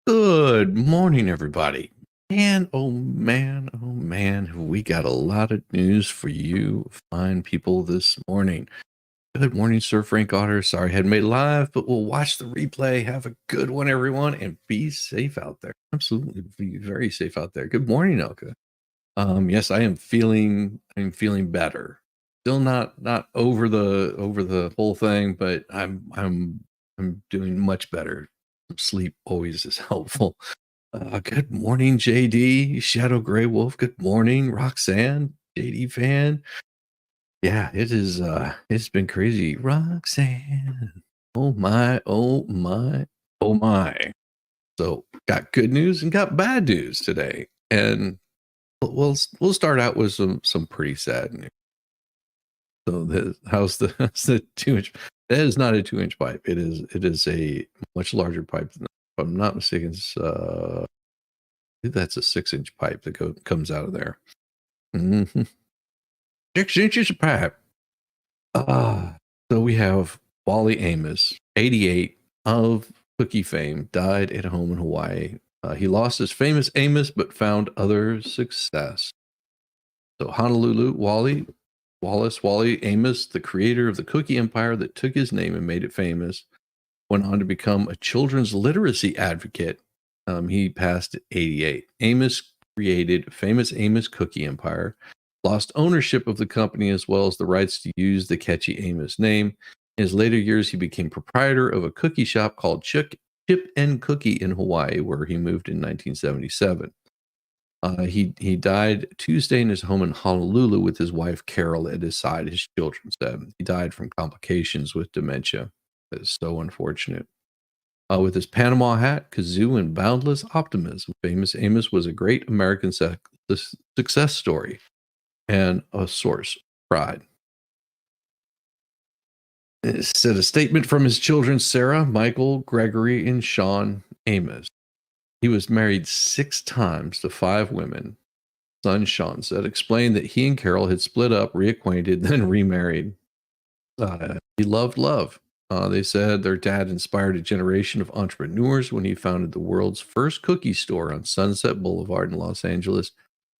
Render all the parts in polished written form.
Good morning, everybody. And oh man, have we got a lot of news for you fine people this morning. Good morning, Sir Frank Otter. Sorry I hadn't made it live, but we'll watch the replay. Have a good one, everyone, and be safe out there. Absolutely be very safe out there. Good morning, Elka. Yes, I'm feeling better. Still not over the whole thing, but I'm doing much better. Sleep always is helpful. Good morning, JD, Shadow Gray Wolf. Good morning, Roxanne, JD fan. Yeah, it's been crazy. Roxanne. Oh my, oh my, oh my. So got good news and got bad news today. And we'll start out with some pretty sad news. So how's the 2 inch? That is not a 2 inch pipe. It is a much larger pipe than that. If I'm not mistaken, that's a 6 inch pipe that comes out of there. 6 inches of pipe. So we have Wally Amos, 88, of cookie fame, died at home in Hawaii. He lost his famous Amos, but found other success. So Honolulu, Wally Amos, the creator of the cookie empire that took his name and made it famous, went on to become a children's literacy advocate. He passed at 88. Amos created famous Amos Cookie Empire, lost ownership of the company as well as the rights to use the catchy Amos name. In his later years, he became proprietor of a cookie shop called Chip and Cookie in Hawaii, where he moved in 1977. He died Tuesday in his home in Honolulu with his wife Carol at his side. His children said he died from complications with dementia. That is so unfortunate. With his Panama hat, kazoo, and boundless optimism, famous Amos was a great American success story and a source of pride. It said a statement from his children, Sarah, Michael, Gregory, and Sean Amos. He was married 6 times to 5 women. Son Sean said, explained that he and Carol had split up, reacquainted, then remarried. He loved love. They said their dad inspired a generation of entrepreneurs when he founded the world's first cookie store on Sunset Boulevard in Los Angeles,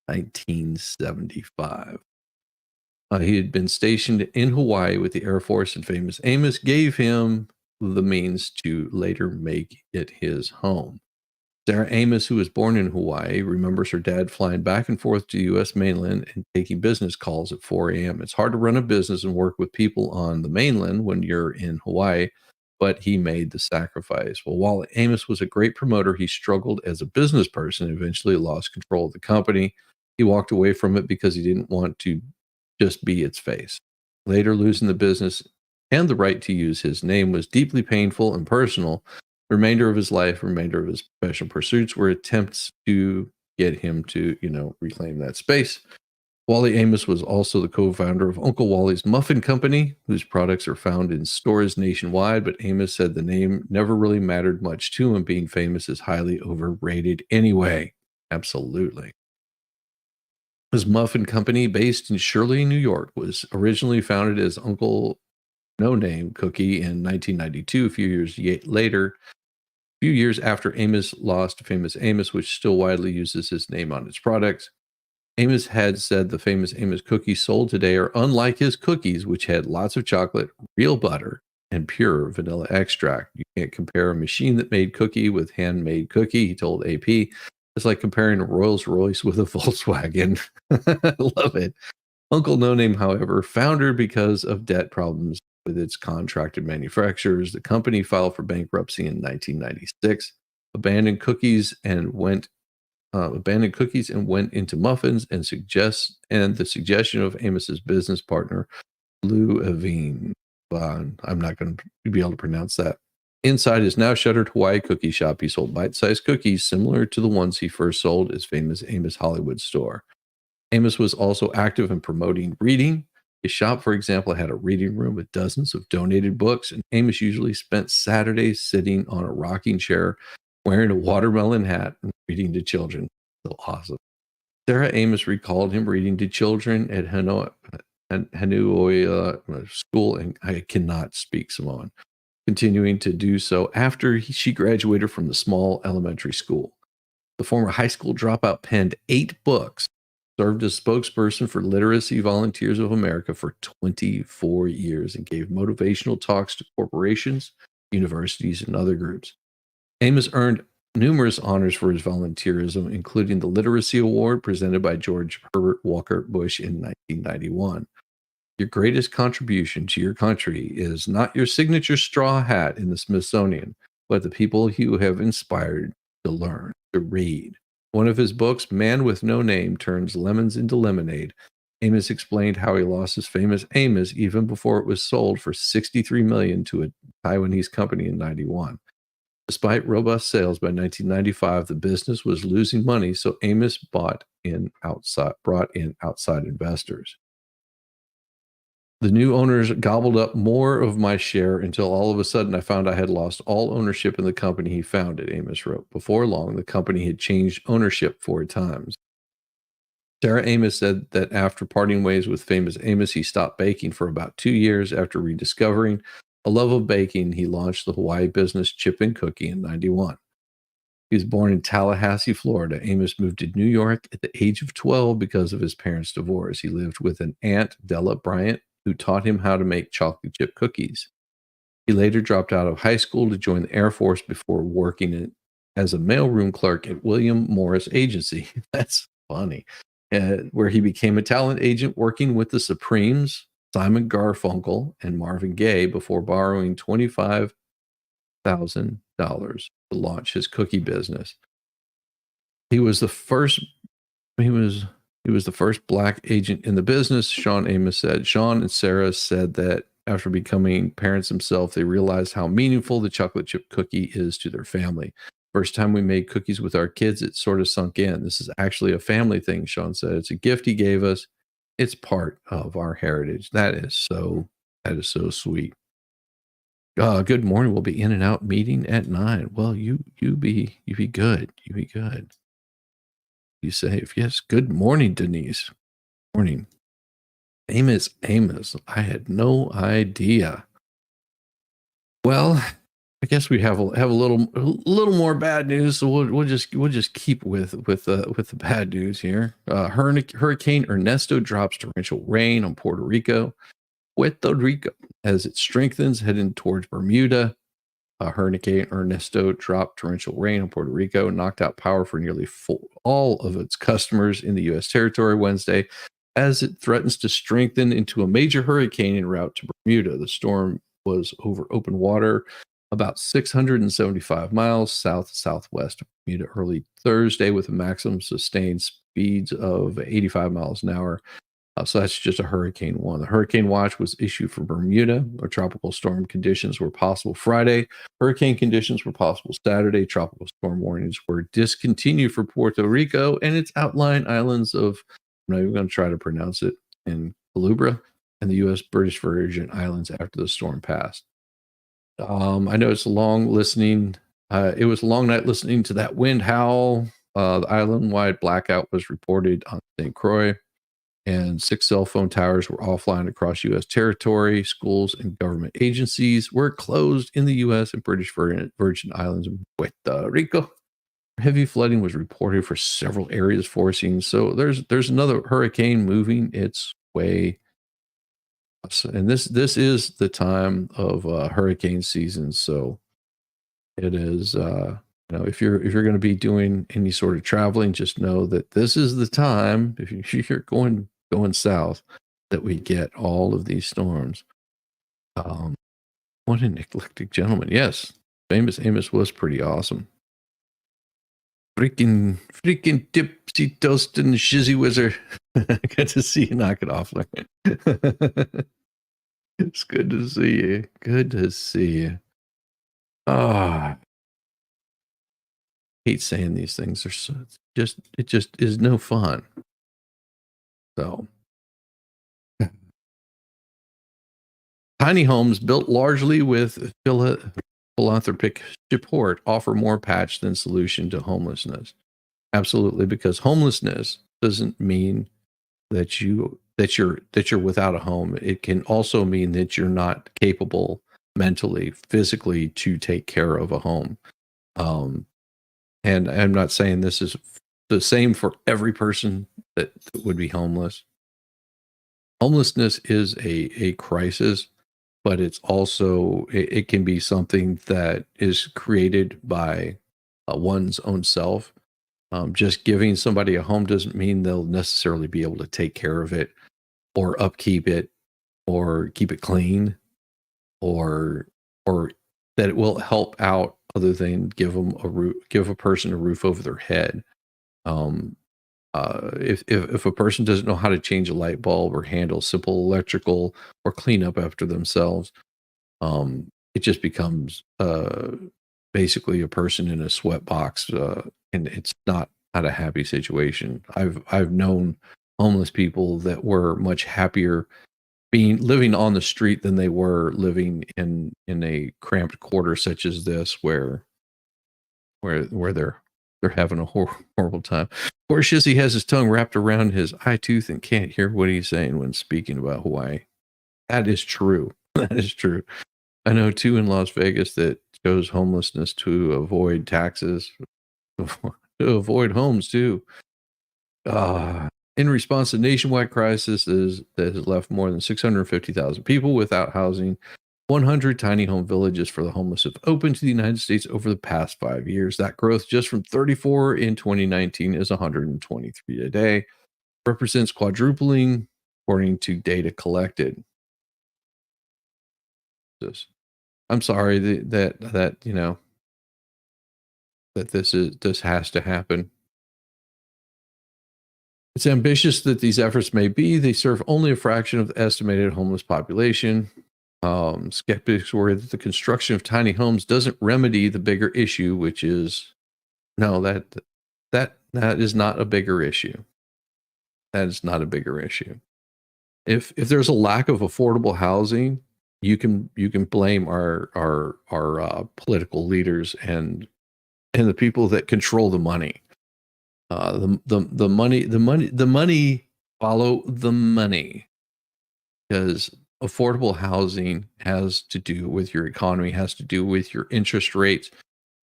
1975. He had been stationed in Hawaii with the Air Force, and famous Amos gave him the means to later make it his home. Sarah Amos, who was born in Hawaii, remembers her dad flying back and forth to the U.S. mainland and taking business calls at 4 a.m. It's hard to run a business and work with people on the mainland when you're in Hawaii, but he made the sacrifice. Well, while Amos was a great promoter, he struggled as a business person and eventually lost control of the company. He walked away from it because he didn't want to just be its face. Later, losing the business and the right to use his name was deeply painful and personal. The remainder of his life, remainder of his professional pursuits were attempts to get him to, reclaim that space. Wally Amos was also the co-founder of Uncle Wally's Muffin Company, whose products are found in stores nationwide, but Amos said the name never really mattered much to him. Being famous is highly overrated anyway. Absolutely. His Muffin Company, based in Shirley, New York, was originally founded as Uncle No Name Cookie in 1992. A few years after Amos lost famous Amos, which still widely uses his name on its products. Amos had said the famous Amos cookies sold today are unlike his cookies, which had lots of chocolate, real butter, and pure vanilla extract. You can't compare a machine that made cookie with handmade cookie, he told AP. It's like comparing a Rolls Royce with a Volkswagen. Love it. Uncle No Name, however, foundered because of debt problems with its contracted manufacturers. The company filed for bankruptcy in 1996, abandoned cookies and went into muffins, and the suggestion of Amos's business partner, Lou Avine. I'm not going to be able to pronounce that. Inside his now shuttered Hawaii cookie shop, he sold bite-sized cookies similar to the ones he first sold at famous Amos Hollywood store. Amos was also active in promoting reading. His shop, for example, had a reading room with dozens of donated books, and Amos usually spent Saturdays sitting on a rocking chair, wearing a watermelon hat, and reading to children. So awesome. Sarah Amos recalled him reading to children at Hanoi School, and I cannot speak Samoan. continuing to do so after she graduated from the small elementary school. The former high school dropout penned 8 books, served as spokesperson for Literacy Volunteers of America for 24 years, and gave motivational talks to corporations, universities, and other groups. Amos earned numerous honors for his volunteerism, including the Literacy Award presented by George Herbert Walker Bush in 1991. Your greatest contribution to your country is not your signature straw hat in the Smithsonian, but the people you have inspired to learn, to read. One of his books, Man with No Name Turns Lemons into Lemonade, Amos explained how he lost his famous Amos even before it was sold for $63 million to a Taiwanese company in 91. Despite robust sales by 1995, the business was losing money, so Amos brought in outside investors. The new owners gobbled up more of my share until all of a sudden I found I had lost all ownership in the company he founded, Amos wrote. Before long, the company had changed ownership 4 times. Sarah Amos said that after parting ways with famous Amos, he stopped baking for about 2 years. After rediscovering a love of baking, he launched the Hawaii business Chip and Cookie in 91. He was born in Tallahassee, Florida. Amos moved to New York at the age of 12 because of his parents' divorce. He lived with an aunt, Della Bryant, who taught him how to make chocolate chip cookies. He later dropped out of high school to join the Air Force before working as a mailroom clerk at William Morris Agency. That's funny. Where he became a talent agent working with the Supremes, Simon Garfunkel, and Marvin Gaye before borrowing $25,000 to launch his cookie business. He was the first black agent in the business, Sean Amos said. Sean and Sarah said that after becoming parents themselves, they realized how meaningful the chocolate chip cookie is to their family. First time we made cookies with our kids, it sort of sunk in. This is actually a family thing, Sean said. It's a gift he gave us. It's part of our heritage. That is so sweet. Good morning. We'll be in and out meeting at 9. Well, you be good. You be good. Be safe. Yes. Good morning, Denise. Morning. Amos. I had no idea. Well, I guess we have a little more bad news, so we'll just keep with the bad news here. Hurricane Ernesto drops torrential rain on Puerto Rico as it strengthens heading towards Bermuda. Hurricane Ernesto dropped torrential rain on Puerto Rico and knocked out power for nearly all of its customers in the U.S. territory Wednesday, as it threatens to strengthen into a major hurricane en route to Bermuda. The storm was over open water about 675 miles southwest of Bermuda early Thursday, with a maximum sustained speeds of 85 miles an hour. So that's just a Hurricane 1. The hurricane watch was issued for Bermuda, where tropical storm conditions were possible Friday. Hurricane conditions were possible Saturday. Tropical storm warnings were discontinued for Puerto Rico and its outlying islands of, I'm not even going to try to pronounce it, in Palubra and the U.S. British Virgin Islands after the storm passed. I know it's a long listening. It was a long night listening to that wind howl. The island-wide blackout was reported on St. Croix, and 6 cell phone towers were offline across U.S. territory. Schools and government agencies were closed in the U.S. and British Virgin Islands and Puerto Rico. Heavy flooding was reported for several areas, forcing. So there's another hurricane moving its way. And this is the time of hurricane season, so it is. If you're going to be doing any sort of traveling, just know that this is the time. If you're going south, that we get all of these storms. What an eclectic gentleman! Yes, famous Amos was pretty awesome. Freaking dipsy toast and shizzy whizzer. Good to see you knock it off. It's good to see you. Good to see you. Ah, hate saying these things. They're so it just is no fun. So, tiny homes built largely with philanthropic support offer more patch than solution to homelessness. Absolutely, because homelessness doesn't mean that you're without a home. It can also mean that you're not capable mentally, physically to take care of a home. Um, and I'm not saying this is the same for every person that would be homeless. Homelessness is a crisis, but it's also it can be something that is created by one's own self. Just giving somebody a home doesn't mean they'll necessarily be able to take care of it or upkeep it or keep it clean or or that it will help out other than give a person a roof over their head. Um, if a person doesn't know how to change a light bulb or handle simple electrical or clean up after themselves, it just becomes basically a person in a sweatbox, and it's not a happy situation. I've known homeless people that were much happier being living on the street than they were living in a cramped quarter such as this, where they're having a horrible time. Poor Shizzy has his tongue wrapped around his eye tooth and can't hear what he's saying when speaking about Hawaii. That is true. That is true. I know two in Las Vegas that chose homelessness to avoid taxes, to avoid homes too. In response to nationwide crisis that has left more than 650,000 people without housing, 100 tiny home villages for the homeless have opened to the United States over the past 5 years. That growth, just from 34 in 2019, is 123 a day, represents quadrupling according to data collected. I'm sorry that that this has to happen. It's ambitious that these efforts may be. They serve only a fraction of the estimated homeless population. Skeptics worry that the construction of tiny homes doesn't remedy the bigger issue, which is no, that is not a bigger issue. That is not a bigger issue. If there's a lack of affordable housing, you can blame our political leaders and the people that control the money. The money follow the money, because affordable housing has to do with your economy, has to do with your interest rates.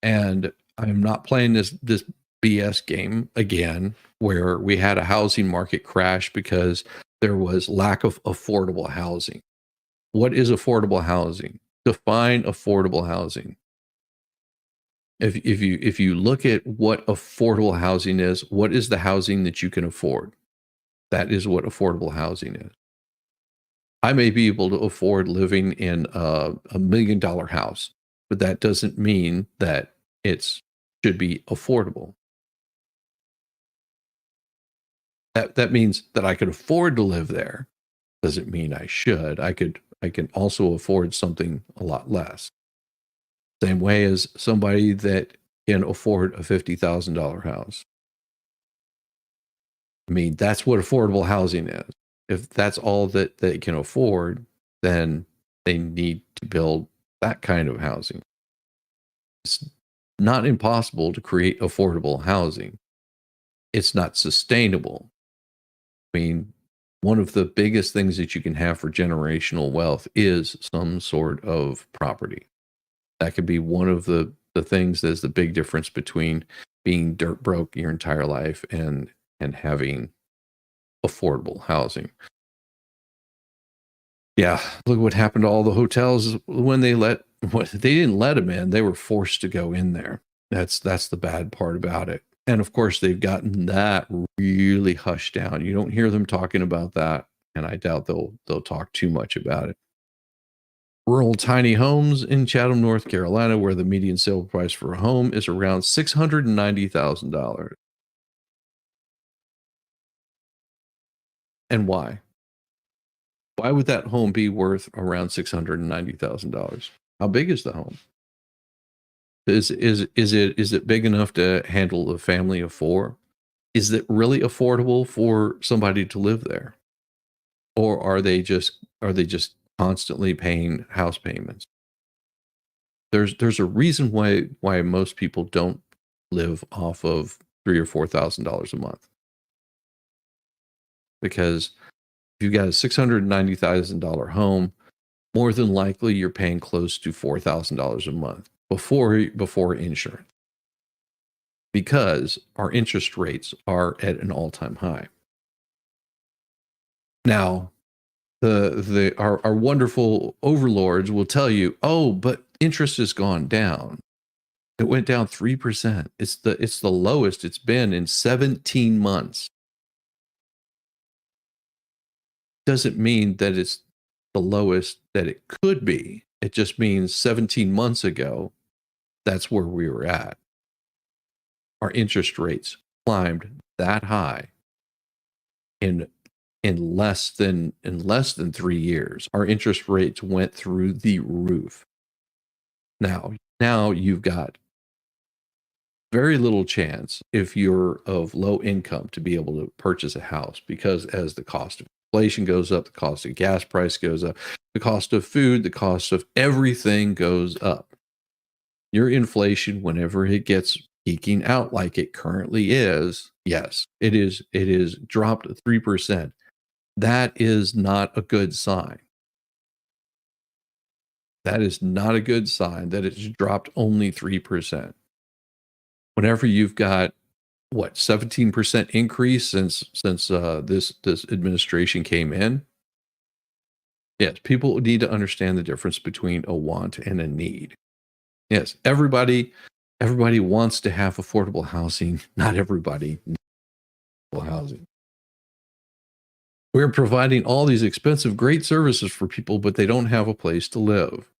And I'm not playing this BS game again, where we had a housing market crash because there was lack of affordable housing. What is affordable housing? Define affordable housing. If you look at what affordable housing is, what is the housing that you can afford? That is what affordable housing is. I may be able to afford living in $1 million house, but that doesn't mean that it's should be affordable. That means that I could afford to live there. Doesn't mean I should. I can also afford something a lot less. Same way as somebody that can afford a $50,000 house. I mean, that's what affordable housing is. If that's all that they can afford, then they need to build that kind of housing. It's not impossible to create affordable housing. It's not sustainable. I mean, one of the biggest things that you can have for generational wealth is some sort of property. That could be one of the things that's the big difference between being dirt broke your entire life and having affordable housing. Yeah, look what happened to all the hotels when they didn't let them in. They were forced to go in there. That's the bad part about it. And of course, they've gotten that really hushed down. You don't hear them talking about that, and I doubt they'll talk too much about it. Rural tiny homes in Chatham, North Carolina, where the median sale price for a home is around $690,000. And why? Why would that home be worth around $690,000? How big is the home? Is it big enough to handle a family of four? Is it really affordable for somebody to live there? Or are they just constantly paying house payments? There's a reason why most people don't live off of $3,000 or $4,000 a month. Because if you've got a $690,000 home, more than likely you're paying close to $4,000 a month before insurance, because our interest rates are at an all-time high. Now, our wonderful overlords will tell you, oh, but interest has gone down. It went down 3%. It's the lowest it's been in 17 months. Doesn't mean that it's the lowest that it could be. It just means 17 months ago, that's where we were at. Our interest rates climbed that high in less than 3 years. Our interest rates went through the roof. Now you've got very little chance, if you're of low income, to be able to purchase a house, because as the cost of inflation goes up, the cost of gas price goes up, the cost of food, the cost of everything goes up. Your inflation, whenever it gets peaking out like it currently is, yes, it is dropped 3%. That is not a good sign. That is not a good sign that it's dropped only 3%. Whenever you've got, 17% increase since this administration came in. Yes, people need to understand the difference between a want and a need. Yes, everybody wants to have affordable housing. Not everybody needs affordable housing. We're providing all these expensive, great services for people, but they don't have a place to live.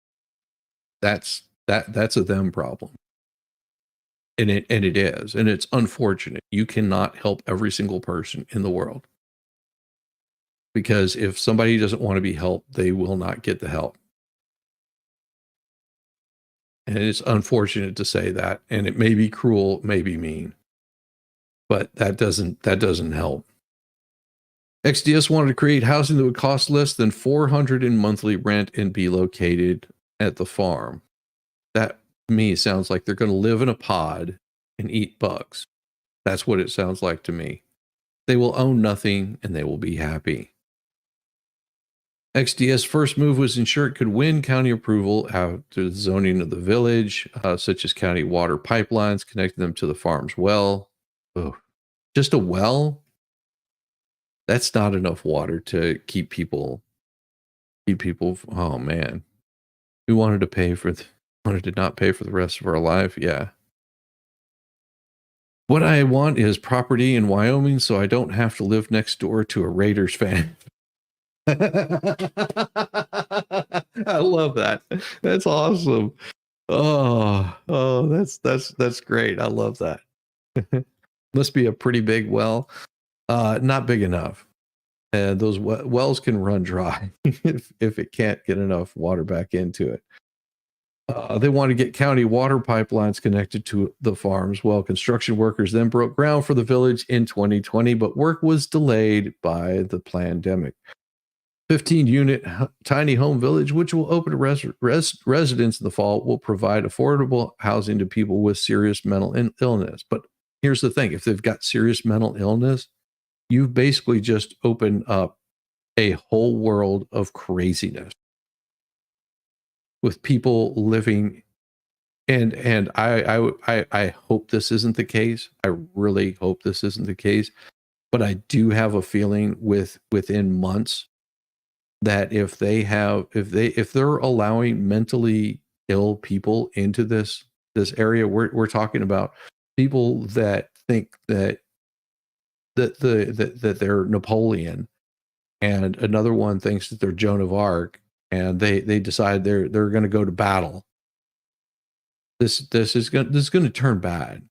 That's a them problem. And it is, and it's unfortunate. You cannot help every single person in the world, because if somebody doesn't want to be helped, they will not get the help. And it's unfortunate to say that, and it may be cruel, it may be mean, but that doesn't help. XDS wanted to create housing that would cost less than $400 in monthly rent and be located at the farm. That, to me, sounds like they're going to live in a pod and eat bugs. That's what it sounds like to me. They will own nothing and they will be happy. XDS first move was ensure it could win county approval after the zoning of the village, such as county water pipelines, connecting them to the farm's well. Oh, just a well? That's not enough water to keep people. Oh man, we wanted to not pay for the rest of our life. Yeah. What I want is property in Wyoming so I don't have to live next door to a Raiders fan. I love that. That's awesome. Oh, that's great. I love that. Must be a pretty big well. Not big enough. And those wells can run dry if it can't get enough water back into it. They want to get county water pipelines connected to the farms. Well, construction workers then broke ground for the village in 2020, but work was delayed by the pandemic. 15-unit tiny home village, which will open to residents in the fall, will provide affordable housing to people with serious mental illness. But here's the thing. If they've got serious mental illness, you've basically just opened up a whole world of craziness with people living. And I hope this isn't the case. I really hope this isn't the case. But I do have a feeling within months that if they're allowing mentally ill people into this area, we're talking about people that think that they're Napoleon, and another one thinks that they're Joan of Arc, and they decide they're going to go to battle. This is going to turn bad.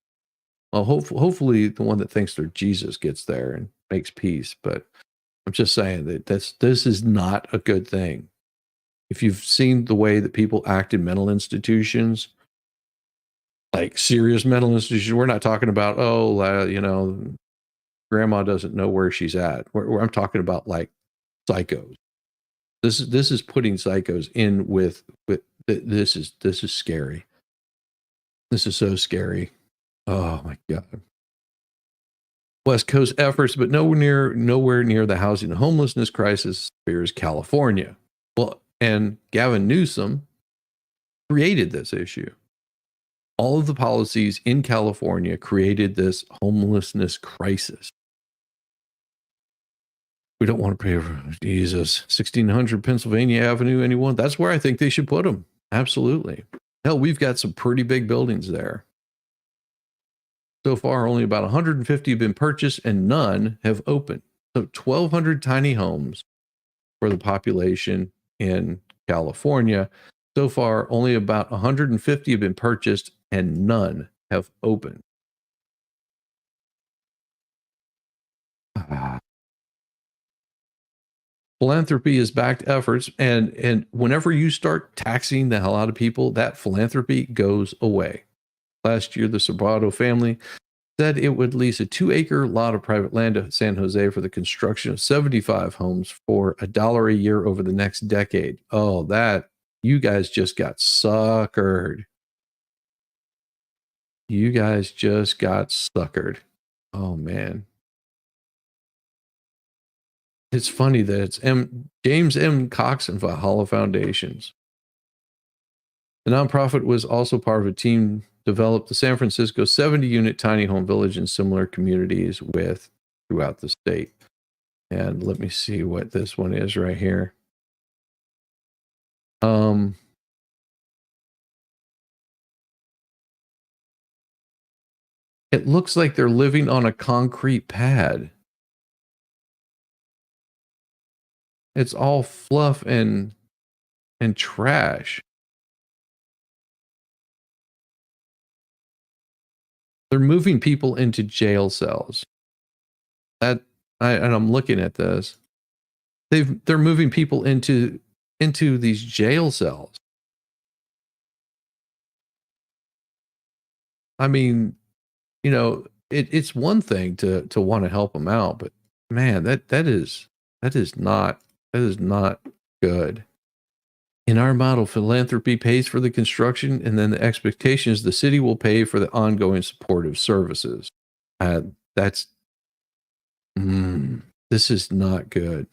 Well, hopefully the one that thinks they're Jesus gets there and makes peace, but I'm just saying that this is not a good thing. If you've seen the way that people act in mental institutions, like serious mental institutions, we're not talking about, grandma doesn't know where she's at. I'm talking about like psychos. This is putting psychos in with this is scary. This is so scary. Oh my God. West Coast efforts, but nowhere near the housing and homelessness crisis fears California. Well, And Gavin Newsom created this issue. All of the policies in California created this homelessness crisis. We don't want to pay for Jesus, 1600 Pennsylvania Avenue, anyone? That's where I think they should put them. Absolutely. Hell, we've got some pretty big buildings there. So far, only about 150 have been purchased and none have opened. So 1,200 tiny homes for the population in California. So far, only about 150 have been purchased and none have opened. Philanthropy has backed efforts, and whenever you start taxing the hell out of people, that philanthropy goes away. Last year, the Sobrato family said it would lease a 2-acre lot of private land to San Jose for the construction of 75 homes for $1 a year over the next decade. Oh, that, you guys just got suckered. You guys just got suckered. Oh, man. It's funny that it's James M. Cox and Valhalla Foundations. The nonprofit was also part of a team developed the San Francisco 70-unit tiny home village and similar communities throughout the state. And let me see what this one is right here. It looks like they're living on a concrete pad. It's all fluff and trash. They're moving people into jail cells. And I'm looking at this. They're moving people into these jail cells. I mean, you know, it's one thing to want to help them out, but man, that is not good. In our model, philanthropy pays for the construction, and then the expectation is the city will pay for the ongoing supportive services. This is not good.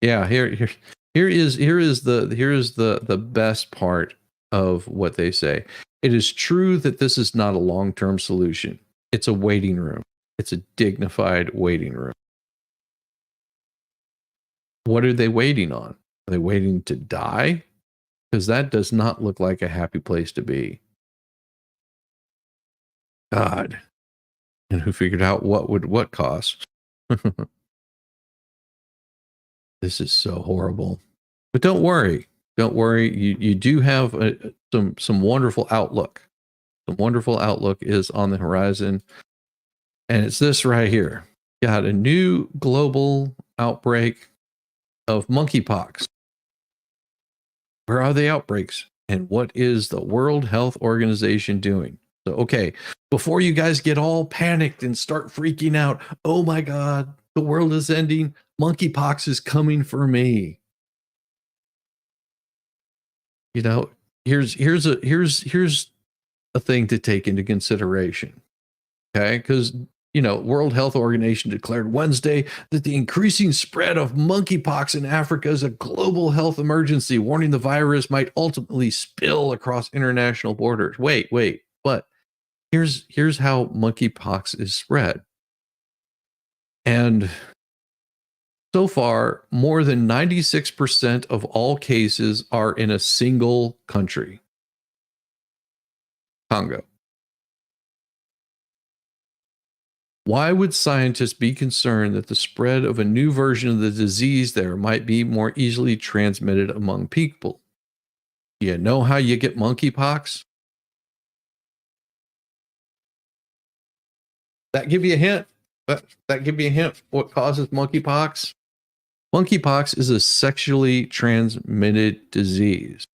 Yeah, here is the best part of what they say. It is true that this is not a long-term solution. It's a waiting room. It's a dignified waiting room. What are they waiting on? Are they waiting to die? Because that does not look like a happy place to be. God. And who figured out what cost? This is so horrible. But don't worry. Don't worry. You do have some wonderful outlook. Some wonderful outlook is on the horizon. And it's this right here. Got a new global outbreak of monkeypox. Where are the outbreaks? And what is the World Health Organization doing? So, okay, before you guys get all panicked and start freaking out, oh my God, the world is ending. Monkeypox is coming for me. You know, here's a thing to take into consideration. Okay, because World Health Organization declared Wednesday that the increasing spread of monkeypox in Africa is a global health emergency, warning the virus might ultimately spill across international borders. Wait, but here's how monkeypox is spread. And so far, more than 96% of all cases are in a single country, Congo. Why would scientists be concerned that the spread of a new version of the disease there might be more easily transmitted among people? You know how you get monkeypox? That give you a hint? That give you a hint what causes monkeypox? Monkeypox is a sexually transmitted disease.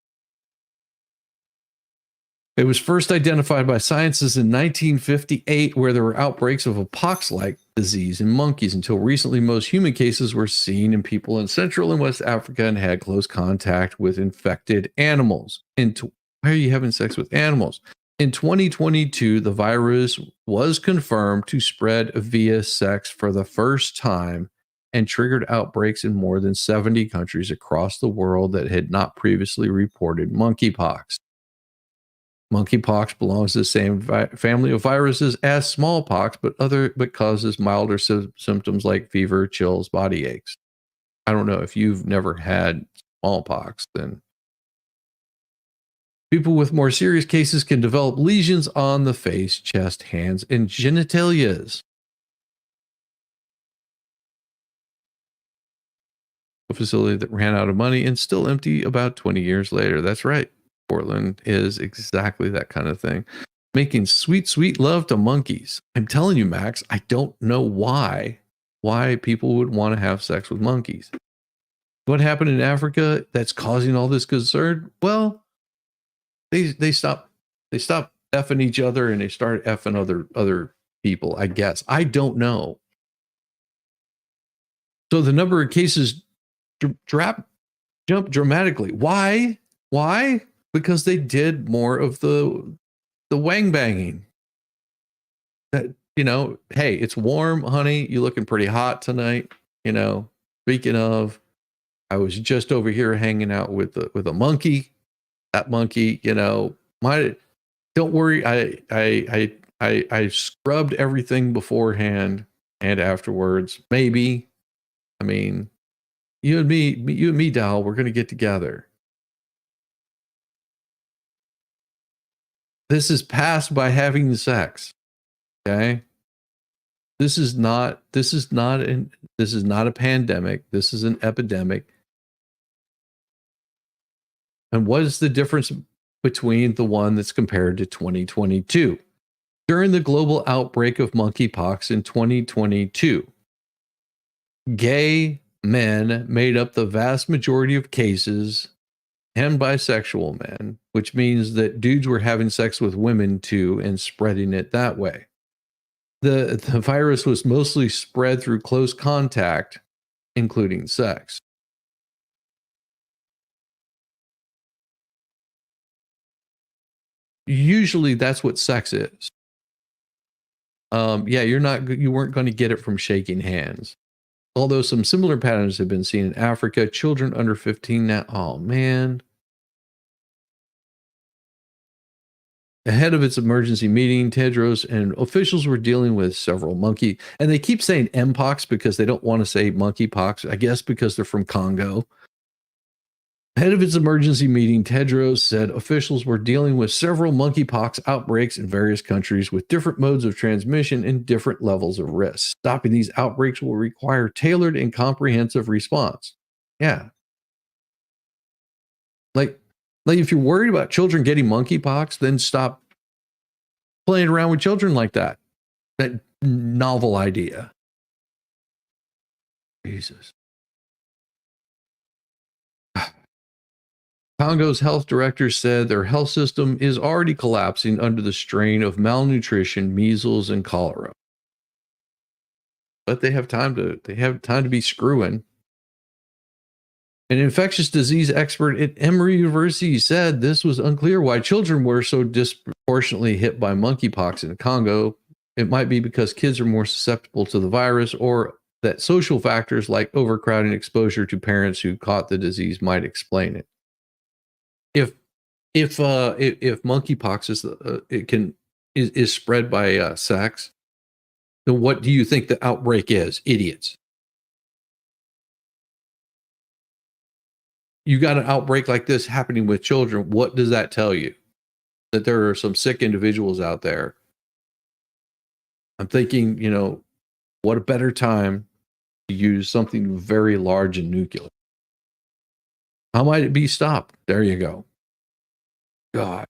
It was first identified by scientists in 1958, where there were outbreaks of a pox-like disease in monkeys. Until recently, most human cases were seen in people in Central and West Africa and had close contact with infected animals. Why are you having sex with animals? In 2022, the virus was confirmed to spread via sex for the first time, and triggered outbreaks in more than 70 countries across the world that had not previously reported monkeypox. Monkeypox belongs to the same family of viruses as smallpox, but causes milder symptoms like fever, chills, body aches. I don't know if you've never had smallpox, then people with more serious cases can develop lesions on the face, chest, hands, and genitalias. A facility that ran out of money and still empty about 20 years later. That's right. Portland is exactly that kind of thing. Making sweet, sweet love to monkeys. I'm telling you, Max, I don't know why people would want to have sex with monkeys. What happened in Africa that's causing all this concern? Well, they stop effing each other and they start effing other people, I guess. I don't know. So the number of cases jumped dramatically. Why? Because they did more of the wang banging. That, hey, it's warm, honey. You looking pretty hot tonight. Speaking of, I was just over here hanging out with a monkey. That monkey, don't worry. I scrubbed everything beforehand and afterwards. Maybe. I mean, you and me, doll, we're gonna get together. This is passed by having sex. Okay. This is not a pandemic. This is an epidemic. And what is the difference between the one that's compared to 2022? During the global outbreak of monkeypox in 2022, gay men made up the vast majority of cases, and bisexual men, which means that dudes were having sex with women too and spreading it that way. The virus was mostly spread through close contact, including sex. Usually that's what sex is. Yeah, you weren't going to get it from shaking hands. Although some similar patterns have been seen in Africa, children under 15 now. Oh man. Ahead of its emergency meeting, Tedros and officials were dealing with several monkey, and they keep saying mpox because they don't want to say monkeypox, I guess because they're from Congo. Ahead of its emergency meeting, Tedros said officials were dealing with several monkeypox outbreaks in various countries with different modes of transmission and different levels of risk. Stopping these outbreaks will require tailored and comprehensive response. Yeah. Like if you're worried about children getting monkeypox, then stop playing around with children like that. That novel idea. Jesus. Congo's health director said their health system is already collapsing under the strain of malnutrition, measles, and cholera. But they have time to be screwing. An infectious disease expert at Emory University said this was unclear why children were so disproportionately hit by monkeypox in Congo. It might be because kids are more susceptible to the virus, or that social factors like overcrowding exposure to parents who caught the disease might explain it. If monkeypox is spread by sex, then what do you think the outbreak is? Idiots. You got an outbreak like this happening with children. What does that tell you? That there are some sick individuals out there. I'm thinking, what a better time to use something very large and nuclear. How might it be stopped? There you go. God.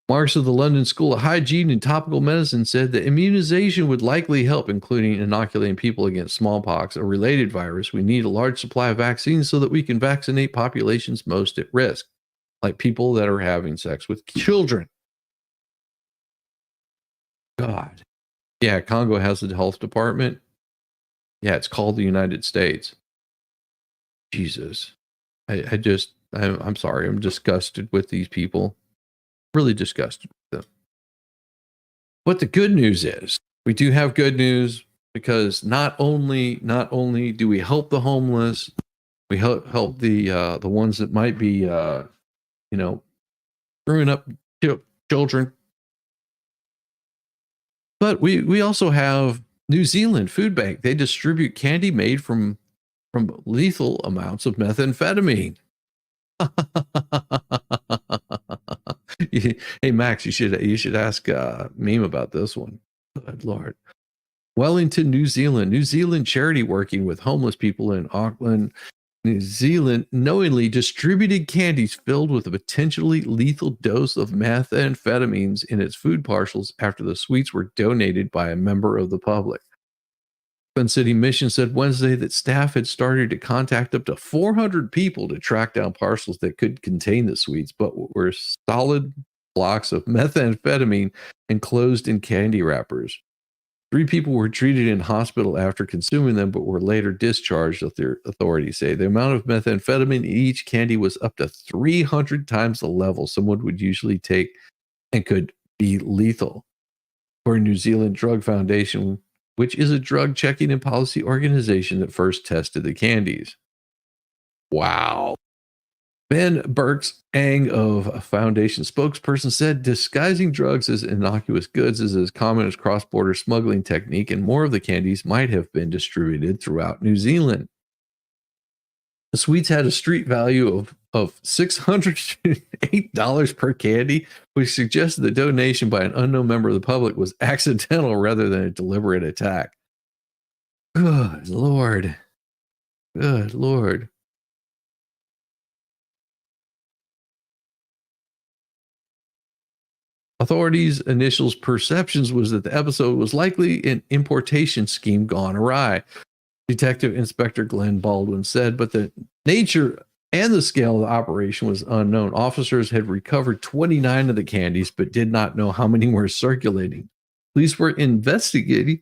Marks of the London School of Hygiene and Topical Medicine said that immunization would likely help, including inoculating people against smallpox, a related virus. We need a large supply of vaccines so that we can vaccinate populations most at risk, like people that are having sex with children. God. Yeah, Congo has a health department. Yeah, it's called the United States. Jesus. I'm sorry. I'm disgusted with these people. Really disgusted with them. But the good news is, we do have good news. because not only do we help the homeless, we help the ones that might be screwing up children, but we also have New Zealand Food Bank. They distribute candy made from lethal amounts of methamphetamine. Hey Max, you should ask Meme about this one. Good Lord. Wellington, New Zealand. New Zealand charity working with homeless people in Auckland, New Zealand, knowingly distributed candies filled with a potentially lethal dose of methamphetamines in its food parcels after the sweets were donated by a member of the public. Auckland City Mission said Wednesday that staff had started to contact up to 400 people to track down parcels that could contain the sweets, but were solid blocks of methamphetamine enclosed in candy wrappers. 3 people were treated in hospital after consuming them, but were later discharged, authorities say. The amount of methamphetamine in each candy was up to 300 times the level someone would usually take and could be lethal. For New Zealand Drug Foundation, which is a drug checking and policy organization that first tested the candies. Wow. Ben Burks-Ang of a foundation spokesperson said disguising drugs as innocuous goods is as common as cross-border smuggling technique, and more of the candies might have been distributed throughout New Zealand. The sweets had a street value of $608 per candy, which suggested the donation by an unknown member of the public was accidental rather than a deliberate attack. Good Lord. Good Lord. Authorities' initial perceptions was that the episode was likely an importation scheme gone awry. Detective Inspector Glenn Baldwin said, but the nature and the scale of the operation was unknown. Officers had recovered 29 of the candies, but did not know how many were circulating. Police were investigating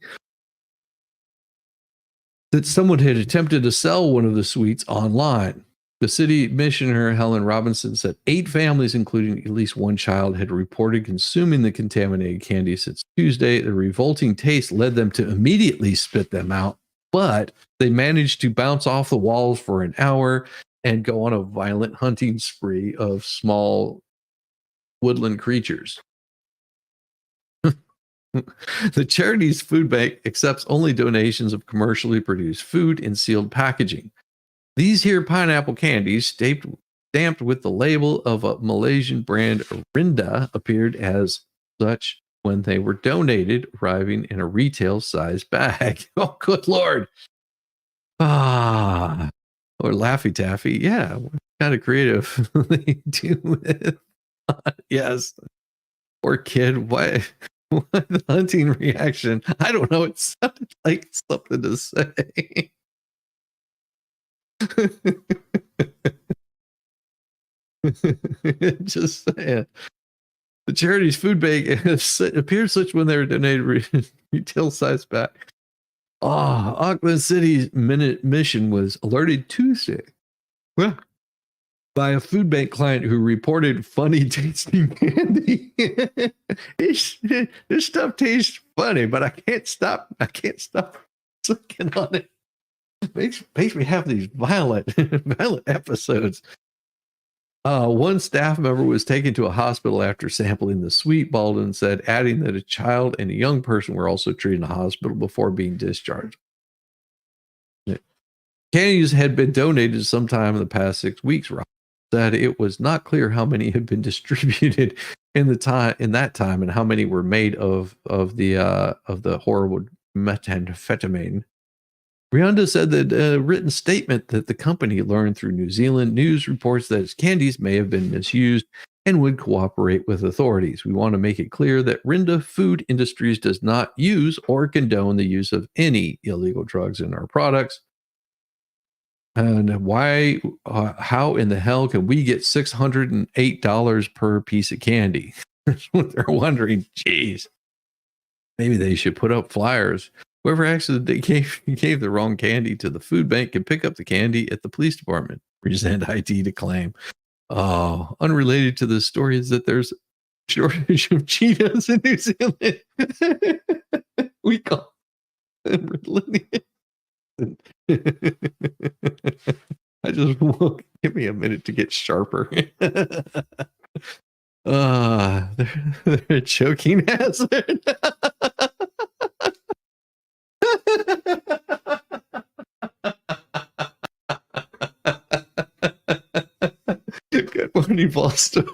that someone had attempted to sell one of the sweets online. The city commissioner, Helen Robinson, said 8 families, including at least one child, had reported consuming the contaminated candy since Tuesday. The revolting taste led them to immediately spit them out, but they managed to bounce off the walls for an hour and go on a violent hunting spree of small woodland creatures. The charity's food bank accepts only donations of commercially produced food in sealed packaging. These here pineapple candies, stamped with the label of a Malaysian brand, Rinda, appeared as such when they were donated, arriving in a retail-sized bag. Oh, good Lord. Or Laffy Taffy. Yeah, what kind of creative they do with. Yes. Poor kid. What the hunting reaction? I don't know. It sounded like something to say. Just saying. The charity's food bank appeared such when they were donated retail size back. Auckland City's mission was alerted Tuesday by a food bank client who reported funny tasting candy. this stuff tastes funny, but I can't stop sucking on it. Makes me have these violent episodes. One staff member was taken to a hospital after sampling the sweet, Baldwin said, adding that a child and a young person were also treated in the hospital before being discharged. Candies had been donated sometime in the past 6 weeks. Rob said it was not clear how many had been distributed in that time and how many were made of the horrible methamphetamine. Rianda said that a written statement that the company learned through New Zealand news reports that its candies may have been misused and would cooperate with authorities. We want to make it clear that Rinda Food Industries does not use or condone the use of any illegal drugs in our products. And how in the hell can we get $608 per piece of candy? That's what they're wondering. Jeez. Maybe they should put up flyers. Whoever accidentally gave the wrong candy to the food bank can pick up the candy at the police department. Present ID to claim. Oh, unrelated to the story is that there's a shortage of Cheetos in New Zealand. I just won't give me a minute to get sharper. They're a choking hazard. Good morning, Boston.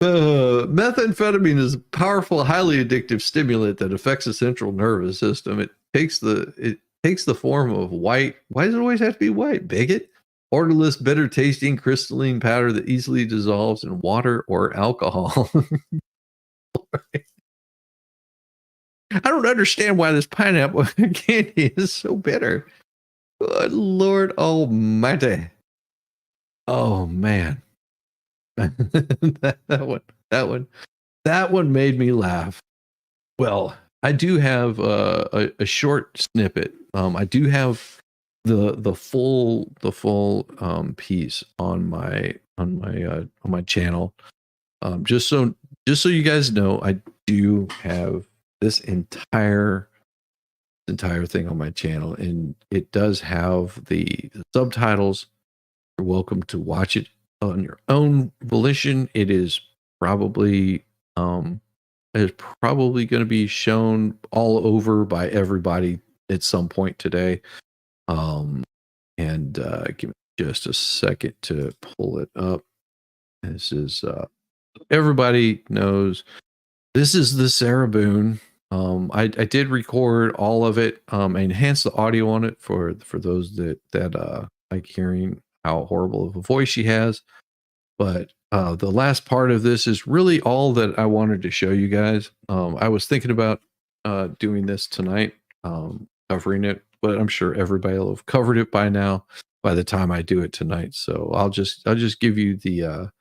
Methamphetamine is a powerful, highly addictive stimulant that affects the central nervous system. It takes the form of white. Why does it always have to be white? Bigot, odorless, bitter tasting crystalline powder that easily dissolves in water or alcohol. I don't understand why this pineapple candy is so bitter. Good Lord Almighty! Oh man. that one made me laugh. Well, I do have a short snippet. I do have the full piece on my channel. Just so you guys know, I do have this entire thing on my channel, and it does have the subtitles. You're welcome to watch it on your own volition. It is probably going to be shown all over by everybody at some point today. And give me just a second to pull it up. This is everybody knows this is the Sarah Boone. I did record all of it, enhance the audio on it for those that like hearing how horrible of a voice she has. But the last part of this is really all that I wanted to show you guys. I was thinking about doing this tonight, covering it, but I'm sure everybody will have covered it by now by the time I do it tonight. So I'll just give you the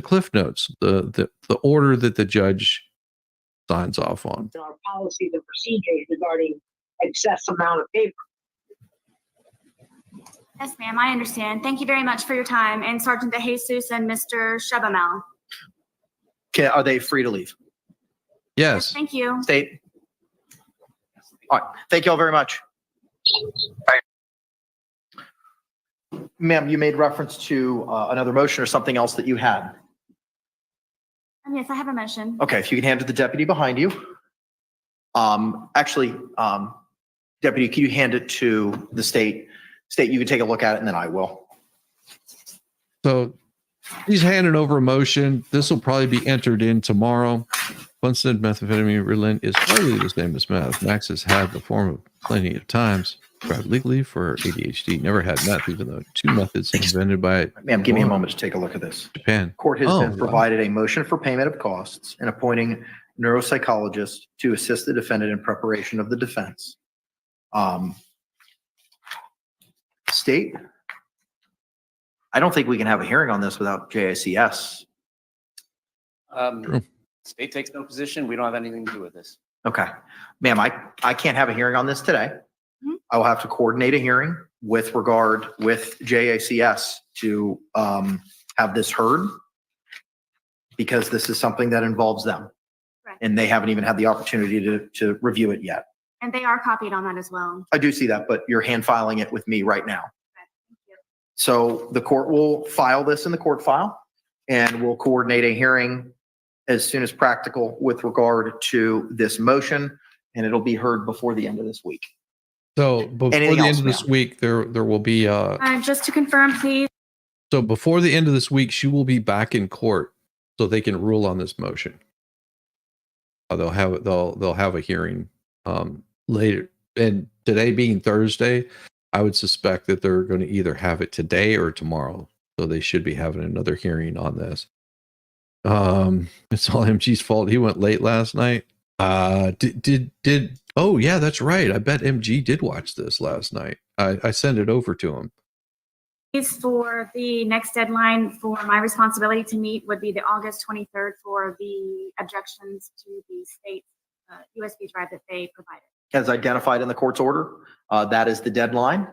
cliff notes, the order that the judge signs off on. Our policies and procedures regarding excess amount of paper. Yes, ma'am, I understand. Thank you very much for your time. And Sergeant DeJesus and Mr. Shabamel. Okay, are they free to leave? Yes. Thank you. State. All right. Thank you all very much. Ma'am, you made reference to another motion or something else that you had. Yes, I have a motion. Okay, if you can hand it to the deputy behind you. Actually, deputy, can you hand it to the state? State, you can take a look at it and then I will. So he's handing over a motion. This will probably be entered in tomorrow. Once said methamphetamine Ritalin is hardly the same as meth. Max has had the form of plenty of times. Tried legally for ADHD. Never had meth, even though 2 methods invented by Ma'am, give me a moment to take a look at this. Japan. Court has been provided a motion for payment of costs and appointing neuropsychologist to assist the defendant in preparation of the defense. State, I don't think we can have a hearing on this without JICS. State takes no position. We don't have anything to do with this. Okay. Ma'am, I can't have a hearing on this today. I will have to coordinate a hearing with regard with JICS to have this heard because this is something that involves them. Right. And they haven't even had the opportunity to review it yet. And they are copied on that as well. I do see that, but you're hand filing it with me right now. Okay, thank you. So the court will file this in the court file and we'll coordinate a hearing as soon as practical with regard to this motion, and it'll be heard before the end of this week. So before Anything the else, end of this ma'am? week, there will be Just to confirm, please. so before the end of this week, she will be back in court so they can rule on this motion. They'll have a hearing later, and today being Thursday, I would suspect that they're going to either have it today or tomorrow. So they should be having another hearing on this. It's all MG's fault. He went late last night. Oh yeah, that's right. I bet MG did watch this last night. I sent it over to him. For the next deadline for my responsibility to meet would be the August 23rd for the objections to the state USB drive that they provided. As identified in the court's order, that is the deadline.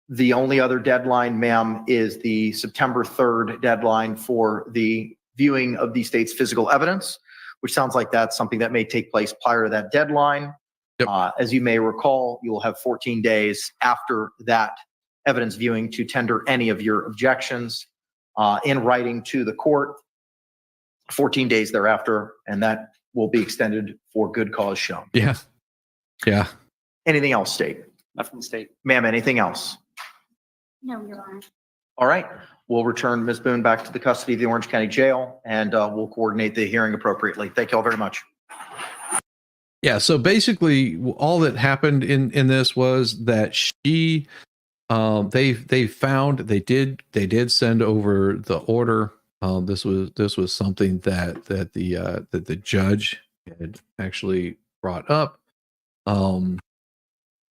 The only other deadline, ma'am, is the September 3rd deadline for the viewing of the state's physical evidence, which sounds like that's something that may take place prior to that deadline. Yep. As you may recall, you will have 14 days after that evidence viewing to tender any of your objections in writing to the court, 14 days thereafter, and that will be extended for good cause shown. Yeah. Yeah. Anything else, State? Not from the state. Ma'am, anything else? No, Your Honor. All right. We'll return Ms. Boone back to the custody of the Orange County Jail, and we'll coordinate the hearing appropriately. Thank you all very much. Yeah. So basically, all that happened in this was that she, they did send over the order. This was something that the judge had actually brought up, and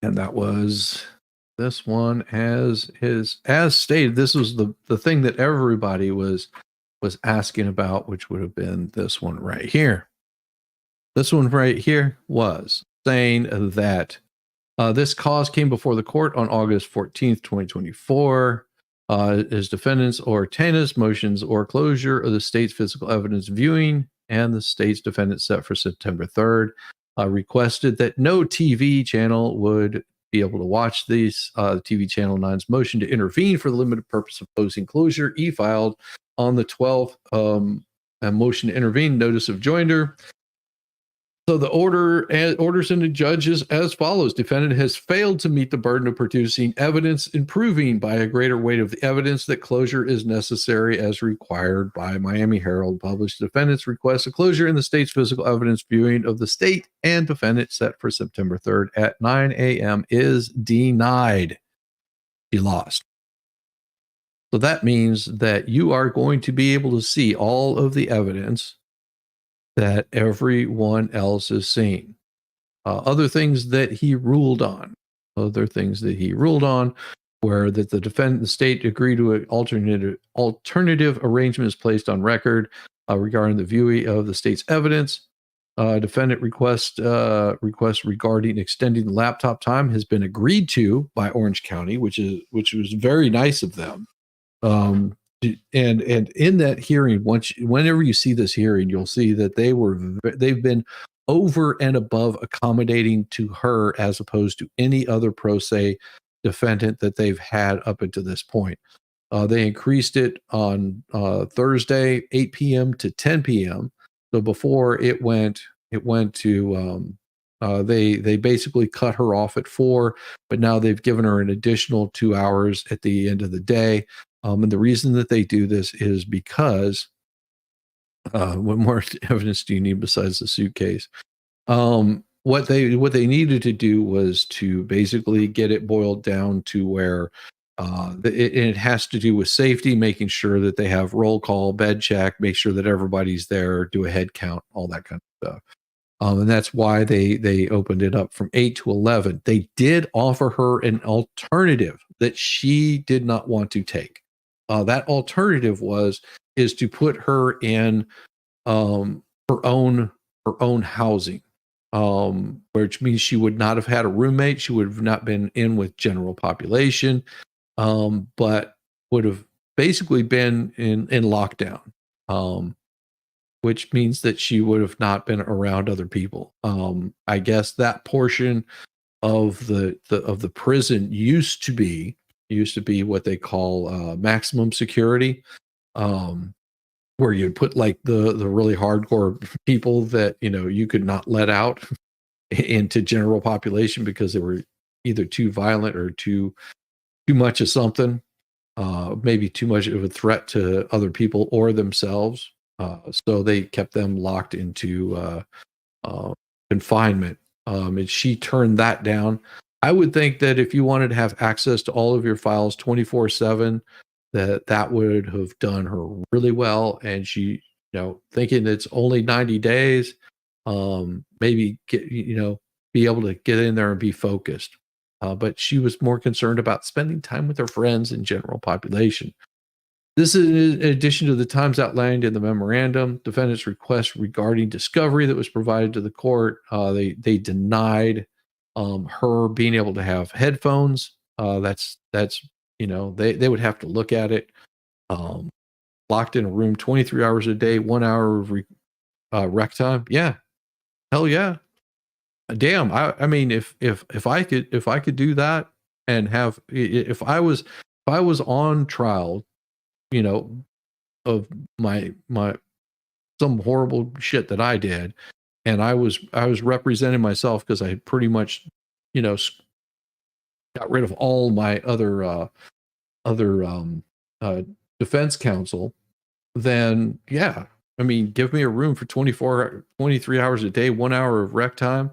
that was this one as stated. This was the thing that everybody was asking about, which would have been this one right here. This one right here was saying that this cause came before the court on August 14th, 2024. As defendants or tenants motions or closure of the state's physical evidence viewing and the state's defendant set for September 3rd requested that no TV channel would be able to watch these. TV Channel 9's motion to intervene for the limited purpose of closing closure filed on the 12th, a motion to intervene notice of joinder. So the orders and the judges as follows. Defendant has failed to meet the burden of producing evidence and proving by a greater weight of the evidence that closure is necessary as required by Miami Herald. Published defendant's request of closure in the state's physical evidence viewing of the state and defendant set for September 3rd at 9 a.m. is denied. He lost. So that means that you are going to be able to see all of the evidence that everyone else is seeing. Other things that he ruled on were that the state agreed to an alternative arrangements placed on record regarding the viewing of the state's evidence. Defendant request regarding extending the laptop time has been agreed to by Orange County, which was very nice of them. And in that hearing, whenever you see this hearing, you'll see that they've been over and above accommodating to her as opposed to any other pro se defendant that they've had up until this point. They increased it on Thursday, 8 p.m. to 10 p.m. So before it went to they basically cut her off at 4, but now they've given her an additional 2 hours at the end of the day. And the reason that they do this is because what more evidence do you need besides the suitcase? What they needed to do was to basically get it boiled down to where it has to do with safety, making sure that they have roll call, bed check, make sure that everybody's there, do a head count, all that kind of stuff. And that's why they opened it up from 8 to 11. They did offer her an alternative that she did not want to take. That alternative is to put her in her own housing, which means she would not have had a roommate. She would have not been in with general population, but would have basically been in lockdown, which means that she would have not been around other people. I guess that portion of the prison used to be what they call maximum security, where you'd put like the really hardcore people that you could not let out into general population because they were either too violent or too much of something, maybe too much of a threat to other people or themselves. So they kept them locked into confinement. And she turned that down. I would think that if you wanted to have access to all of your files 24/7, that would have done her really well. And she, thinking it's only 90 days, maybe be able to get in there and be focused. But she was more concerned about spending time with her friends and general population. This is in addition to the times outlined in the memorandum. Defendant's request regarding discovery that was provided to the court. They denied her being able to have headphones. That's they would have to look at it. Locked in a room 23 hours a day, 1 hour rec time? Yeah. Hell yeah. Damn. I mean, if I could do that and have, if I was on trial, you know, of my some horrible shit that I did, and I was representing myself because I had pretty much, you know, got rid of all my other defense counsel, then yeah, I mean, give me a room for 23 hours a day, 1 hour of rec time.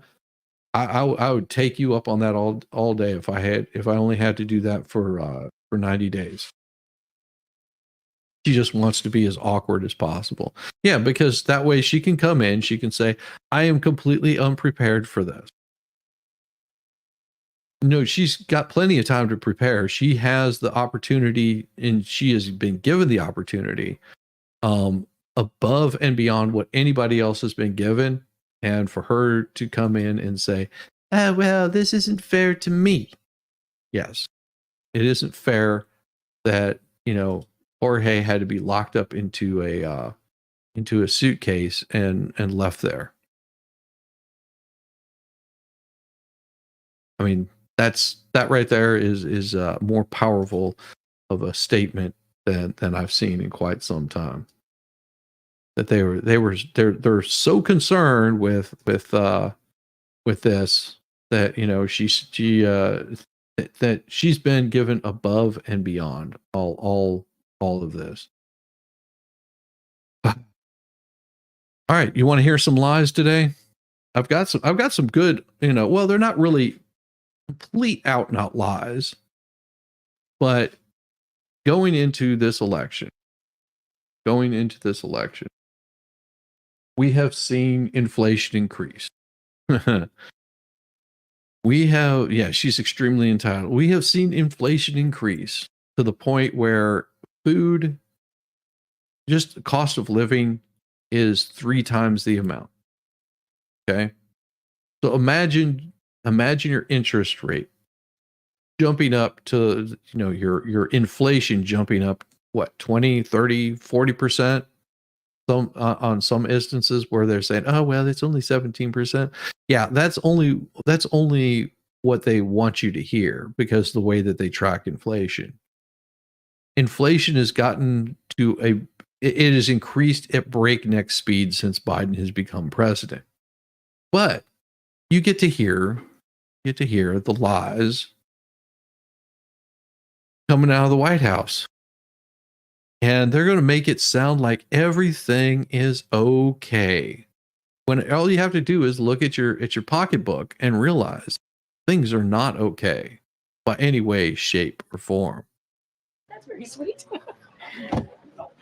I would take you up on that all day if I only had to do that for 90 days. She just wants to be as awkward as possible. Yeah, because that way she can come in, she can say, I am completely unprepared for this. No, she's got plenty of time to prepare. She has the opportunity, and she has been given the opportunity above and beyond what anybody else has been given. And for her to come in and say, well, this isn't fair to me. Yes, it isn't fair that, you know, Jorge had to be locked up into a suitcase and left there. I mean, that right there is more powerful of a statement than I've seen in quite some time. That they're so concerned with this that, you know, that she's been given above and beyond all of this. All right, you want to hear some lies today? I've got some good, you know, well, they're not really complete out and out lies, but going into this election, we have seen inflation increase. She's extremely entitled. We have seen inflation increase to the point where food, just cost of living, is 3 times the amount. Okay. So imagine your interest rate jumping up to, you know, your inflation jumping up, what, 20, 30, 40%? Some on some instances where they're saying, oh, well, it's only 17%. Yeah, that's only what they want you to hear, because the way that they track inflation has gotten to it has increased at breakneck speed since Biden has become president. But you get to hear the lies coming out of the White House. And they're going to make it sound like everything is okay, when all you have to do is look at your pocketbook and realize things are not okay by any way, shape, or form. That's very sweet.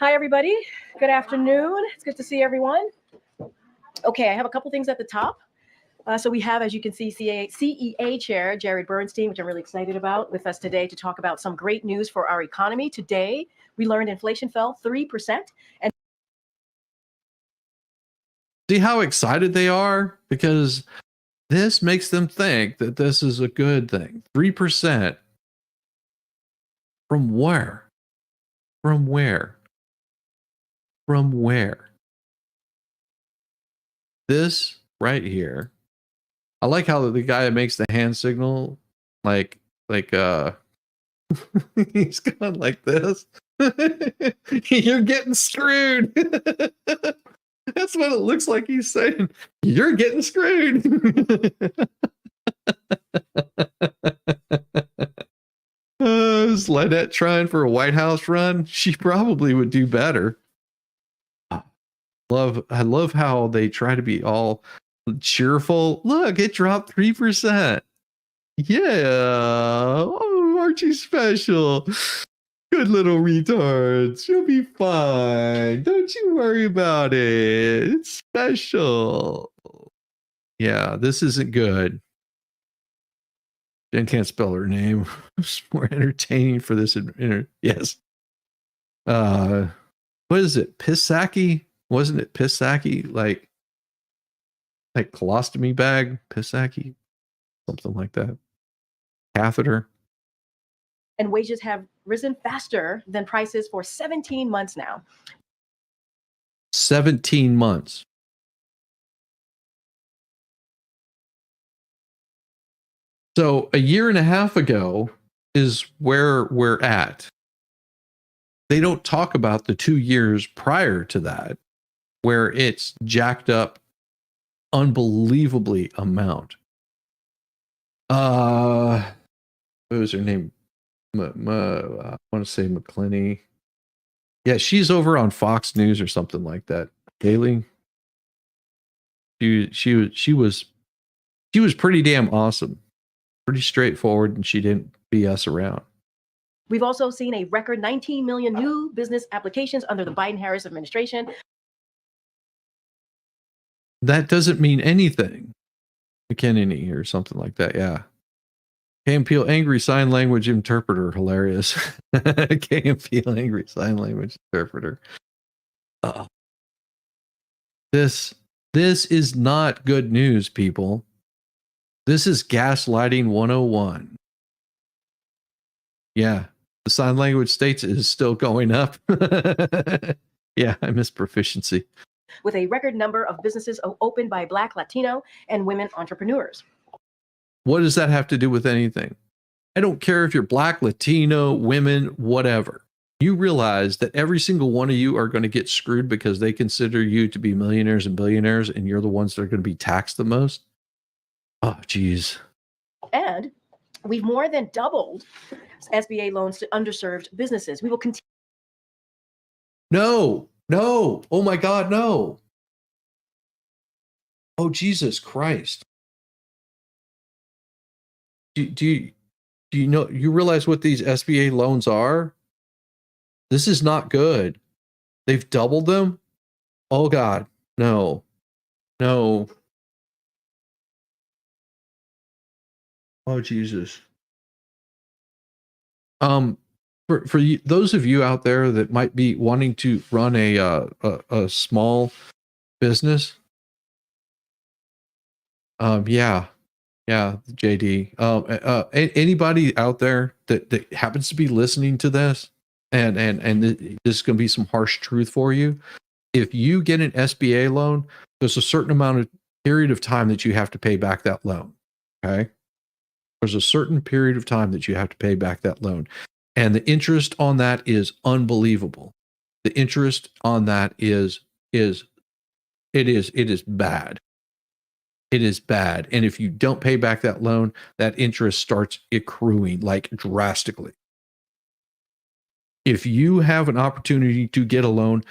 Hi, everybody. Good afternoon. It's good to see everyone. Okay, I have a couple things at the top. So we have, as you can see, CEA Chair Jared Bernstein, which I'm really excited about, with us today to talk about some great news for our economy. Today, we learned inflation fell 3%. And see how excited they are? Because this makes them think that this is a good thing. 3%. From where? From where? From where? This right here. I like how the guy that makes the hand signal, like he's going like this. You're getting screwed. That's what it looks like he's saying. You're getting screwed. Is Lynette trying for a White House run? She probably would do better. I love how they try to be all cheerful. Look, it dropped 3%. Yeah. Oh, aren't you special? Good little retards. You'll be fine. Don't you worry about it. It's special. Yeah, this isn't good. Jen can't spell her name. It's more entertaining for this. Yes. What is it? Pisaki? Wasn't it Pisaki? Like colostomy bag? Pisaki? Something like that. Catheter. And wages have risen faster than prices for 17 months now. 17 months. So a year and a half ago is where we're at. They don't talk about the 2 years prior to that, where it's jacked up unbelievably amount. What was her name? I want to say McClinney. Yeah, she's over on Fox News or something like that. Daily. She was pretty damn awesome, pretty straightforward, and she didn't BS around. We've also seen a record 19 million new business applications under the Biden-Harris administration. That doesn't mean anything. McKinney or something like that. Yeah. Peel angry sign language interpreter. Hilarious. Peel angry sign language interpreter. This is not good news, people. This is gaslighting 101. Yeah. The sign language states it is still going up. Yeah, I miss proficiency. With a record number of businesses opened by Black, Latino, and women entrepreneurs. What does that have to do with anything? I don't care if you're Black, Latino, women, whatever. You realize that every single one of you are going to get screwed because they consider you to be millionaires and billionaires, and you're the ones that are going to be taxed the most? Oh, geez. And we've more than doubled SBA loans to underserved businesses. We will continue. No. Oh my God, no. Oh, Jesus Christ. Do you know, you realize what these SBA loans are? This is not good. They've doubled them. Oh God, no. Oh, Jesus. For you, those of you out there that might be wanting to run a small business, yeah, JD, anybody out there that happens to be listening to this, and this is going to be some harsh truth for you. If you get an SBA loan, there's a certain amount of period of time that you have to pay back that loan. Okay, there's a certain period of time that you have to pay back that loan. And the interest on that is unbelievable. The interest on that is bad. It is bad. And if you don't pay back that loan, that interest starts accruing like drastically. If you have an opportunity to get a loan,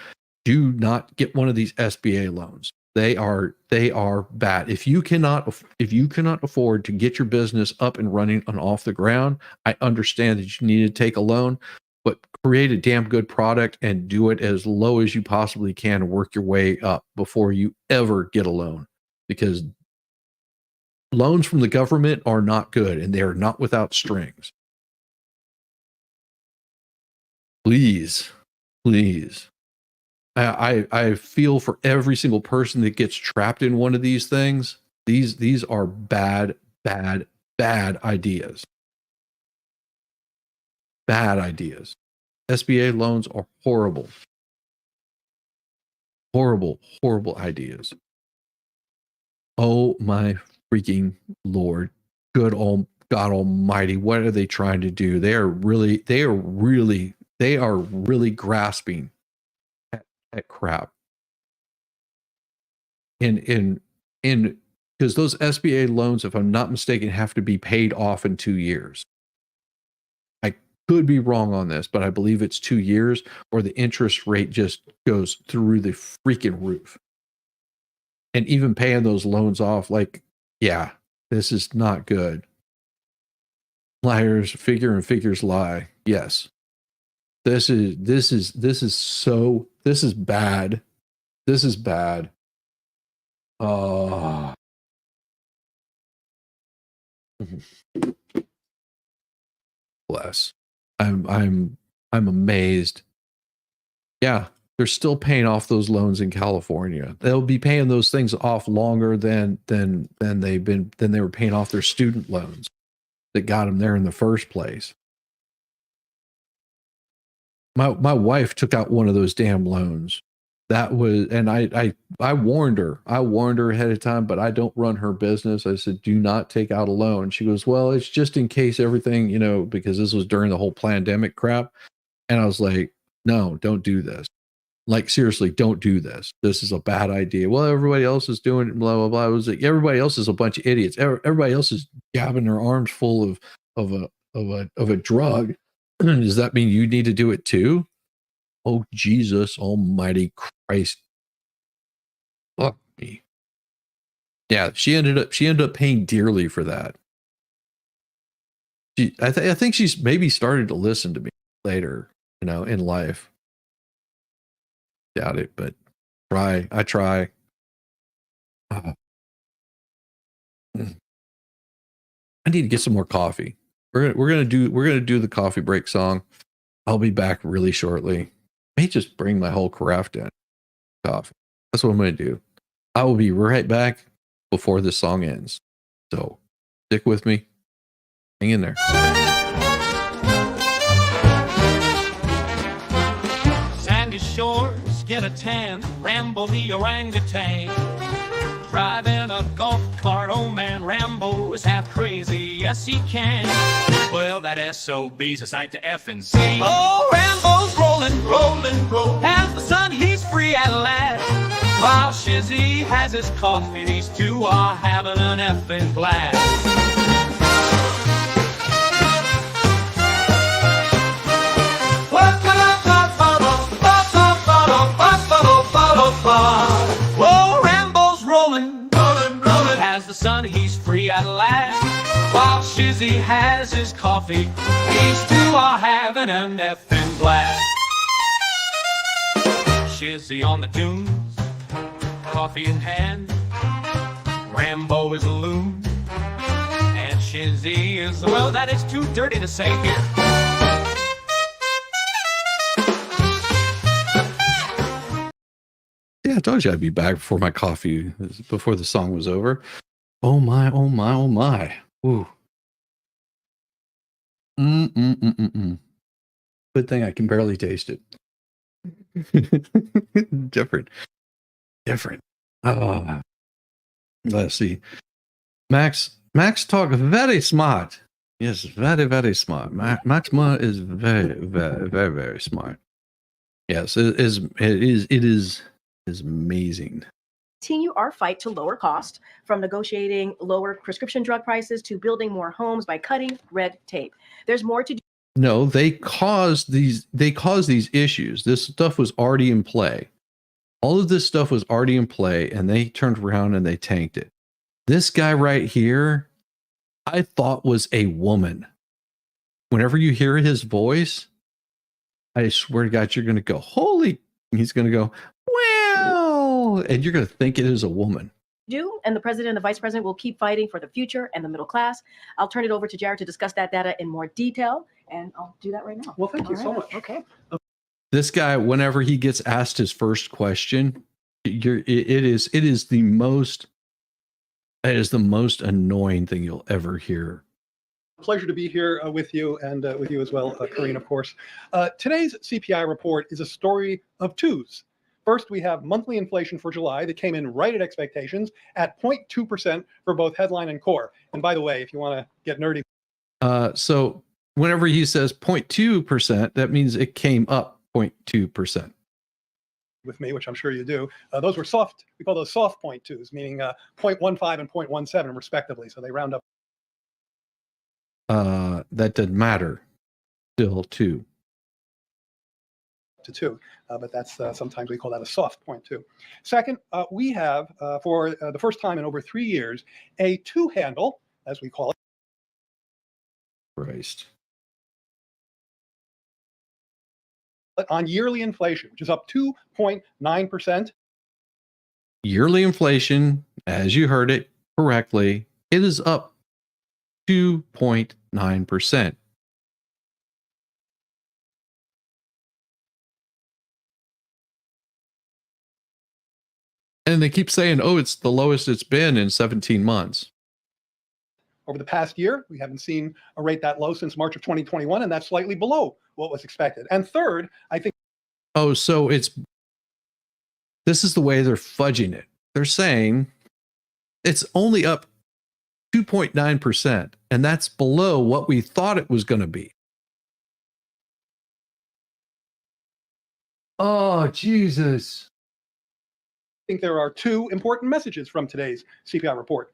do not get one of these SBA loans. They are bad. If you cannot afford to get your business up and running and off the ground, I understand that you need to take a loan, but create a damn good product and do it as low as you possibly can and work your way up before you ever get a loan, because loans from the government are not good and they are not without strings. Please. I feel for every single person that gets trapped in one of these things. These are bad ideas. Bad ideas. SBA loans are horrible. Horrible ideas. Oh my freaking Lord. Good old God Almighty. What are they trying to do? They are really grasping at crap. In because those SBA loans, if I'm not mistaken, have to be paid off in 2 years. I could be wrong on this, but I believe it's 2 years, or the interest rate just goes through the freaking roof. And even paying those loans off, like, yeah, this is not good. Liars figure and figures lie. Yes. This is bad. This is bad. Oh. Bless. I'm amazed. Yeah, they're still paying off those loans in California. They'll be paying those things off longer than they were paying off their student loans that got them there in the first place. My wife took out one of those damn loans that was, and I warned her. I warned her ahead of time, but I don't run her business. I said, do not take out a loan. She goes, well, it's just in case everything, you know, because this was during the whole pandemic crap. And I was like, no, don't do this. Like, seriously, don't do this. This is a bad idea. Well, everybody else is doing it, blah, blah, blah. I was like, everybody else is a bunch of idiots. Everybody else is gabbing their arms full of a drug. Does that mean you need to do it too? Oh, Jesus almighty Christ. Fuck me. Yeah, she ended up paying dearly for that. I think she's maybe started to listen to me later, you know, in life. Doubt it, but I try. I need to get some more coffee. We're gonna do the coffee break song. I'll be back really shortly. I may just bring my whole carafe in coffee. That's what I'm gonna do. I will be right back before this song ends. So stick with me. Hang in there. Sandy shores, get a tan, Rambo the orangutan. Driving a golf cart, oh man, Rambo is half crazy, yes he can. Well, that SOB's a sight to F and see. Oh, Rambo's rolling, as the sun he's free at last. While Shizzy has his coffee, these two are having an effing blast. Whoa, Rambo's rolling, as the sun he's free at last. While Shizzy has his coffee, these two are having an effing blast. Shizzy on the dunes, coffee in hand. Rambo is a loon, and Shizzy is, well, that is too dirty to say here. Yeah, I told you I'd be back before my coffee, before the song was over. Oh my, oh my, oh my. Ooh. Good thing I can barely taste it. Different. Oh. Let's see. Max talk very smart. Yes, very, very smart. Max Ma is very, very, very, very smart. Yes, it is amazing. Continue our fight to lower cost, from negotiating lower prescription drug prices to building more homes by cutting red tape. There's more to do. No, they caused these issues. This stuff was already in play. All of this stuff was already in play, and they turned around and they tanked it. This guy right here, I thought was a woman. Whenever you hear his voice, I swear to God, you're going to go, holy, he's going to go, wow, and you're going to think it is a woman. And the president and the vice president will keep fighting for the future and the middle class. I'll turn it over to Jared to discuss that data in more detail, and I'll do that right now. Well, thank you so much. Okay. This guy, whenever he gets asked his first question, it is the most annoying thing you'll ever hear. Pleasure to be here with you, and with you as well, Karine, of course. Today's CPI report is a story of twos. First, we have monthly inflation for July that came in right at expectations at 0.2% for both headline and core. And by the way, if you want to get nerdy. So whenever he says 0.2%, that means it came up 0.2%. With me, which I'm sure you do. Those were soft, we call those soft 0.2s, meaning 0.15 and 0.17 respectively. So they round up. That doesn't matter. Still 2. To 2, but that's sometimes we call that a soft 0.2. Second, we have for the first time in over 3 years a 2 handle, as we call it. Christ. On yearly inflation, which is up 2.9%. Yearly inflation, as you heard it correctly, it is up 2.9%. And they keep saying, oh, it's the lowest it's been in 17 months. Over the past year, we haven't seen a rate that low since March of 2021, and that's slightly below what was expected. And third, I think. Oh, so it's This is the way they're fudging it. They're saying it's only up 2.9%, and that's below what we thought it was going to be. Oh, Jesus. I think there are two important messages from today's CPI report.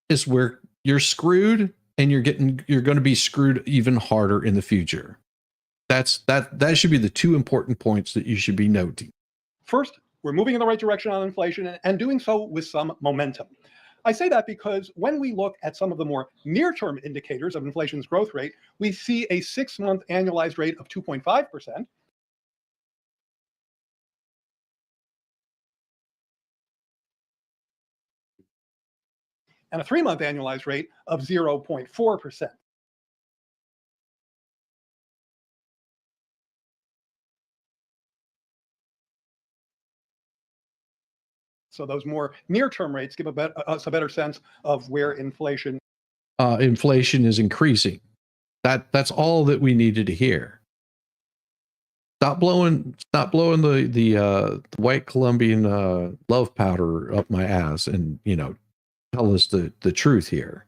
Is where you're screwed, and you're going to be screwed even harder in the future. That should be the two important points that you should be noting. First, we're moving in the right direction on inflation and doing so with some momentum. I say that because when we look at some of the more near-term indicators of inflation's growth rate, we see a 6-month annualized rate of 2.5%. And a 3-month annualized rate of 0.4%. So those more near-term rates give us a better sense of where inflation is increasing. That's all that we needed to hear. Stop blowing the white Colombian love powder up my ass, and tell us the truth here.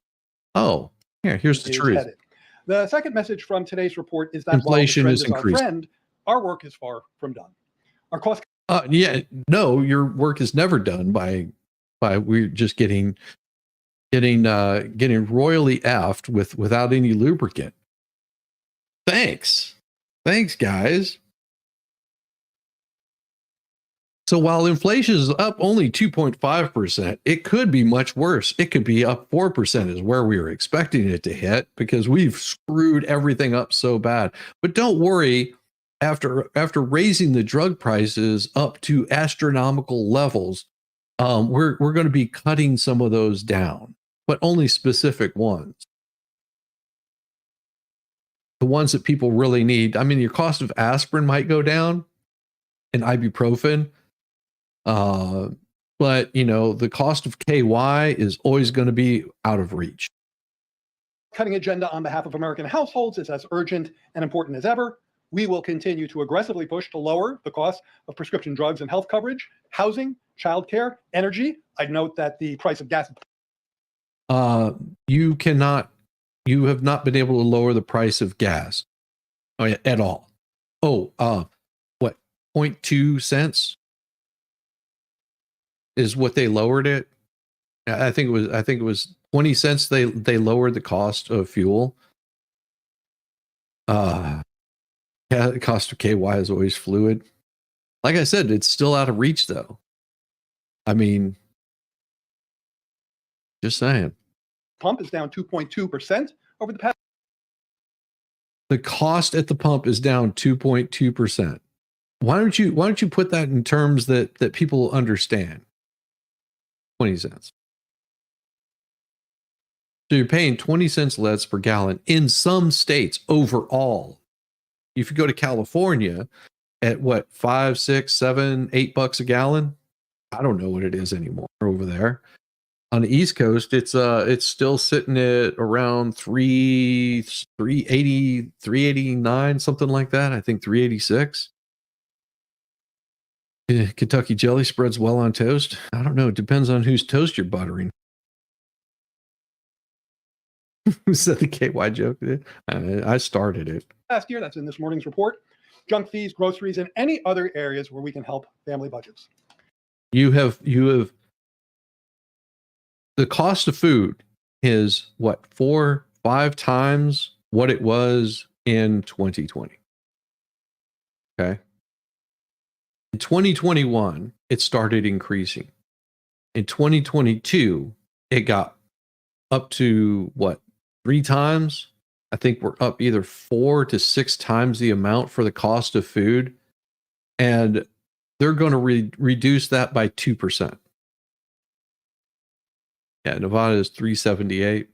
Oh, yeah, here's the is truth. headed. The second message from today's report is that Inflation while is the trend is our increasing. friend, our work is far from done. Our cost No, your work is never done by we're just getting royally effed without any lubricant. Thanks, guys. So while inflation is up only 2.5%, it could be much worse. It could be up 4% is where we were expecting it to hit, because we've screwed everything up so bad. But don't worry, after raising the drug prices up to astronomical levels, we're going to be cutting some of those down, but only specific ones. The ones that people really need. I mean, your cost of aspirin might go down and ibuprofen. But the cost of KY is always going to be out of reach. cutting agenda on behalf of American households is as urgent and important as ever. We will continue to aggressively push to lower the cost of prescription drugs and health coverage, housing, childcare, energy. I'd note that the price of gas. You have not been able to lower the price of gas at all. What, 0.2 cents is what they lowered it. I think it was 20 cents. They lowered the cost of fuel. Yeah, the cost of KY is always fluid. Like I said, it's still out of reach though. I mean, just saying. Pump is down 2.2% over the past. The cost at the pump is down 2.2%. Why don't you put that in terms that people understand? 20 cents. So you're paying 20 cents less per gallon in some states overall. If you go to California at what, $5, $6, $7, $8 a gallon? I don't know what it is anymore over there. On the East Coast, it's still sitting at around 380, 389, something like that. I think 386. Kentucky jelly spreads well on toast. I don't know. It depends on whose toast you're buttering. Who said the KY joke? I started it. Last year, that's in this morning's report. Junk fees, groceries, and any other areas where we can help family budgets. You have the cost of food is what, 4-5 times what it was in 2020. Okay. In 2021, it started increasing. In 2022, it got up to what, 3 times? I think we're up either 4 to 6 times the amount for the cost of food. And they're going to reduce that by 2%. Yeah, Nevada is 378.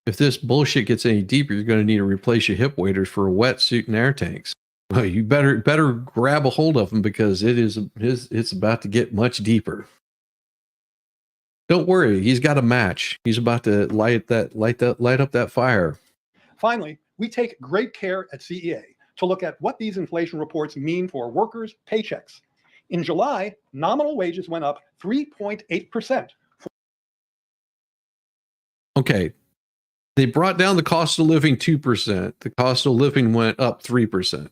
If this bullshit gets any deeper, you're going to need to replace your hip waders for a wetsuit and air tanks. Well, you better grab a hold of them because it's about to get much deeper. Don't worry, he's got a match. He's about to light up that fire. Finally, we take great care at CEA to look at what these inflation reports mean for workers' paychecks. In July, nominal wages went up 3.8%. Okay. They brought down the cost of living 2%. The cost of living went up 3%.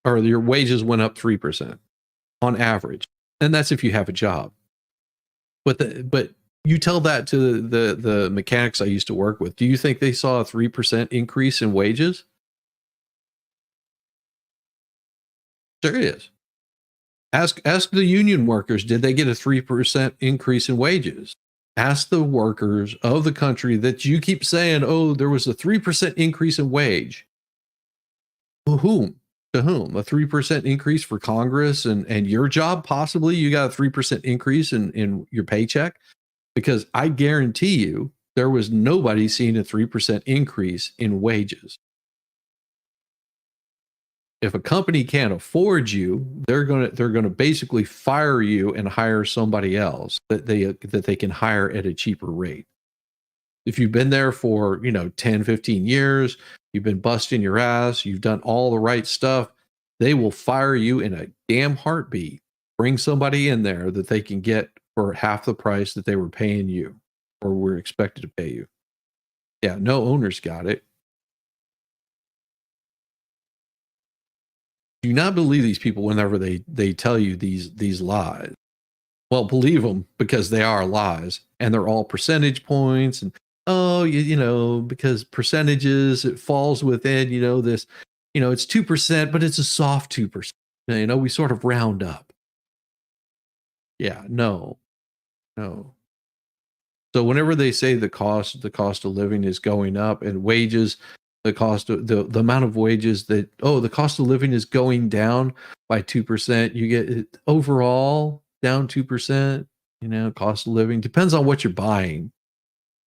Or your wages went up 3% on average. And that's if you have a job. But you tell that to the mechanics I used to work with. Do you think they saw a 3% increase in wages? Serious. Ask the union workers, did they get a 3% increase in wages? Ask the workers of the country that you keep saying, oh, there was a 3% increase in wage. To whom? To whom? A 3% increase for Congress and your job, possibly? You got a 3% increase in your paycheck? Because I guarantee you there was nobody seeing a 3% increase in wages. If a company can't afford you, they're gonna basically fire you and hire somebody else that they can hire at a cheaper rate. If you've been there for 10, 15 years, you've been busting your ass, you've done all the right stuff, they will fire you in a damn heartbeat. Bring somebody in there that they can get for half the price that they were paying you or were expected to pay you. Yeah, no owners got it. Do not believe these people whenever they tell you these lies. Well, believe them because they are lies, and they're all percentage points. And because percentages, it falls within this. It's 2%, but it's a soft 2%. We sort of round up. Yeah, no. So whenever they say the cost of living is going up and wages, the amount of wages that, the cost of living is going down by 2%, you get it overall down 2%, cost of living depends on what you're buying.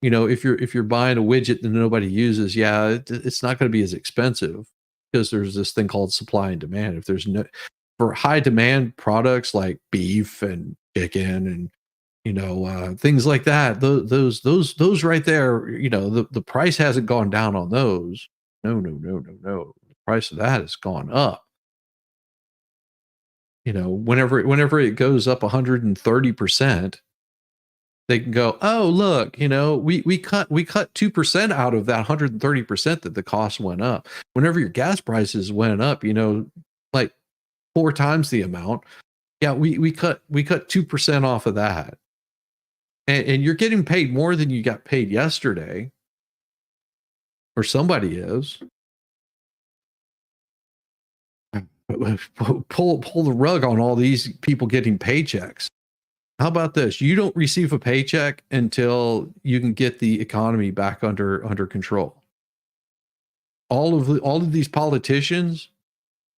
If you're buying a widget that nobody uses, it's not going to be as expensive because there's this thing called supply and demand. If there's for high demand products like beef and chicken and things like that, those right there, the price hasn't gone down on those. No. The price of that has gone up. Whenever it goes up 130%, they can go, oh, look, we cut 2% out of that 130% that the cost went up. Whenever your gas prices went up, like 4 times the amount, we cut 2% off of that. And you're getting paid more than you got paid yesterday, or somebody is. Pull the rug on all these people getting paychecks. How about this? You don't receive a paycheck until you can get the economy back under control. All of these politicians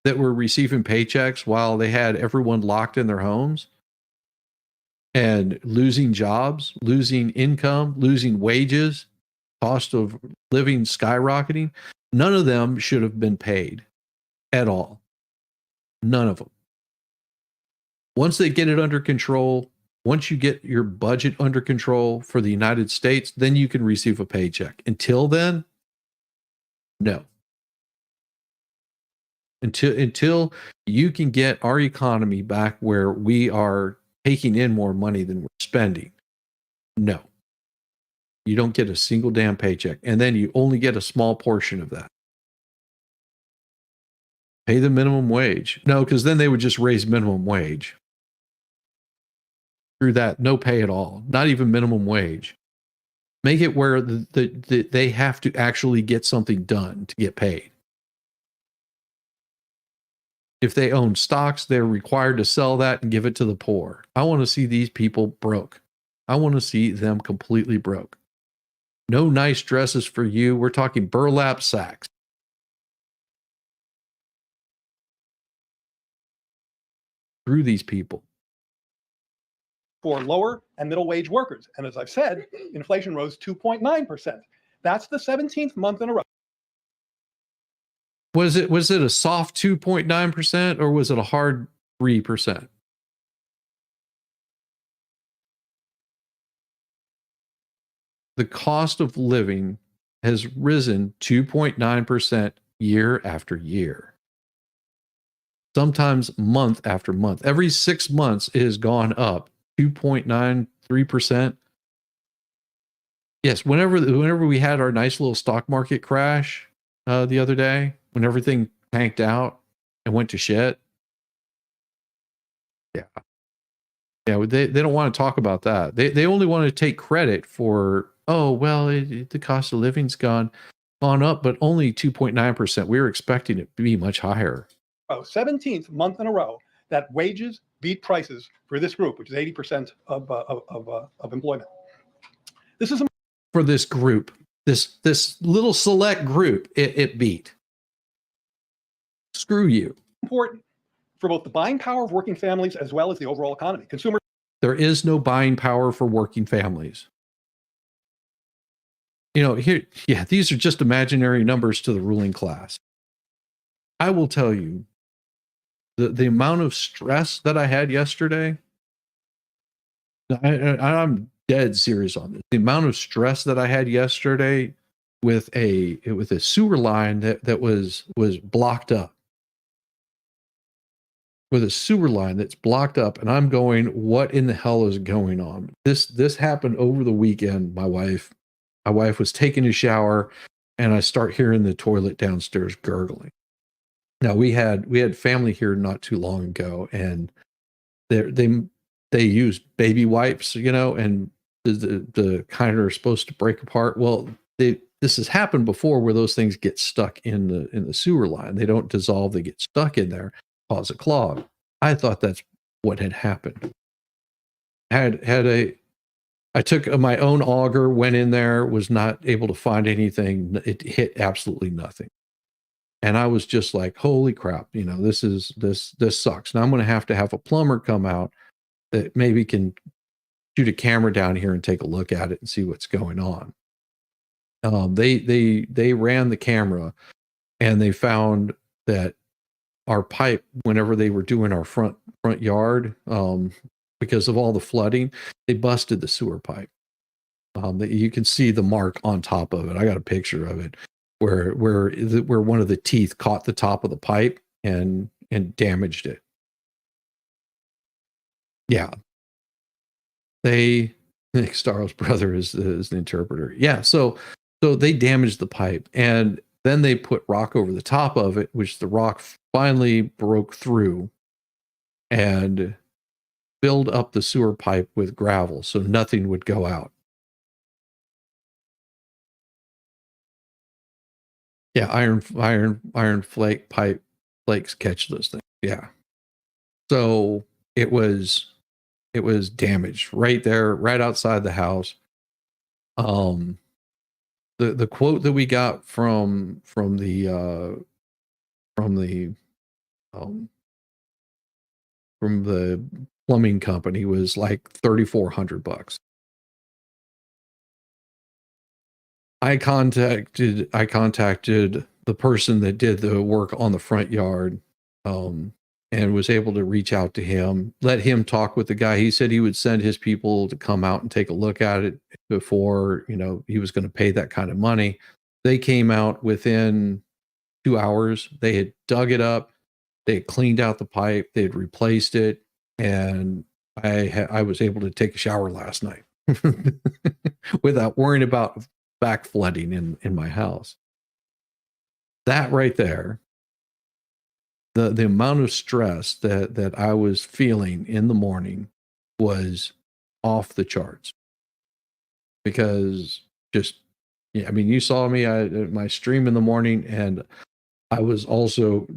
that were receiving paychecks while they had everyone locked in their homes and losing jobs, losing income, losing wages, cost of living skyrocketing, none of them should have been paid at all. None of them. Once they get it under control, once you get your budget under control for the United States, then you can receive a paycheck. Until then, no. Until you can get our economy back where we are taking in more money than we're spending, no. You don't get a single damn paycheck. And then you only get a small portion of that. Pay the minimum wage. No, because then they would just raise minimum wage. Through that, no pay at all. Not even minimum wage. Make it where they have to actually get something done to get paid. If they own stocks, they're required to sell that and give it to the poor. I want to see these people broke. I want to see them completely broke. No nice dresses for you. We're talking burlap sacks. Through these people. For lower and middle wage workers. And as I've said, inflation rose 2.9%. That's the 17th month in a row. Was it a soft 2.9% or was it a hard 3%? The cost of living has risen 2.9% year after year. sometimes month after month. Every 6 months it has gone up 2.93%. Yes, whenever we had our nice little stock market crash the other day, when everything tanked out and went to shit. Yeah. Yeah, they don't want to talk about that. They only want to take credit for, oh, well, the cost of living's gone up, but only 2.9%. We were expecting it to be much higher. 17th month in a row that wages beat prices for this group, which is 80% of employment. This is For this group, this little select group, it beat. Screw you. important for both the buying power of working families as well as the overall economy. Consumers There is no buying power for working families. You know, here, yeah, these are just imaginary numbers to the ruling class. I will tell you, the amount of stress that I had yesterday, I'm dead serious on this. The amount of stress that I had yesterday with a sewer line that was blocked up. With a sewer line that's blocked up, and I'm going, what in the hell is going on? This happened over the weekend. My wife was taking a shower, and I start hearing the toilet downstairs gurgling. Now we had family here not too long ago, and they use baby wipes, you know, and the kind are supposed to break apart. Well, this has happened before where those things get stuck in the sewer line. They don't dissolve; they get stuck in there, cause a clog. I thought that's what had happened. I took my own auger, went in there, was not able to find anything. It hit absolutely nothing. And I was just like, holy crap, you know, this sucks. Now I'm going to have a plumber come out that maybe can shoot a camera down here and take a look at it and see what's going on. They ran the camera and they found that our pipe, whenever they were doing our front yard, because of all the flooding, they busted the sewer pipe. You can see the mark on top of it. I got a picture of it where one of the teeth caught the top of the pipe and damaged it. Yeah. Nick Starrow's brother is the interpreter. Yeah. So they damaged the pipe, and then they put rock over the top of it, which the rock finally broke through and filled up the sewer pipe with gravel so nothing would go out. Yeah, iron flakes catch those things. Yeah. So it was damaged right there, right outside the house. The quote that we got from the plumbing company was like $3,400. I contacted the person that did the work on the front yard, and was able to reach out to him, let him talk with the guy. He said he would send his people to come out and take a look at it before, you know, he was going to pay that kind of money. They came out within 2 hours. They had dug it up. They had cleaned out the pipe. They had replaced it. And I was able to take a shower last night without worrying about back flooding in my house. That right there, the amount of stress that I was feeling in the morning was off the charts. Because just, yeah, I mean, you saw me, my stream in the morning, and I was also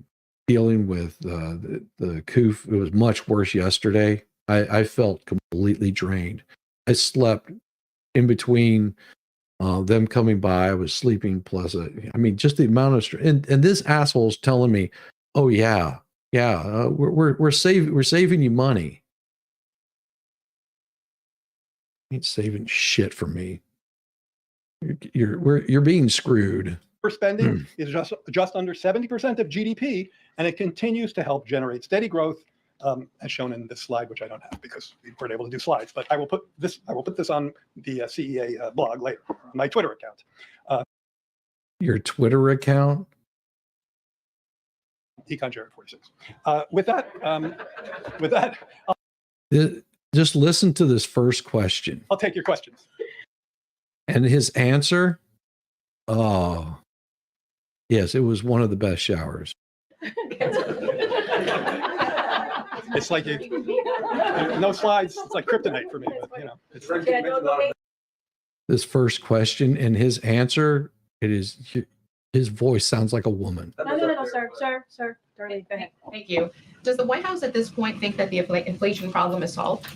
dealing with the coof. It was much worse yesterday. I felt completely drained. I slept in between them coming by. I was sleeping plus, I mean, just the amount of stress. And this asshole's telling me, oh yeah, we're saving you money. Ain't saving shit for me. You're being screwed. spending is just under 70% of GDP, and it continues to help generate steady growth, as shown in this slide, which I don't have because we weren't able to do slides. But I will put this on the CEA blog later, my Twitter account. Your Twitter account? Econ Jared 46. With that, Just listen to this first question I'll take your questions. and his answer. Oh, yes, it was one of the best showers. It's like no slides. It's like kryptonite for me. But, you know, it's This first question and his answer, it is his voice sounds like a woman. No, sir. Darlene, go ahead. Thank you. Does the White House at this point think that the inflation problem is solved?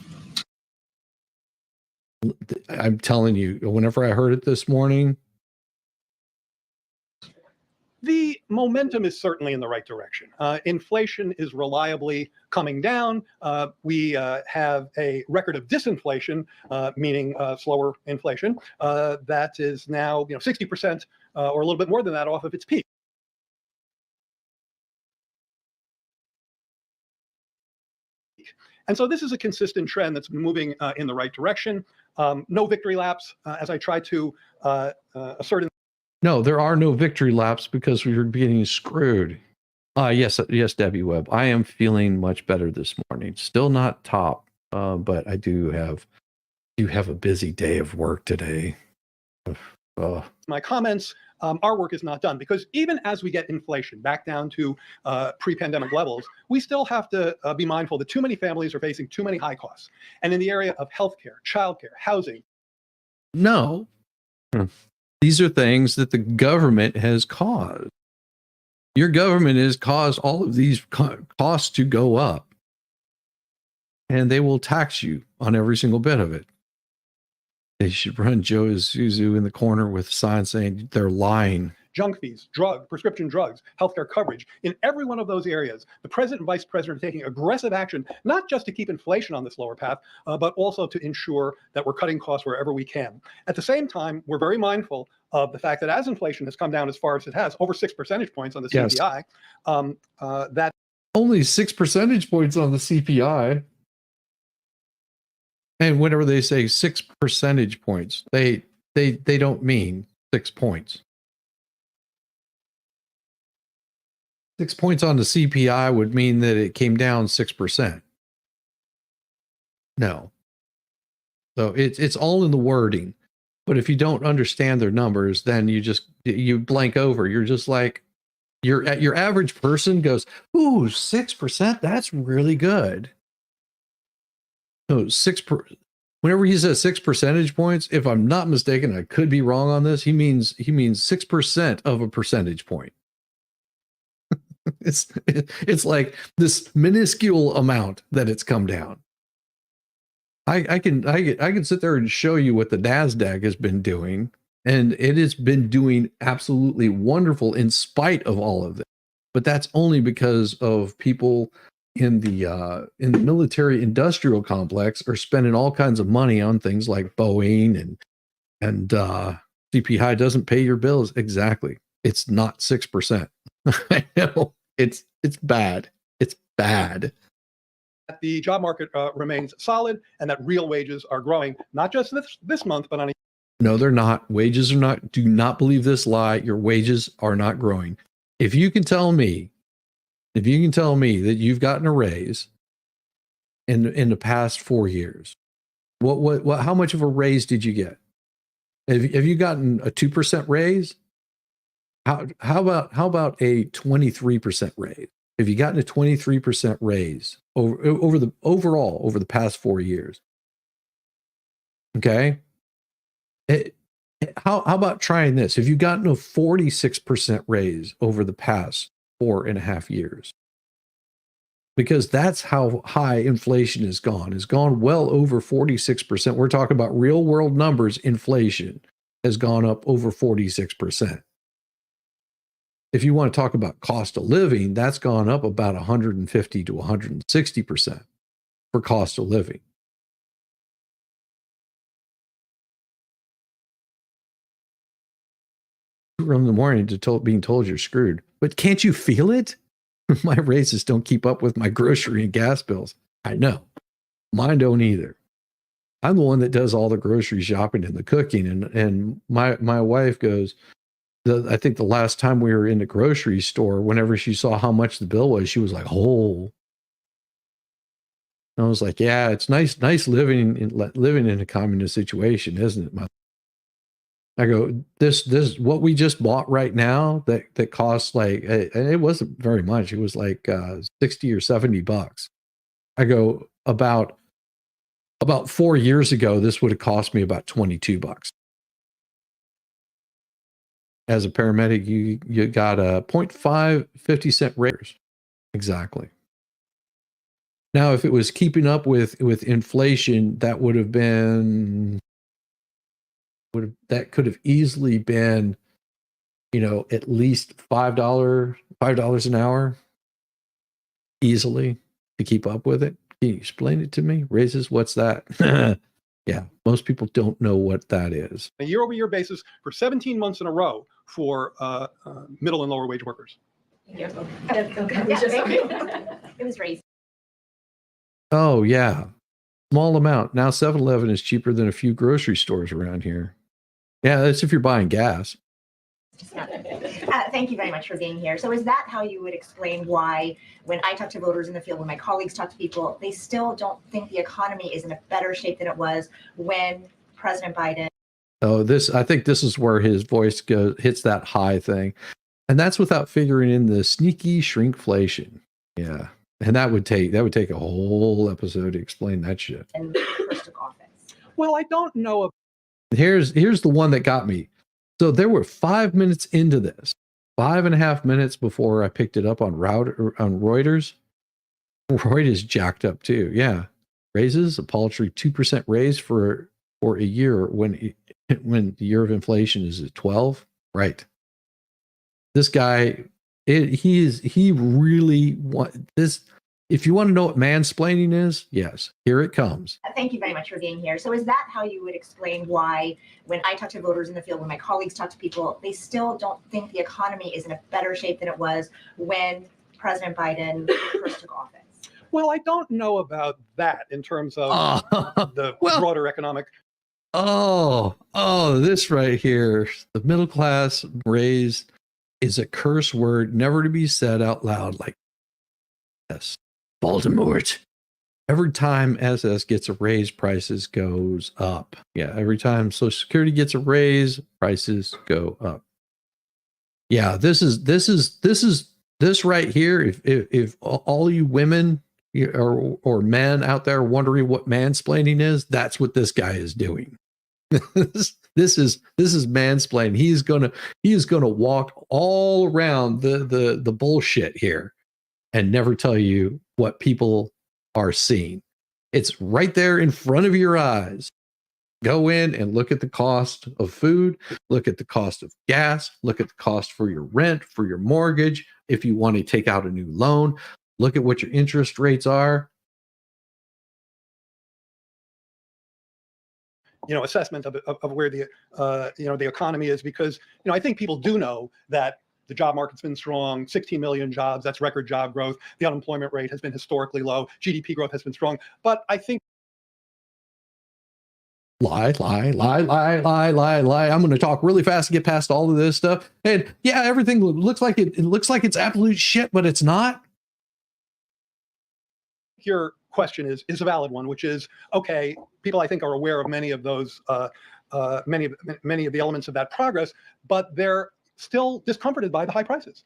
I'm telling you, whenever I heard it this morning, the momentum is certainly in the right direction. Inflation is reliably coming down. We have a record of disinflation, meaning slower inflation, that is now 60% or a little bit more than that off of its peak. And so this is a consistent trend that's moving in the right direction. No victory laps, as I try to assert. No, there are no victory laps because we were getting screwed. Yes, Debbie Webb. I am feeling much better this morning. Still not top, but I do have a busy day of work today. My comments, our work is not done because even as we get inflation back down to pre-pandemic levels, we still have to be mindful that too many families are facing too many high costs. And in the area of healthcare, childcare, housing. No. These are things that the government has caused. Your government has caused all of these costs to go up. And they will tax you on every single bit of it. They should run Joe Isuzu in the corner with signs saying they're lying. Junk fees, prescription drugs, healthcare coverage. In every one of those areas, the president and vice president are taking aggressive action, not just to keep inflation on this lower path, but also to ensure that we're cutting costs wherever we can. At the same time, we're very mindful of the fact that as inflation has come down as far as it has, over 6 percentage points on the CPI, that only 6 percentage points on the CPI. And whenever they say 6 percentage points, they don't mean 6 points. 6 points on the CPI would mean that it came down 6%. No. So it's all in the wording. But if you don't understand their numbers, then you blank over. You're just like, your average person goes, ooh, 6%, that's really good. So whenever he says 6 percentage points, if I'm not mistaken, I could be wrong on this, he means 6% of a percentage point. It's like this minuscule amount that it's come down. I can sit there and show you what the NASDAQ has been doing, and it has been doing absolutely wonderful in spite of all of this. But that's only because of people in the military industrial complex are spending all kinds of money on things like Boeing and CPI doesn't pay your bills. Exactly. It's not 6%. I know it's bad. It's bad. The job market remains solid and that real wages are growing, not just this month, but on a. No, they're not. Wages are not. Do not believe this lie. Your wages are not growing. If you can tell me that you've gotten a raise in the past 4 years, what how much of a raise did you get? Have you gotten a 2% raise? How about a 23% raise? Have you gotten a 23% raise over the past 4 years? Okay. How about trying this? Have you gotten a 46% raise over the past 4.5 years? Because that's how high inflation has gone. It's gone well over 46%. We're talking about real world numbers. Inflation has gone up over 46%. If you want to talk about cost of living, that's gone up about 150 to 160% for cost of living. In the morning being told you're screwed. But can't you feel it? My raises don't keep up with my grocery and gas bills. I know. Mine don't either. I'm the one that does all the grocery shopping and the cooking. And my wife goes, I think the last time we were in the grocery store, whenever she saw how much the bill was, she was like, "Oh." And I was like, "Yeah, it's nice living in a communist situation, isn't it?" I go, this what we just bought right now that costs like, and it wasn't very much. It was like 60 or $70. I go, about 4 years ago, this would have cost me about $22. As a paramedic, you got a 0.5 50-cent raise. Exactly. Now, if it was keeping up with inflation, that would have been that could have easily been, at least $5 an hour, easily, to keep up with it. Can you explain it to me? Raises, what's that? Yeah, most people don't know what that is. A year-over-year basis for 17 months in a row for middle and lower wage workers. Yes. It was raised. Oh, yeah. Small amount. Now 7-Eleven is cheaper than a few grocery stores around here. Yeah, that's if you're buying gas. Thank you very much for being here. So is that how you would explain why, when I talk to voters in the field, when my colleagues talk to people, they still don't think the economy is in a better shape than it was when President Biden? Oh, I think this is where his voice hits that high thing. And that's without figuring in the sneaky shrinkflation. Yeah. And that would take a whole episode to explain that shit. And first took office. Well, I don't know. Here's the one that got me. So there were 5 minutes into this, 5.5 minutes before I picked it up on Reuters. Reuters is jacked up too. Yeah. Raises a paltry 2% raise for a year when the year of inflation is at 12. Right. This guy, he really this. If you want to know what mansplaining is, yes, here it comes. Thank you very much for being here. So is that how you would explain why, when I talk to voters in the field, when my colleagues talk to people, they still don't think the economy is in a better shape than it was when President Biden first took office? Well, I don't know about that in terms of the broader economic. This right here, the middle class raise is a curse word never to be said out loud. Like, yes, Voldemort. Every time SS gets a raise, prices goes up. Yeah, every time Social Security gets a raise, prices go up. Yeah, this right here. If all you women or men out there wondering what mansplaining is, that's what this guy is doing. This is mansplaining. He is gonna walk all around the bullshit here and never tell you what people are seeing. It's right there in front of your eyes. Go in and look at the cost of food, look at the cost of gas, look at the cost for your rent, for your mortgage. If you want to take out a new loan, look at what your interest rates are. Assessment of where the the economy is, because I think people do know that the job market's been strong, 16 million jobs, that's record job growth. The unemployment rate has been historically low. GDP growth has been strong. But I think Lie. I'm going to talk really fast to get past all of this stuff. And yeah, everything looks like it looks like it's absolute shit, but it's not. your question is a valid one, which is, okay, people I think are aware of many of those, many of the elements of that progress, but they're still discomforted by the high prices.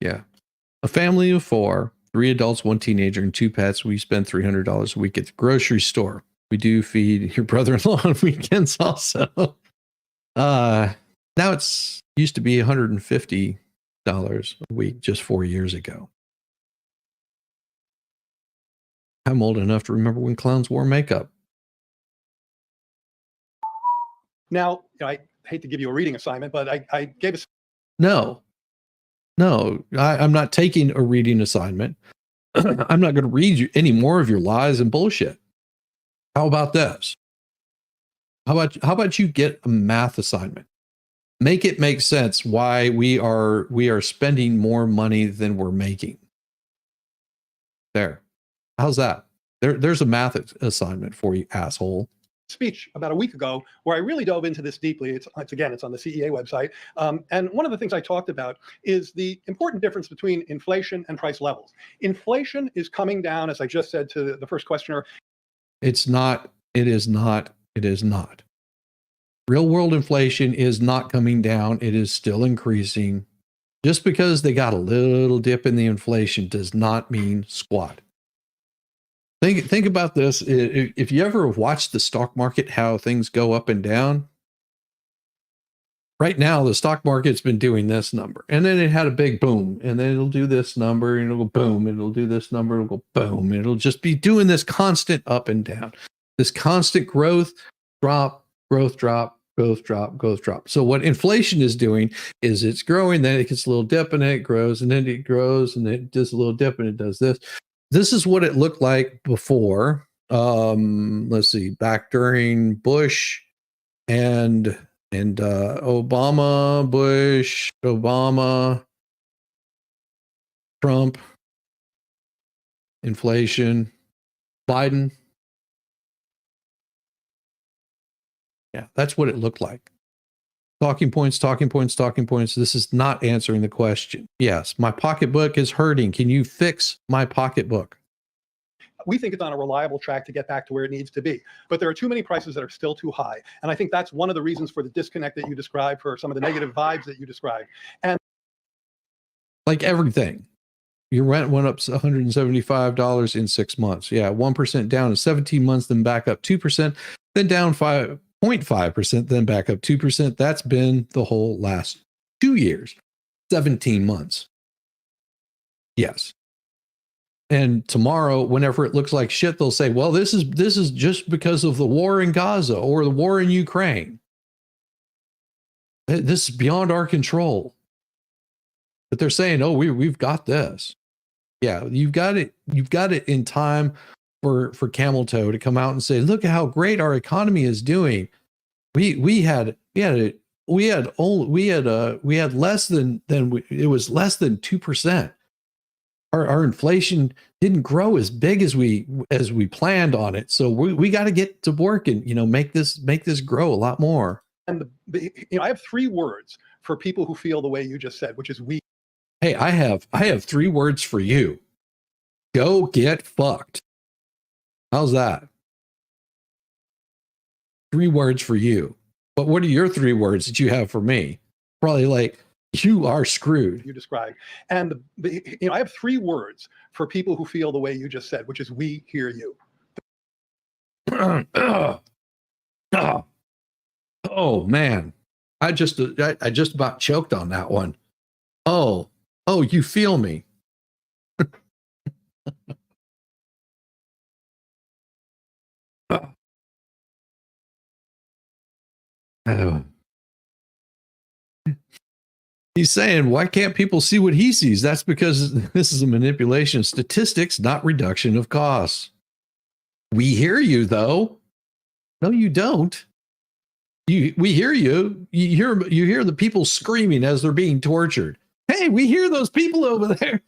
Yeah. A family of 4, 3 adults, 1 teenager, and 2 pets. We spend $300 a week at the grocery store. We do feed your brother-in-law on weekends also. Now it's used to be $150 a week just 4 years ago. I'm old enough to remember when clowns wore makeup. Now, I hate to give you a reading assignment, but I gave a No. No, I'm not taking a reading assignment. I'm not going to read you any more of your lies and bullshit. How about this? How about you get a math assignment? Make it make sense why we are spending more money than we're making. There. How's that? There's a math assignment for you, asshole. Speech about a week ago where I really dove into this deeply. It's on the CEA website. And one of the things I talked about is the important difference between inflation and price levels. Inflation is coming down, as I just said to the first questioner. It's not. It is not. It is not. Real world inflation is not coming down. It is still increasing. Just because they got a little dip in the inflation does not mean squat. Think about this. If you ever watched the stock market, how things go up and down. Right now, the stock market's been doing this number, and then it had a big boom, and then it'll do this number, and it'll go boom, and it'll do this number, it'll go boom, and it'll just be doing this constant up and down, this constant growth, drop, growth, drop, growth, drop, growth, drop. So what inflation is doing is it's growing, then it gets a little dip, and then it grows, and then it grows, and it does a little dip, and it does this. This is what it looked like before. Let's see, back during Bush and Obama, Bush, Obama, Trump, inflation, Biden. Yeah, that's what it looked like. Talking points, talking points, talking points. This is not answering the question. Yes, my pocketbook is hurting. Can you fix my pocketbook? We think it's on a reliable track to get back to where it needs to be. But there are too many prices that are still too high. And I think that's one of the reasons for the disconnect that you described, for some of the negative vibes that you described. And like everything, your rent went up $175 in 6 months. Yeah, 1% down in 17 months, then back up 2%, then down 5.5%, then back up 2%. That's been the whole last 2 years, 17 months. Yes. And tomorrow, whenever it looks like shit, they'll say, well, this is just because of the war in Gaza or the war in Ukraine. This is beyond our control. But they're saying, oh, we've got this. Yeah, you've got it in time for Camel Toe to come out and say, look at how great our economy is doing. We had less than it was less than 2%. Our inflation didn't grow as big as we planned on it. So we got to get to work and make this grow a lot more. And I have 3 words for people who feel the way you just said, which is we. Hey, I have 3 words for you. Go get fucked. How's that? 3 words for you. But what are your 3 words that you have for me? Probably like, you are screwed. You described. And I have 3 words for people who feel the way you just said, which is we hear you. Oh man, I just about choked on that one. Oh, you feel me. He's saying, why can't people see what he sees? That's because this is a manipulation of statistics, not reduction of costs. We hear you, though. No, you don't. We hear you. You hear the people screaming as they're being tortured. Hey, we hear those people over there.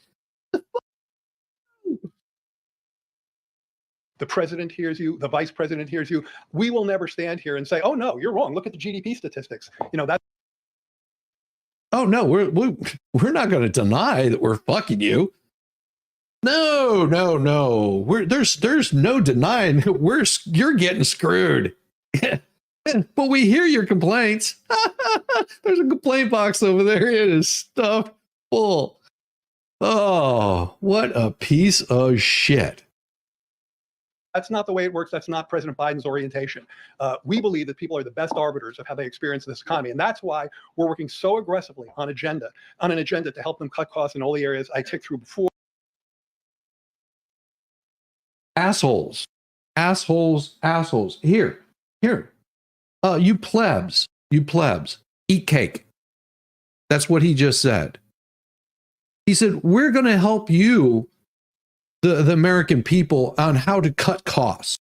The president hears you. The vice president hears you. We will never stand here and say, oh, no, you're wrong. Look at the GDP statistics. That's. Oh no, we're not going to deny that we're fucking you. No. There's no denying you're getting screwed. But we hear your complaints. There's a complaint box over there. It is stuffed full. Oh, what a piece of shit. That's not the way it works. That's not President Biden's orientation. We believe that people are the best arbiters of how they experience this economy. And that's why we're working so aggressively on an agenda to help them cut costs in all the areas I ticked through before. Assholes. Here. You plebs. Eat cake. That's what he just said. He said, we're going to help you, the American people, on how to cut costs.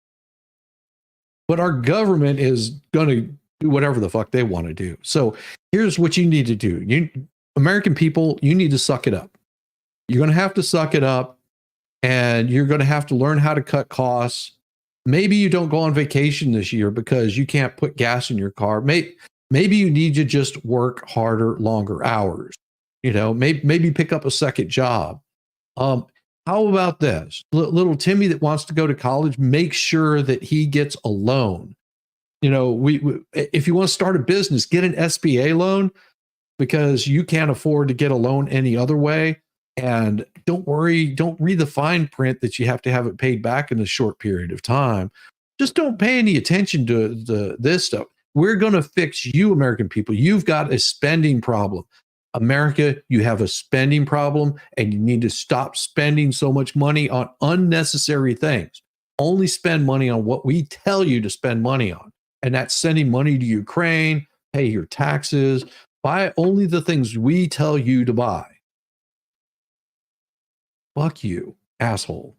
But our government is going to do whatever the fuck they want to do. So here's what you need to do. You American people, you need to suck it up. You're going to have to suck it up, and you're going to have to learn how to cut costs. Maybe you don't go on vacation this year because you can't put gas in your car. Maybe you need to just work harder, longer hours. You know, maybe pick up a second job. How about this? Little Timmy that wants to go to college, make sure that he gets a loan. You know, if you want to start a business, get an SBA loan, because you can't afford to get a loan any other way. And don't worry, don't read the fine print that you have to have it paid back in a short period of time. Just don't pay any attention to this stuff. We're going to fix you, American people. You've got a spending problem. America, you have a spending problem, and you need to stop spending so much money on unnecessary things. Only spend money on what we tell you to spend money on. And that's sending money to Ukraine, pay your taxes, buy only the things we tell you to buy. Fuck you, asshole.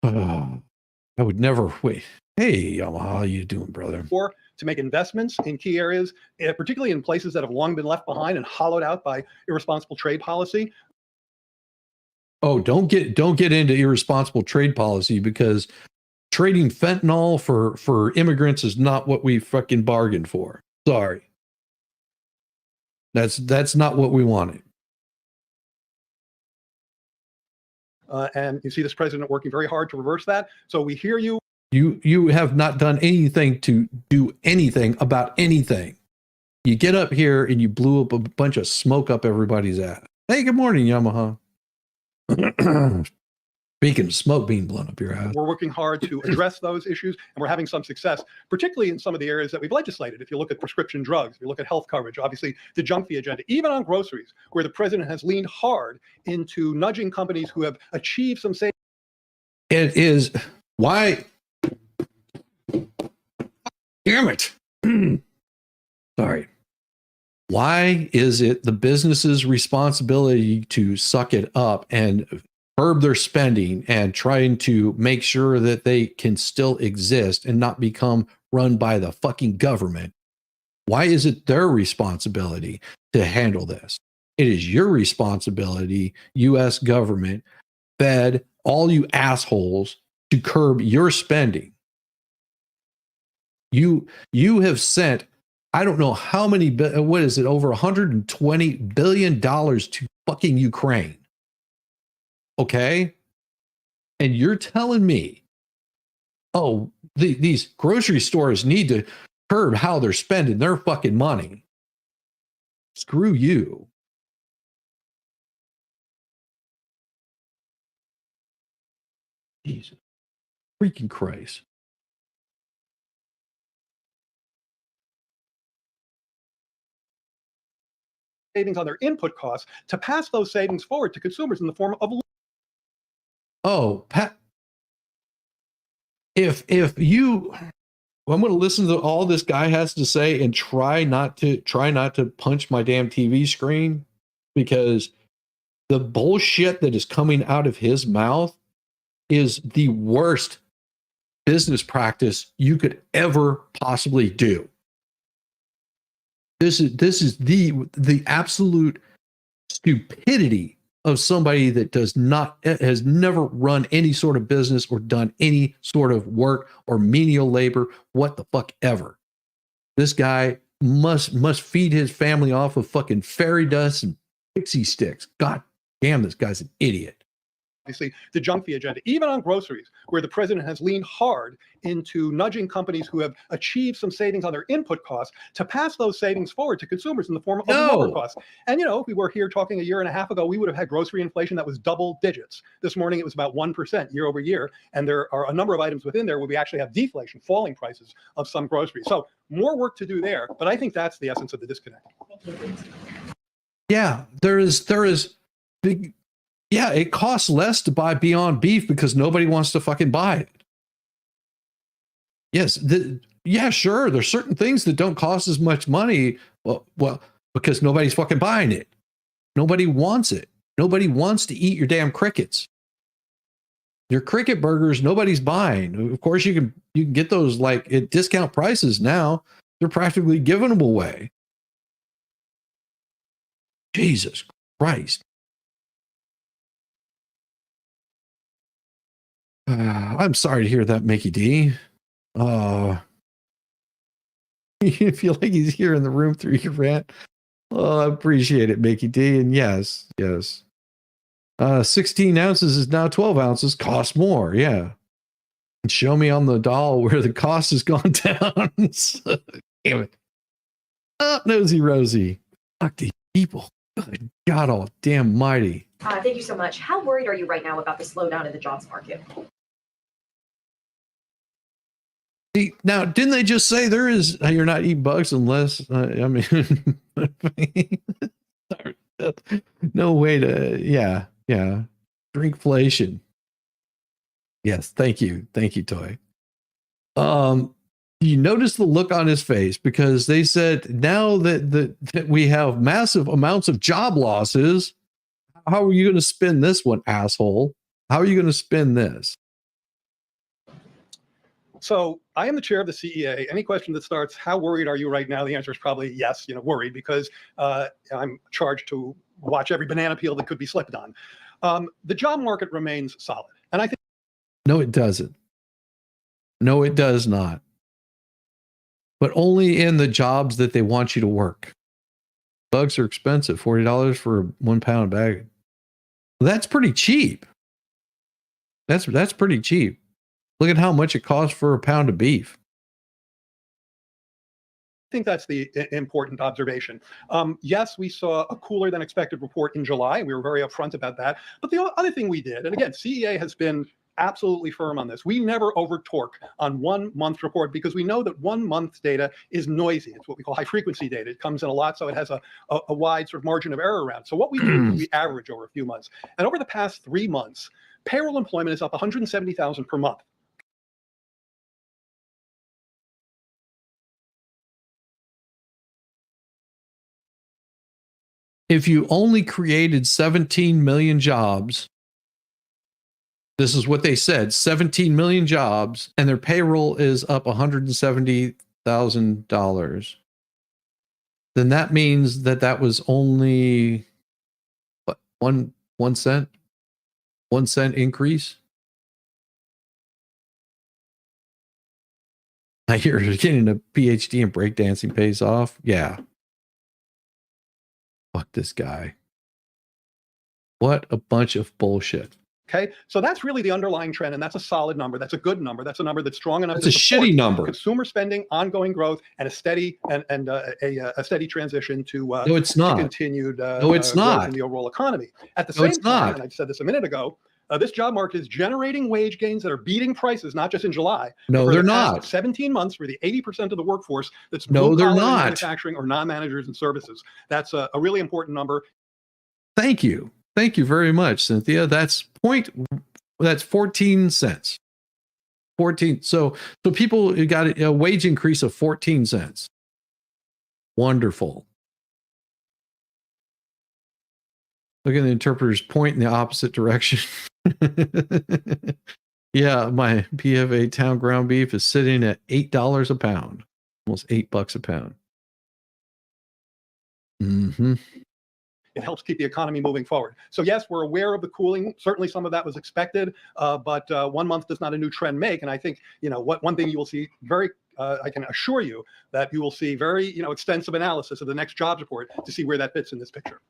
I would never wait. Hey, Yamaha, how you doing, brother? Or to make investments in key areas, particularly in places that have long been left behind and hollowed out by irresponsible trade policy. Oh, don't get into irresponsible trade policy, because trading fentanyl for immigrants is not what we fucking bargained for. Sorry. That's not what we wanted. And you see this president working very hard to reverse that. So we hear you. You have not done anything to do anything about anything. You get up here and you blew up a bunch of smoke up everybody's ass. Hey, good morning, Yamaha. Speaking of smoke being blown up your ass. We're working hard to address those issues, and we're having some success, particularly in some of the areas that we've legislated. If you look at prescription drugs, if you look at health coverage, obviously debunk the agenda, even on groceries, where the president has leaned hard into nudging companies who have achieved some savings. It is why. Damn it. Sorry. Why is it the business's responsibility to suck it up and curb their spending and trying to make sure that they can still exist and not become run by the fucking government? Why is it their responsibility to handle this? It is your responsibility, U.S. government, Fed, all you assholes, to curb your spending. You have sent, I don't know how many, what is it, over $120 billion to fucking Ukraine. Okay? And you're telling me, oh, these grocery stores need to curb how they're spending their fucking money. Screw you. Jesus. Freaking Christ. Savings on their input costs to pass those savings forward to consumers in the form of. Oh, Pat, if you, I'm going to listen to all this guy has to say and try not to punch my damn TV screen, because the bullshit that is coming out of his mouth is the worst business practice you could ever possibly do. This is the absolute stupidity of somebody that has never run any sort of business or done any sort of work or menial labor, what the fuck ever. This guy must feed his family off of fucking fairy dust and pixie sticks. God damn, this guy's an idiot. Obviously, debunk the agenda, even on groceries, where the president has leaned hard into nudging companies who have achieved some savings on their input costs to pass those savings forward to consumers in the form of lower costs. And, you know, if we were here talking a year and a half ago, we would have had grocery inflation that was double digits. This morning, it was about 1% year over year. And there are a number of items within there where we actually have deflation, falling prices of some groceries. So more work to do there. But I think that's the essence of the disconnect. Yeah, there is big. Yeah, it costs less to buy Beyond Beef because nobody wants to fucking buy it. Yes, yeah, sure. There's certain things that don't cost as much money. Well, because nobody's fucking buying it. Nobody wants it. Nobody wants to eat your damn crickets. Your cricket burgers, nobody's buying. Of course, you can get those like at discount prices now. They're practically giving them away. Jesus Christ. I'm sorry to hear that, Mickey D. You feel like he's here in the room through your rant. Oh, I appreciate it, Mickey D. And yes. 16 ounces is now 12 ounces. Cost more. Yeah. And show me on the doll where the cost has gone down. Damn it. Oh, nosy Rosie. Fuck these people. Good God, all damn mighty. Thank you so much. How worried are you right now about the slowdown in the jobs market? See, now, didn't they just say there is, you're not eating bugs unless, I mean, no way to, yeah. Drinkflation. Yes, thank you, Toy. You notice the look on his face because they said now that we have massive amounts of job losses, how are you going to spin this one, asshole? How are you going to spin this? So I am the chair of the CEA. Any question that starts, how worried are you right now? The answer is probably yes, worried, because I'm charged to watch every banana peel that could be slipped on. The job market remains solid. And I think. No, it doesn't. No, it does not. But only in the jobs that they want you to work. Bugs are expensive, $40 for a 1 pound bag. That's pretty cheap. That's pretty cheap. Look at how much it costs for a pound of beef. I think that's the important observation. Yes, we saw a cooler than expected report in July. We were very upfront about that. But the other thing we did, and again, CEA has been absolutely firm on this. We never over torque on 1 month report because we know that 1 month data is noisy. It's what we call high frequency data. It comes in a lot, so it has a wide sort of margin of error around. So what we do is we average over a few months. And over the past 3 months, payroll employment is up 170,000 per month. If you only created 17 million jobs, this is what they said, 17 million jobs, and their payroll is up $170,000, then that means that was only what, 1 cent? 1 cent increase? I hear getting a PhD in breakdancing pays off. Yeah. Fuck this guy. What a bunch of bullshit. Okay, so that's really the underlying trend, and that's a solid number. That's a good number. That's a number that's strong enough. That's a shitty number. Consumer spending, ongoing growth, and a steady and a steady transition to no, it's not. To continued no, it's growth not. in the overall economy. At the no, same time, and I said this a minute ago, this job market is generating wage gains that are beating prices, not just in July. No, they're not. 17 months for the 80% of the workforce that's no, they're not. Manufacturing or non-managers and services. That's a really important number. Thank you very much, Cynthia. That's 14 cents. 14. So people got a wage increase of 14 cents. Wonderful. Look at the interpreter's point in the opposite direction. Yeah, my PFA town ground beef is sitting at $8 a pound, almost $8 a pound. Mm-hmm. It helps keep the economy moving forward. So yes, we're aware of the cooling. Certainly some of that was expected, but 1 month does not a new trend make. And I think, one thing you will see I can assure you that you will see very, extensive analysis of the next jobs report to see where that fits in this picture.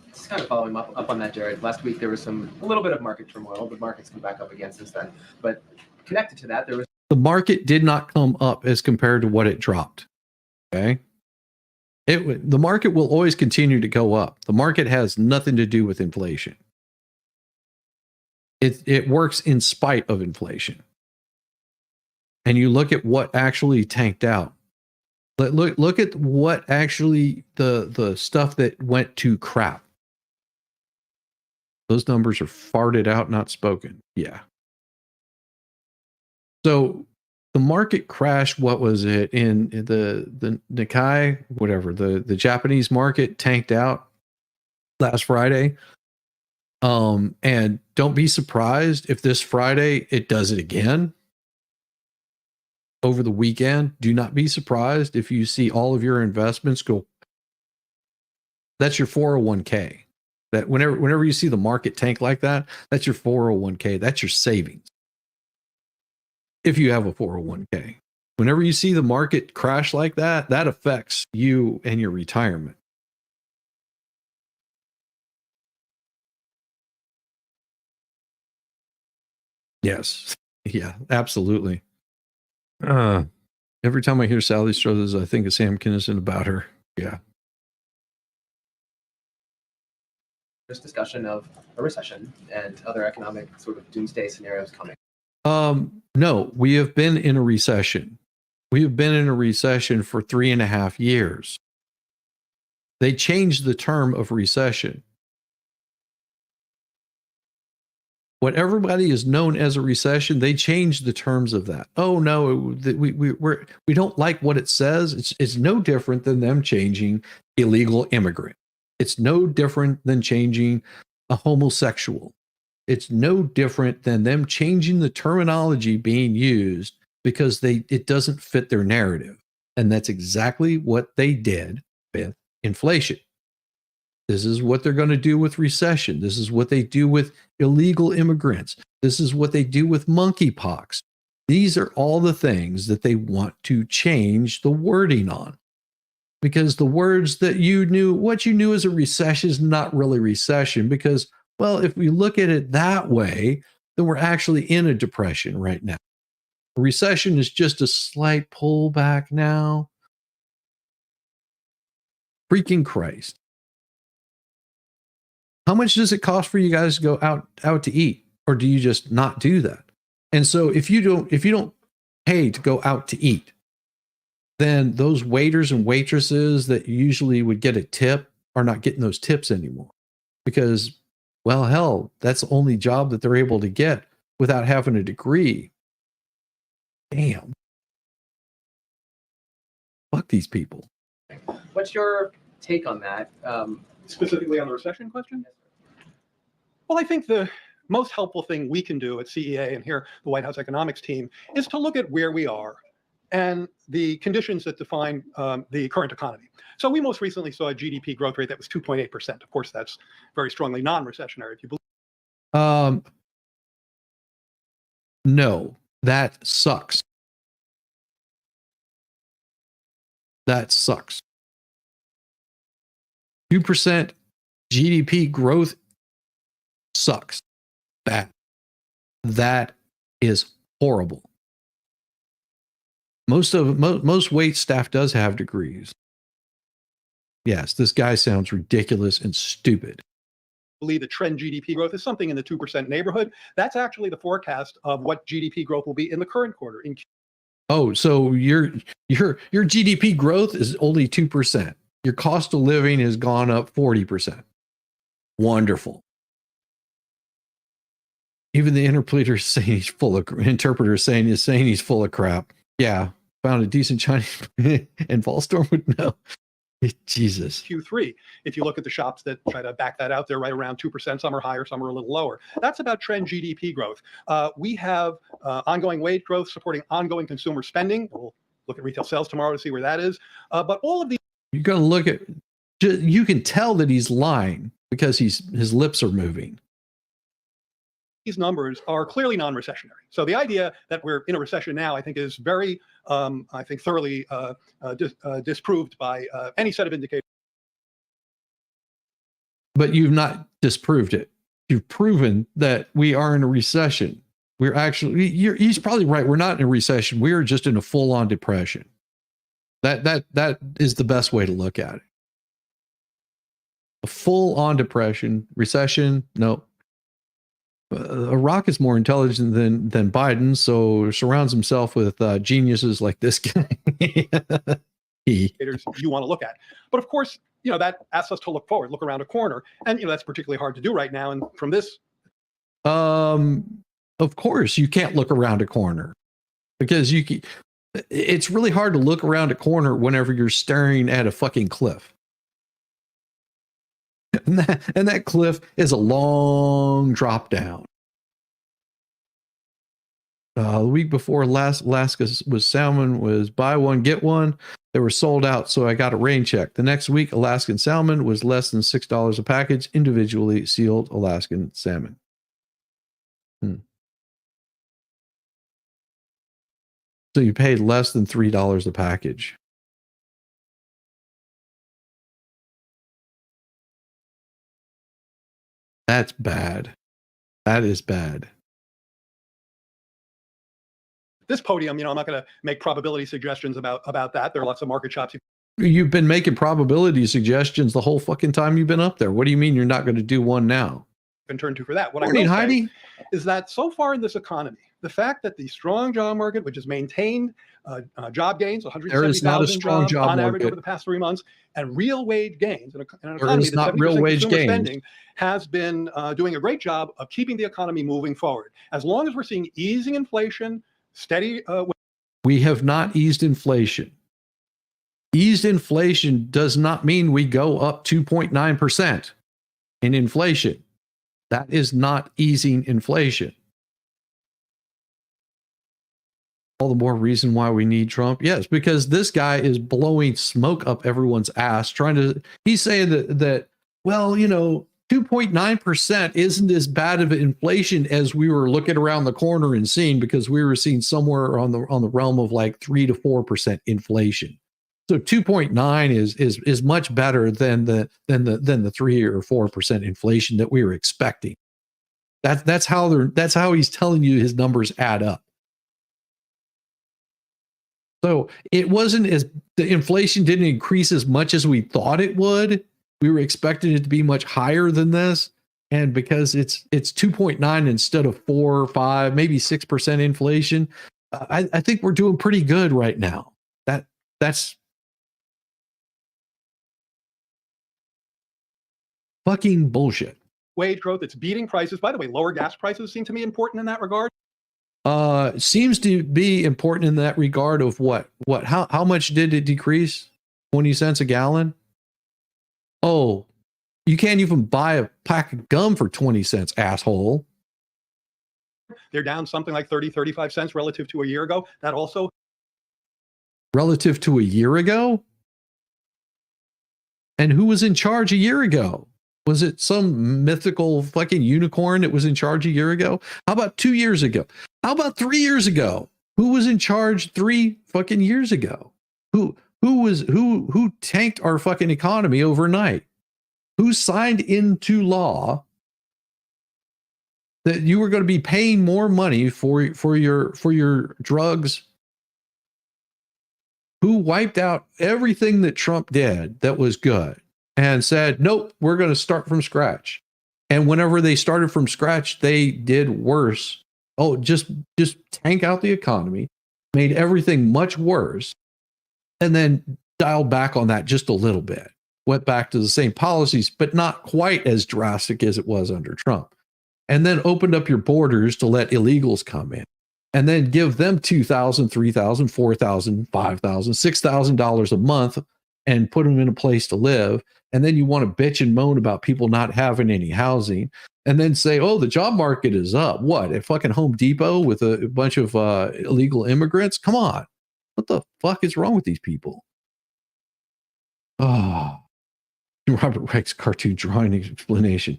Just kind of following up on that, Jared. Last week there was a little bit of market turmoil. The market's come back up again since then. But connected to that, the market did not come up as compared to what it dropped. Okay. The market will always continue to go up. The market has nothing to do with inflation. It works in spite of inflation. And you look at what actually tanked out. Look at what actually the stuff that went to crap. Those numbers are farted out, not spoken. Yeah. So the market crashed. What was it in the Nikkei, whatever, the Japanese market tanked out last Friday. And don't be surprised if this Friday it does it again over the weekend. Do not be surprised if you see all of your investments go. That's your 401k. That whenever you see the market tank like that, that's your 401k. That's your savings. If you have a 401k, whenever you see the market crash like that, that affects you and your retirement. Yes. Yeah, absolutely. Every time I hear Sally Struthers, I think of Sam Kinison about her. Yeah. There's discussion of a recession and other economic sort of doomsday scenarios coming. No, we have been in a recession. We have been in a recession for 3.5 years. They changed the term of recession. What everybody is known as a recession, they changed the terms of that. Oh no, we don't like what it says. It's no different than them changing illegal immigrant. It's no different than changing a homosexual. It's no different than them changing the terminology being used because it doesn't fit their narrative. And that's exactly what they did with inflation. This is what they're going to do with recession. This is what they do with illegal immigrants. This is what they do with monkeypox. These are all the things that they want to change the wording on. Because the words that you knew, what you knew as a recession is not really recession. Because, well, if we look at it that way, then we're actually in a depression right now. A recession is just a slight pullback now. Freaking Christ. How much does it cost for you guys to go out to eat? Or do you just not do that? And so if you don't pay to go out to eat, then those waiters and waitresses that usually would get a tip are not getting those tips anymore. Because, well, hell, that's the only job that they're able to get without having a degree. Damn. Fuck these people. What's your take on that? Specifically on the recession question? Well, I think the most helpful thing we can do at CEA and here, the White House economics team, is to look at where we are and the conditions that define the current economy. So we most recently saw a GDP growth rate that was 2.8%. Of course, that's very strongly non-recessionary, if you believe. No, that sucks. That sucks. 2% GDP growth sucks. Bad. That is horrible. Most wait staff does have degrees. Yes, this guy sounds ridiculous and stupid. Believe the trend GDP growth is something in the 2% neighborhood. That's actually the forecast of what GDP growth will be in the current quarter. Oh, so your GDP growth is only 2%. Your cost of living has gone up 40%. Wonderful. Even the interpreter is saying he's full of crap. Yeah, found a decent Chinese and Fallstorm would know. Jesus. Q3. If you look at the shops that try to back that out, they're right around 2%. Some are higher, some are a little lower. That's about trend GDP growth. We have ongoing wage growth supporting ongoing consumer spending. We'll look at retail sales tomorrow to see where that is. But all of these. You're going to look at, you can tell that he's lying because his lips are moving. These numbers are clearly non-recessionary. So the idea that we're in a recession now, I think, is very, thoroughly disproved by any set of indicators. But you've not disproved it. You've proven that we are in a recession. We're actually, he's probably right. We're not in a recession. We are just in a full-on depression. That is the best way to look at it. A full-on depression, recession, no. Iraq is more intelligent than Biden, so surrounds himself with geniuses like this guy. You want to look at, but of course, that asks us to look forward, look around a corner, and that's particularly hard to do right now. And from this, of course, you can't look around a corner. because it's really hard to look around a corner whenever you're staring at a fucking cliff. And that cliff is a long drop down. The week before Alaska was salmon was buy one, get one. They were sold out, so I got a rain check. The next week, Alaskan salmon was less than $6 a package, individually sealed Alaskan salmon. So you paid less than $3 a package. That's bad. That is bad. This podium, I'm not going to make probability suggestions about that. There are lots of market shops. You've been making probability suggestions the whole fucking time you've been up there. What do you mean you're not going to do one now? Can turn to for that. What Morning, I will Heidi. say is that so far in this economy, the fact that the strong job market, which has maintained job gains, There is not a 170,000 strong jobs job on average market. over the past 3 months, and real wage gains in an There economy is that not 70% real wage consumer gains. spending has been doing a great job of keeping the economy moving forward. As long as we're seeing easing inflation, steady. We have not eased inflation. Eased inflation does not mean we go up 2.9% in inflation. That is not easing inflation. All the more reason why we need Trump. Yes, because this guy is blowing smoke up everyone's ass, he's saying that well, 2.9% isn't as bad of an inflation as we were looking around the corner and seeing, because we were seeing somewhere on the realm of like 3 to 4% inflation. So 2.9 is much better than the 3 or 4% inflation that we were expecting. That's how he's telling you his numbers add up. So it wasn't the inflation didn't increase as much as we thought it would. We were expecting it to be much higher than this. And because it's 2.9 instead of 4 or 5, maybe 6% inflation, I think we're doing pretty good right now. That's fucking bullshit. Wage growth, it's beating prices. By the way, lower gas prices seem to me important in that regard. Seems to be important in that regard of what? How much did it decrease? 20 cents a gallon? Oh, you can't even buy a pack of gum for 20 cents, asshole. They're down something like 30, 35 cents relative to a year ago. That also. Relative to a year ago? And who was in charge a year ago? Was it some mythical fucking unicorn that was in charge a year ago? How about 2 years ago? How about 3 years ago? Who was in charge 3 fucking years ago? Who tanked our fucking economy overnight? Who signed into law that you were going to be paying more money for your drugs? Who wiped out everything that Trump did that was good and said, nope, we're going to start from scratch. And whenever they started from scratch, they did worse. Oh, just tank out the economy, made everything much worse, and then dialed back on that just a little bit. Went back to the same policies, but not quite as drastic as it was under Trump. And then opened up your borders to let illegals come in. And then give them $2,000, $3,000, $4,000, $5,000, $6,000 a month and put them in a place to live. And then you want to bitch and moan about people not having any housing and then say, oh, the job market is up. What, at fucking Home Depot with a bunch of illegal immigrants? Come on. What the fuck is wrong with these people? Oh, Robert Rex cartoon drawing explanation.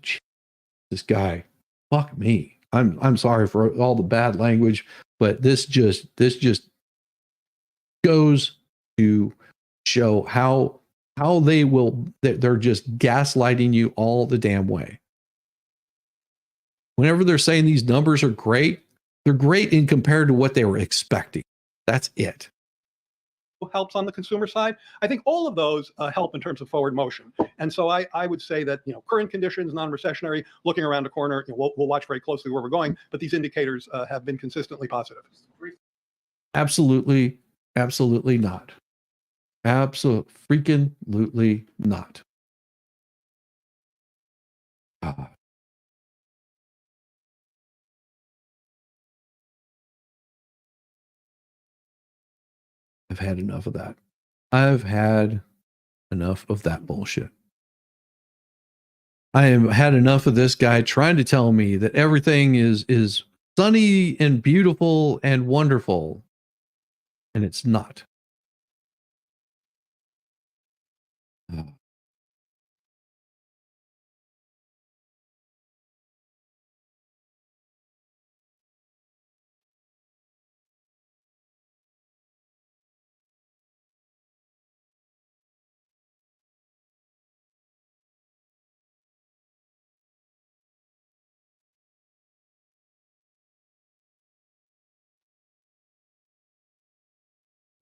This guy, fuck me. I'm sorry for all the bad language, but this just goes to show how they're just gaslighting you all the damn way. Whenever they're saying these numbers are great, they're great in compared to what they were expecting. That's it. Helps on the consumer side. I think all of those help in terms of forward motion. And so I would say that, current conditions, non-recessionary, looking around the corner, we'll watch very closely where we're going, but these indicators have been consistently positive. Absolutely not. Absolutely not. I've had enough of that. I've had enough of that bullshit. I have had enough of this guy trying to tell me that everything is sunny and beautiful and wonderful, and it's not.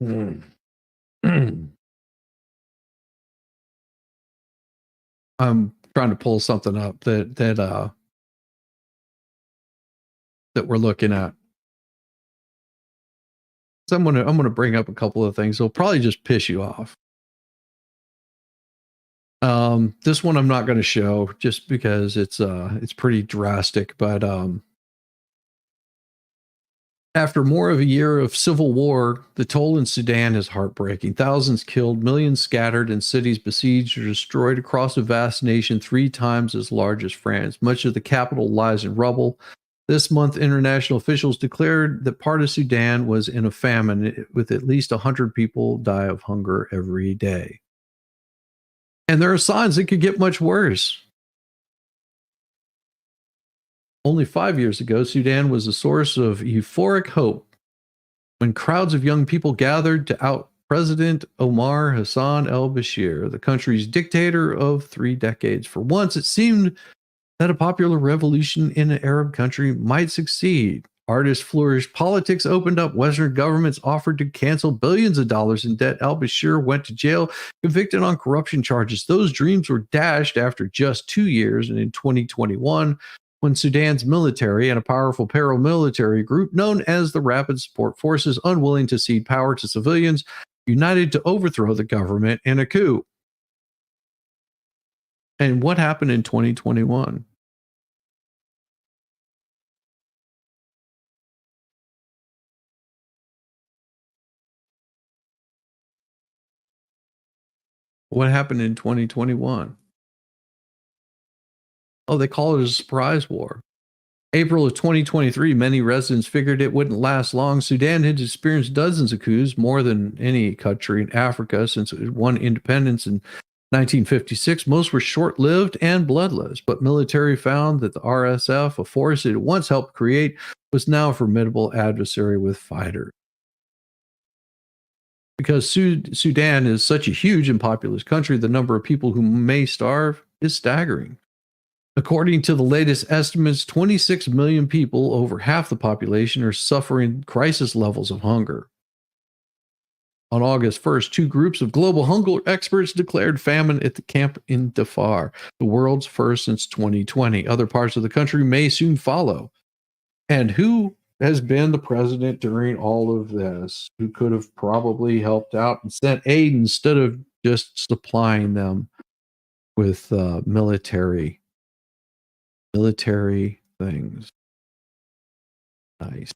Hmm. I'm trying to pull something up that we're looking at. So I'm gonna bring up a couple of things. It'll probably just piss you off. This one I'm not going to show just because it's pretty drastic. But after more of a year of civil war, the toll in Sudan is heartbreaking. Thousands killed, millions scattered, and cities besieged or destroyed across a vast nation 3 times as large as France. Much of the capital lies in rubble. This month, international officials declared that part of Sudan was in a famine, with at least 100 people die of hunger every day. And there are signs it could get much worse. Only 5 years ago, Sudan was a source of euphoric hope when crowds of young people gathered to out President Omar Hassan al-Bashir, the country's dictator of 3 decades. For once, it seemed that a popular revolution in an Arab country might succeed. Artists flourished, politics opened up, Western governments offered to cancel billions of dollars in debt. Al-Bashir went to jail, convicted on corruption charges. Those dreams were dashed after just 2 years, and in 2021, when Sudan's military and a powerful paramilitary group known as the Rapid Support Forces, unwilling to cede power to civilians, united to overthrow the government in a coup. And what happened in 2021? What happened in 2021? Oh, they call it a surprise war. April of 2023, many residents figured it wouldn't last long. Sudan had experienced dozens of coups, more than any country in Africa since it won independence in 1956. Most were short-lived and bloodless, but military found that the RSF, a force it once helped create, was now a formidable adversary with fighters. Because Sudan is such a huge and populous country, the number of people who may starve is staggering. According to the latest estimates, 26 million people, over half the population, are suffering crisis levels of hunger. On August 1st, 2 groups of global hunger experts declared famine at the camp in Darfur, the world's first since 2020. Other parts of the country may soon follow. And who has been the president during all of this, who could have probably helped out and sent aid instead of just supplying them with military things? Nice.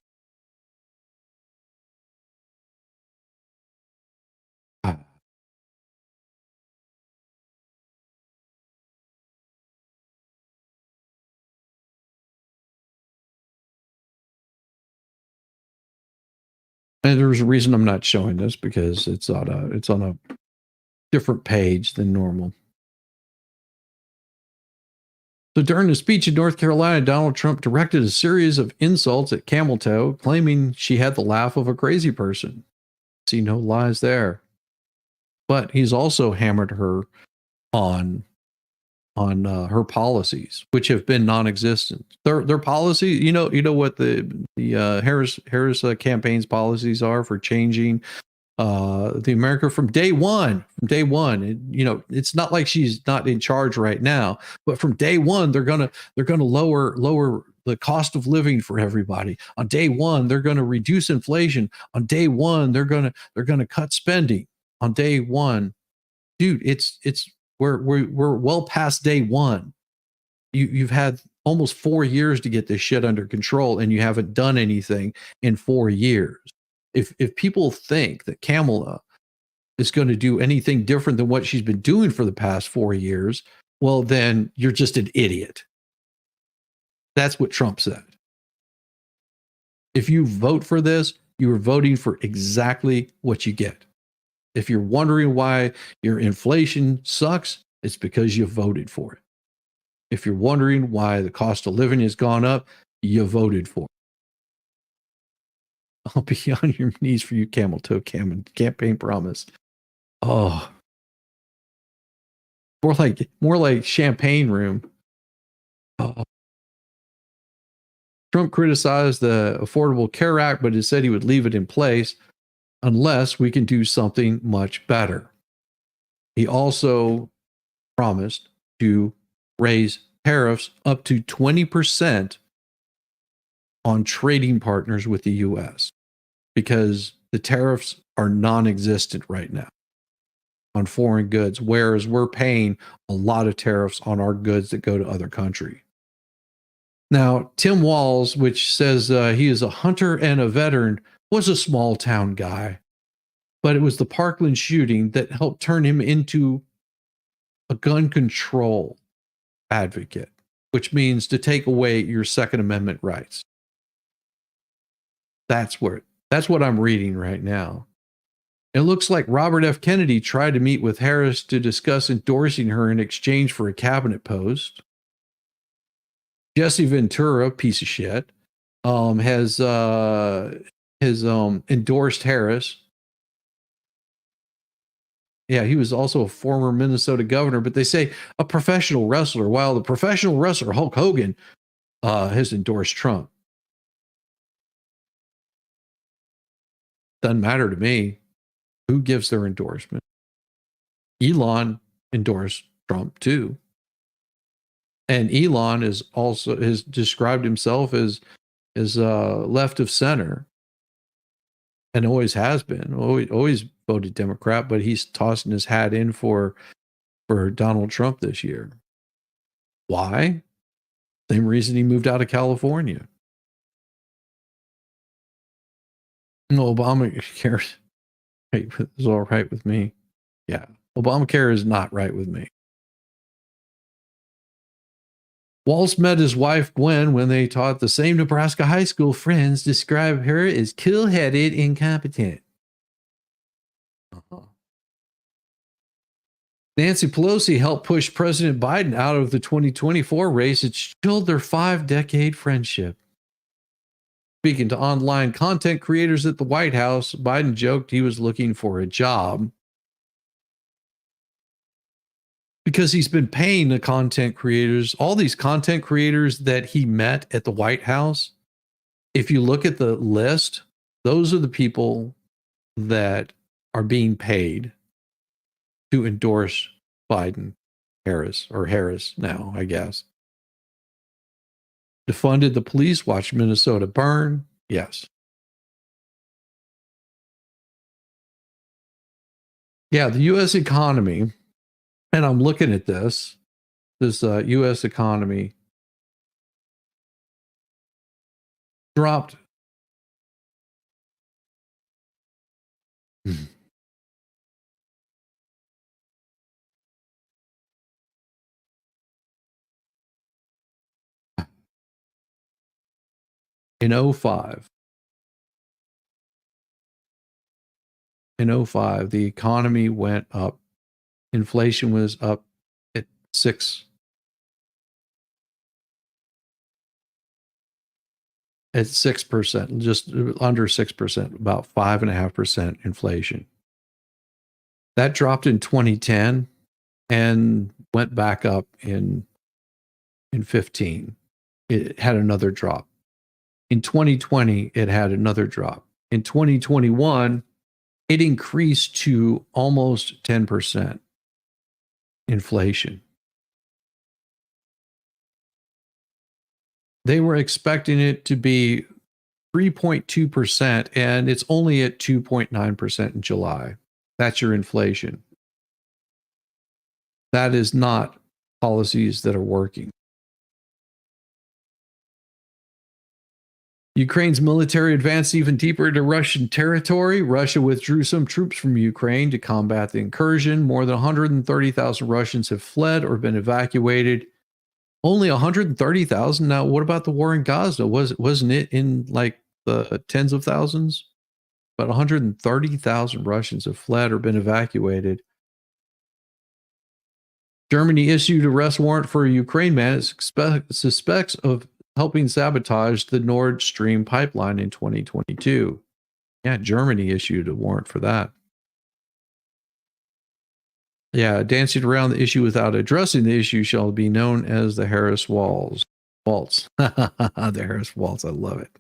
And there's a reason I'm not showing this, because it's on a different page than normal. So during a speech in North Carolina, Donald Trump directed a series of insults at Camel Toe, claiming she had the laugh of a crazy person. See no lies there. But he's also hammered her on her policies, which have been non-existent. Their policy, you know what the Harris campaign's policies are for changing the America from day one. It's not like she's not in charge right now, but from day one they're gonna lower the cost of living for everybody. On day one, they're gonna reduce inflation. On day one, they're gonna cut spending. On day one, dude, we're well past day one. You've had almost 4 years to get this shit under control, and you haven't done anything in 4 years. If people think that Kamala is going to do anything different than what she's been doing for the past 4 years, well, then you're just an idiot. That's what Trump said. If you vote for this, you are voting for exactly what you get. If you're wondering why your inflation sucks, it's because you voted for it. If you're wondering why the cost of living has gone up, you voted for it. I'll be on your knees for you, camel toe campaign promise. Oh, more like champagne room. Oh. Trump criticized the Affordable Care Act, but he said he would leave it in place unless we can do something much better. He also promised to raise tariffs up to 20% on trading partners with the US because the tariffs are non-existent right now on foreign goods, whereas we're paying a lot of tariffs on our goods that go to other countries. Now, Tim Walz, which says he is a hunter and a veteran, was a small town guy, but it was the Parkland shooting that helped turn him into a gun control advocate, which means to take away your Second Amendment rights. That's what I'm reading right now. It looks like Robert F. Kennedy tried to meet with Harris to discuss endorsing her in exchange for a cabinet post. Jesse Ventura, piece of shit, has endorsed Harris. Yeah, he was also a former Minnesota governor, but they say a professional wrestler, while the professional wrestler Hulk Hogan has endorsed Trump. Doesn't matter to me who gives their endorsement. Elon endorsed Trump too. And Elon has described himself as left of center and always has been, always voted Democrat, but he's tossing his hat in for Donald Trump this year. Why? Same reason he moved out of California. No, Obamacare is all right with me. Yeah, Obamacare is not right with me. Walz met his wife Gwen when they taught the same Nebraska high school. Friends describe her as cool-headed, incompetent. Nancy Pelosi helped push President Biden out of the 2024 race. It chilled their 5-decade friendship. Speaking to online content creators at the White House, Biden joked he was looking for a job because he's been paying the content creators, all these content creators that he met at the White House. If you look at the list, those are the people that are being paid to endorse Biden, Harris now, I guess. Defunded the police, watched Minnesota burn. Yes. Yeah, the U.S. economy, and I'm looking at this U.S. economy dropped. In 2005, the economy went up. Inflation was up at 6%, just under 6%, about 5.5% inflation. That dropped in 2010 and went back up in 15. It had another drop. In 2020, it had another drop. In 2021, it increased to almost 10% inflation. They were expecting it to be 3.2%, and it's only at 2.9% in July. That's your inflation. That is not policies that are working. Ukraine's military advanced even deeper into Russian territory. Russia withdrew some troops from Ukraine to combat the incursion. More than 130,000 Russians have fled or been evacuated. Only 130,000? Now, what about the war in Gaza? Wasn't it in like the tens of thousands? But 130,000 Russians have fled or been evacuated. Germany issued arrest warrant for a Ukraine man it suspects of helping sabotage the Nord Stream pipeline in 2022. Yeah, Germany issued a warrant for that. Yeah, dancing around the issue without addressing the issue shall be known as the Harris Waltz. The Harris Waltz, I love it.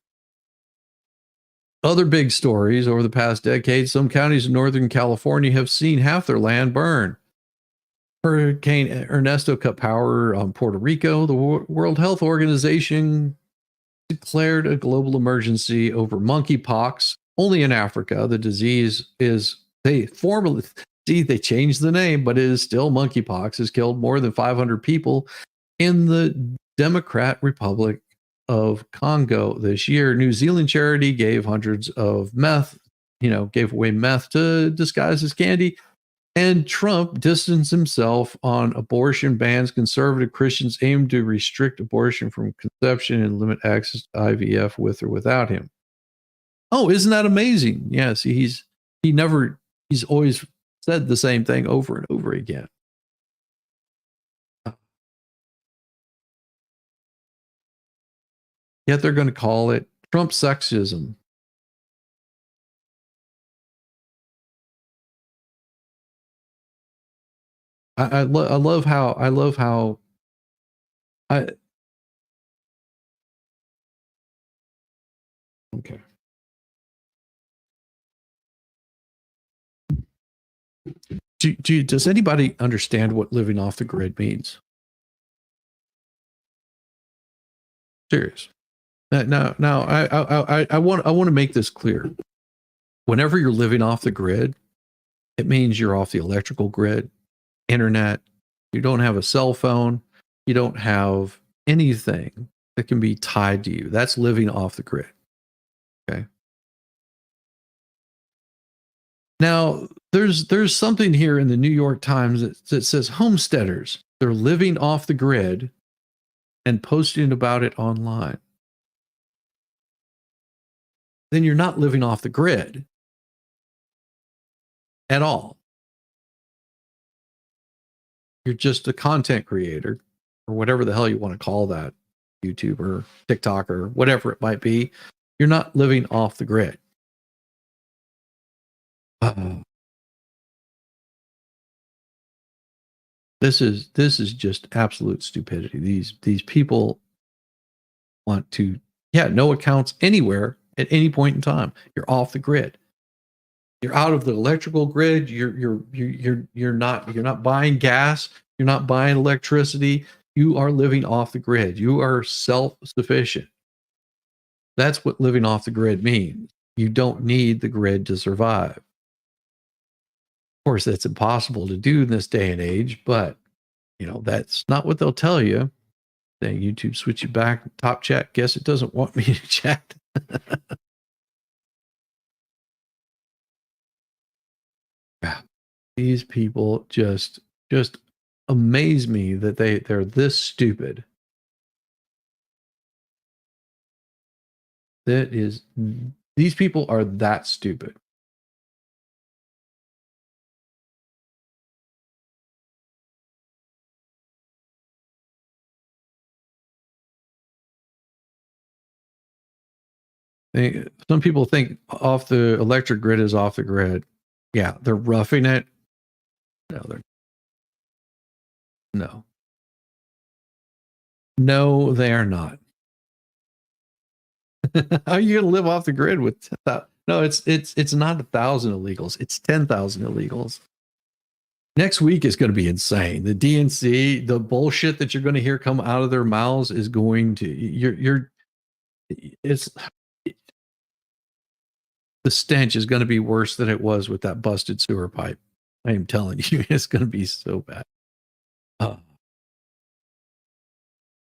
Other big stories over the past decade, some counties in Northern California have seen half their land burn. Hurricane Ernesto cut power on Puerto Rico. The World Health Organization declared a global emergency over monkeypox. Only in Africa, the disease is, they changed the name, but it is still monkeypox, has killed more than 500 people in the Democratic Republic of Congo this year. New Zealand charity gave hundreds of meth, gave away meth to disguise as candy. And Trump distanced himself on abortion bans. Conservative Christians aim to restrict abortion from conception and limit access to IVF with or without him. Oh, isn't that amazing? Yeah, see, he's always said the same thing over and over again. Yet they're going to call it Trump sexism. I love how okay. Does anybody understand what living off the grid means? Serious. Now, I want to make this clear. Whenever you're living off the grid, it means you're off the electrical grid, internet. You don't have a cell phone. You don't have anything that can be tied to you. That's living off the grid. Okay. Now, there's something here in the New York Times that says homesteaders, they're living off the grid and posting about it online. Then you're not living off the grid at all. You're just a content creator or whatever the hell you want to call that, YouTuber, TikToker, whatever it might be. You're not living off the grid. This is just absolute stupidity. These people want to, no accounts anywhere at any point in time. You're off the grid. You're out of the electrical grid. You're not buying gas. You're not buying electricity. You are living off the grid. You are self-sufficient. That's what living off the grid means. You don't need the grid to survive. Of course, that's impossible to do in this day and age, but that's not what they'll tell you. Saying YouTube switch you back, top chat. Guess it doesn't want me to chat. These people just amaze me that they're this stupid. These people are that stupid. Some people think off the electric grid is off the grid. Yeah, they're roughing it. No, they are not. How are you going to live off the grid with 10,000? No, it's not 1,000 illegals. It's 10,000 illegals. Next week is going to be insane. The DNC, the bullshit that you're going to hear come out of their mouths is going to the stench is going to be worse than it was with that busted sewer pipe. I am telling you, it's going to be so bad.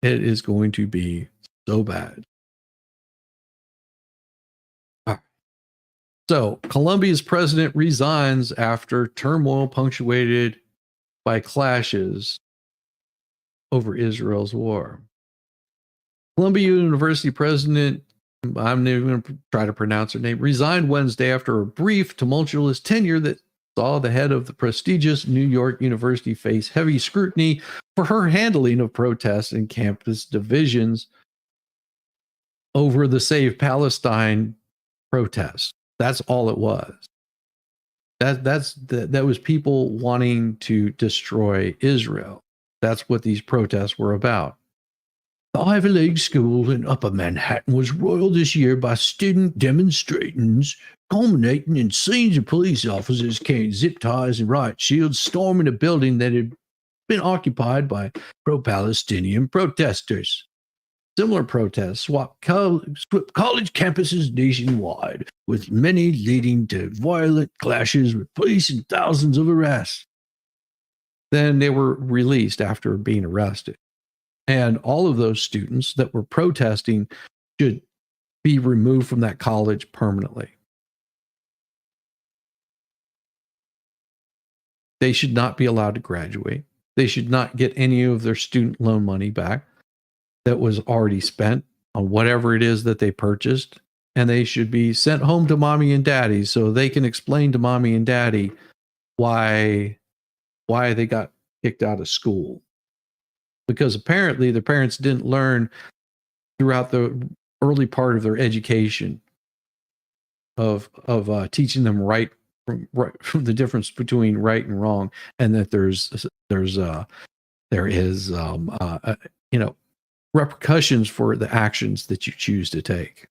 It is going to be so bad. So Colombia's president resigns after turmoil punctuated by clashes over Israel's war. Columbia University president, I'm not even going to try to pronounce her name, resigned Wednesday after a brief, tumultuous tenure that saw the head of the prestigious New York University face heavy scrutiny for her handling of protests and campus divisions over the Save Palestine protests. That's all it was. That was people wanting to destroy Israel. That's what these protests were about. The Ivy League school in Upper Manhattan was roiled this year by student demonstrations, culminating in scenes of police officers carrying zip ties and riot shields storming a building that had been occupied by pro-Palestinian protesters. Similar protests swept college campuses nationwide, with many leading to violent clashes with police and thousands of arrests. Then they were released after being arrested. And all of those students that were protesting should be removed from that college permanently. They should not be allowed to graduate. They should not get any of their student loan money back that was already spent on whatever it is that they purchased. And they should be sent home to mommy and daddy so they can explain to mommy and daddy why they got kicked out of school. Because apparently the parents didn't learn throughout the early part of their education of teaching them from the difference between right and wrong, and that there is repercussions for the actions that you choose to take.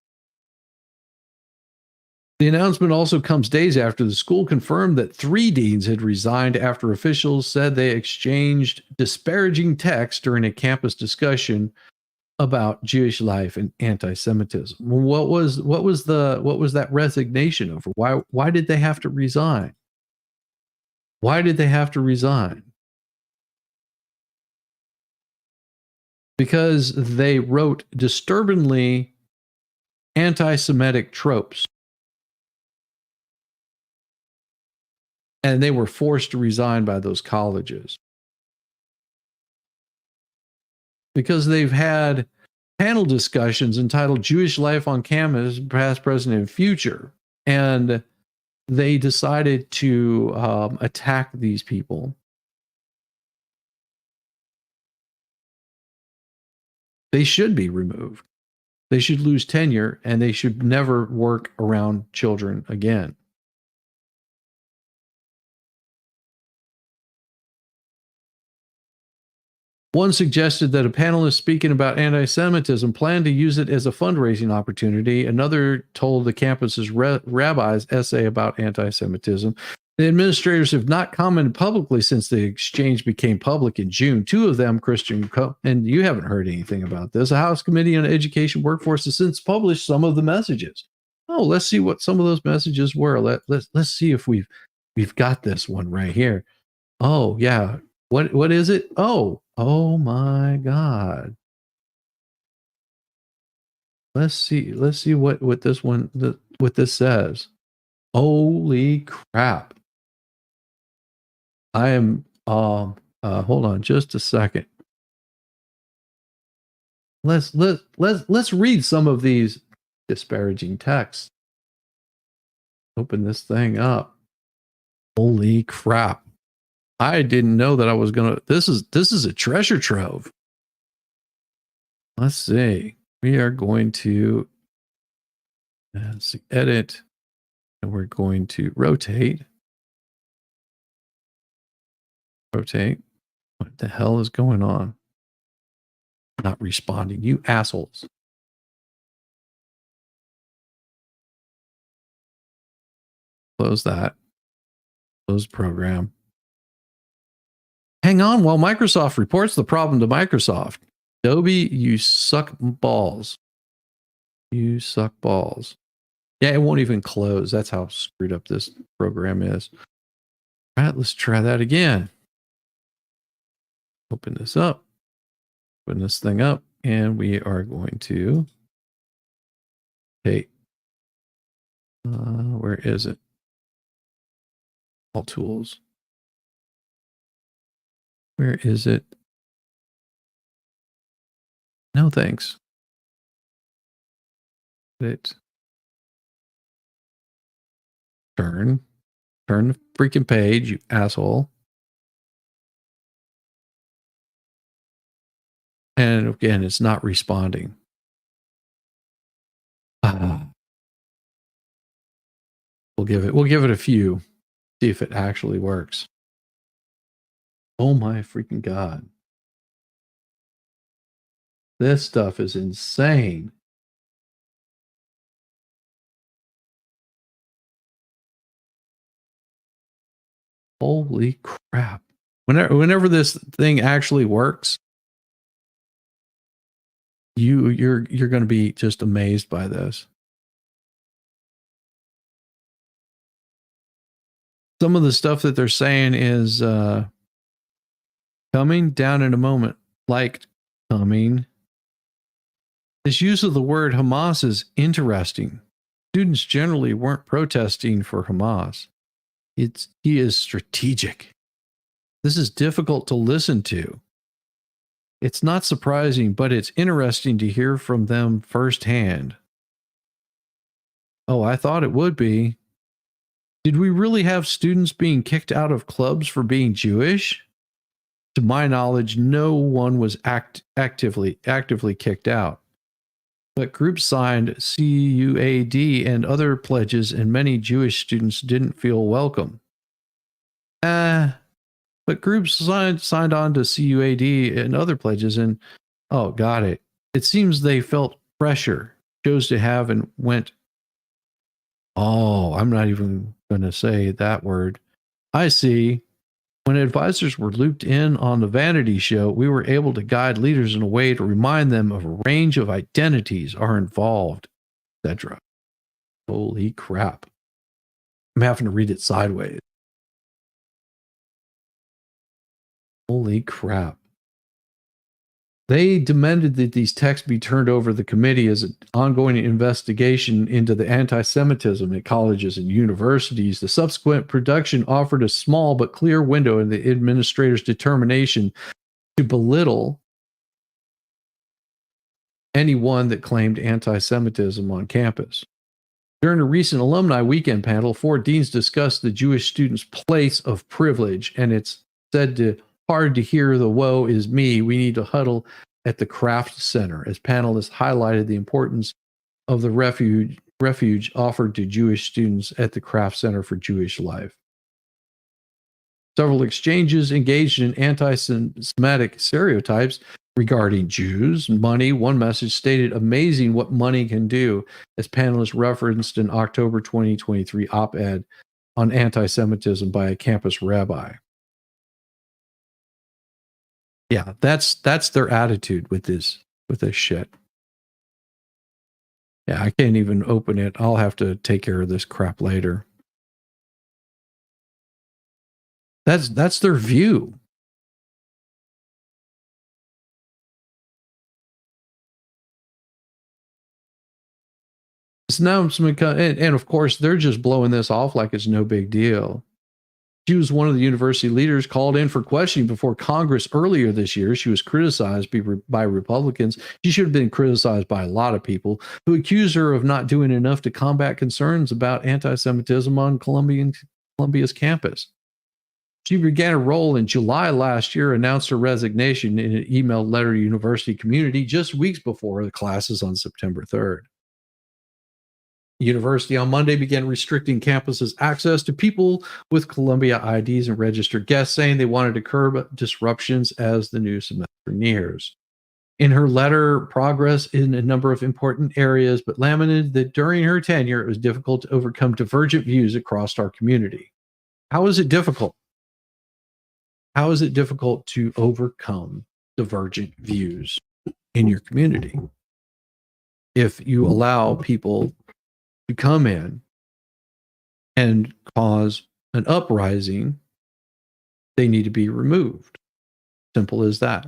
The announcement also comes days after the school confirmed that 3 deans had resigned after officials said they exchanged disparaging texts during a campus discussion about Jewish life and anti-Semitism. What was that resignation over? Why did they have to resign? Why did they have to resign? Because they wrote disturbingly anti-Semitic tropes. And they were forced to resign by those colleges. Because they've had panel discussions entitled Jewish Life on Campus, Past, Present, and Future. And they decided to attack these people. They should be removed. They should lose tenure, and they should never work around children again. One suggested that a panelist speaking about anti-Semitism planned to use it as a fundraising opportunity. Another told the campus's rabbi's essay about anti-Semitism. The administrators have not commented publicly since the exchange became public in June. 2 of them, and you haven't heard anything about this. A House Committee on Education Workforce has since published some of the messages. Oh, let's see what some of those messages were. Let's see if we've got this one right here. Oh yeah. What is it? Oh my God. Let's see what this one what this says. Holy crap. I am hold on just a second. Let's read some of these disparaging texts. Open this thing up. Holy crap. I didn't know that I was gonna. This is a treasure trove. Let's see. We are going to edit, and we're going to rotate. Rotate. What the hell is going on? Not responding. You assholes. Close that. Close program. Hang on while Microsoft reports the problem to Microsoft. Adobe, you suck balls. You suck balls. Yeah, it won't even close. That's how screwed up this program is. All right, let's try that again. Open this up. Open this thing up. And we are going to take Where is it? All tools. Where is it? No, thanks. It. Turn the freaking page, you asshole. And again, it's not responding. We'll give it a few. See if it actually works. Oh my freaking God. This stuff is insane. Holy crap. Whenever this thing actually works, you're going to be just amazed by this. Some of the stuff that they're saying is coming down in a moment, like coming. This use of the word Hamas is interesting. Students generally weren't protesting for Hamas. He is strategic. This is difficult to listen to. It's not surprising, but it's interesting to hear from them firsthand. Oh, I thought it would be. Did we really have students being kicked out of clubs for being Jewish? To my knowledge, no one was actively kicked out. But groups signed CUAD and other pledges, and many Jewish students didn't feel welcome. But groups signed on to CUAD and other pledges, and oh, got it. It seems they felt pressure, chose to have, and went. Oh, I'm not even going to say that word. I see. When advisors were looped in on the vanity show, we were able to guide leaders in a way to remind them of a range of identities are involved, etc. Holy crap. I'm having to read it sideways. Holy crap. They demanded that these texts be turned over to the committee as an ongoing investigation into the anti-Semitism at colleges and universities. The subsequent production offered a small but clear window in the administrator's determination to belittle anyone that claimed anti-Semitism on campus. During a recent alumni weekend panel, 4 deans discussed the Jewish students' place of privilege, and it's said to hard to hear the woe is me. We need to huddle at the Craft Center as panelists highlighted the importance of the refuge offered to Jewish students at the Craft Center for Jewish Life. Several exchanges engaged in anti-Semitic stereotypes regarding Jews, money. One message stated, amazing what money can do, as panelists referenced an October 2023 op-ed on anti-Semitism by a campus rabbi. Yeah, that's their attitude with this shit. Yeah, I can't even open it. I'll have to take care of this crap later. That's their view. This announcement, and of course, they're just blowing this off like it's no big deal. She was one of the university leaders called in for questioning before Congress earlier this year. She was criticized by Republicans. She should have been criticized by a lot of people who accused her of not doing enough to combat concerns about anti-Semitism on Columbia's campus. She began a role in July last year, announced her resignation in an emailed letter to university community just weeks before the classes on September 3rd. University on Monday began restricting campuses' access to people with Columbia IDs and registered guests, saying they wanted to curb disruptions as the new semester nears. In her letter, progress in a number of important areas, but lamented that during her tenure, it was difficult to overcome divergent views across our community. How is it difficult? How is it difficult to overcome divergent views in your community? If you allow people to come in and cause an uprising, they need to be removed. Simple as that.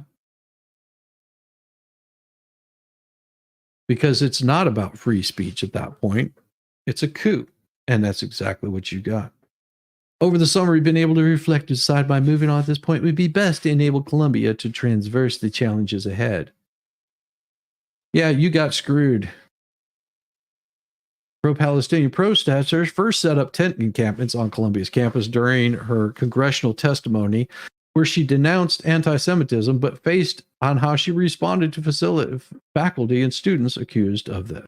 Because it's not about free speech at that point. It's a coup. And that's exactly what you got. Over the summer, we've been able to reflect and decide by moving on at this point would be best to enable Colombia to traverse the challenges ahead. Yeah, you got screwed. Pro-Palestinian protesters first set up tent encampments on Columbia's campus during her congressional testimony, where she denounced anti-Semitism, but faced on how she responded to faculty and students accused of this.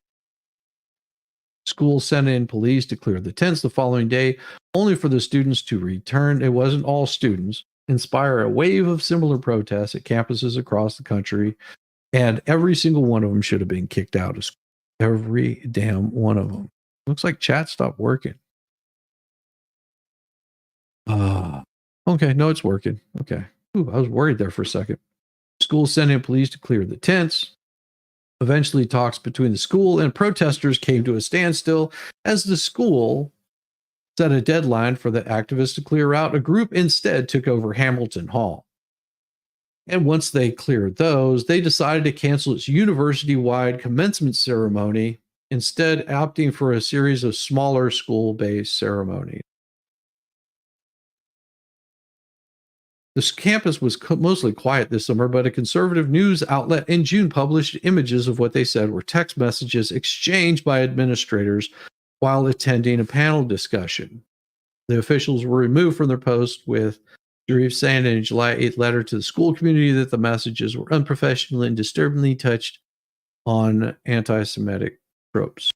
Schools sent in police to clear the tents the following day, only for the students to return. It wasn't all students. Inspire a wave of similar protests at campuses across the country, and every single one of them should have been kicked out of school. Every damn one of them. Looks like chat stopped working. Okay, no, it's working. Okay. Ooh, I was worried there for a second. Schools sent in police to clear the tents. Eventually, talks between the school and protesters came to a standstill as the school set a deadline for the activists to clear out. A group instead took over Hamilton Hall. And once they cleared those, they decided to cancel its university-wide commencement ceremony, instead opting for a series of smaller school-based ceremonies. This campus was mostly quiet this summer, but a conservative news outlet in June published images of what they said were text messages exchanged by administrators while attending a panel discussion. The officials were removed from their post, with Sharif saying in a July 8th letter to the school community that the messages were unprofessional and disturbingly touched on anti-Semitic tropes.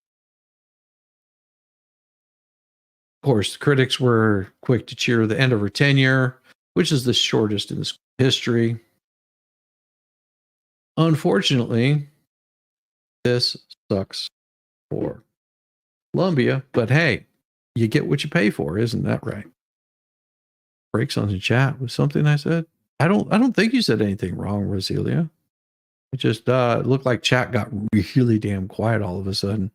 Of course, critics were quick to cheer the end of her tenure, which is the shortest in the school history. Unfortunately, this sucks for Columbia, but hey, you get what you pay for, isn't that right? Breaks on the chat was something I said. I don't think you said anything wrong, Roselia. It just looked like chat got really damn quiet all of a sudden.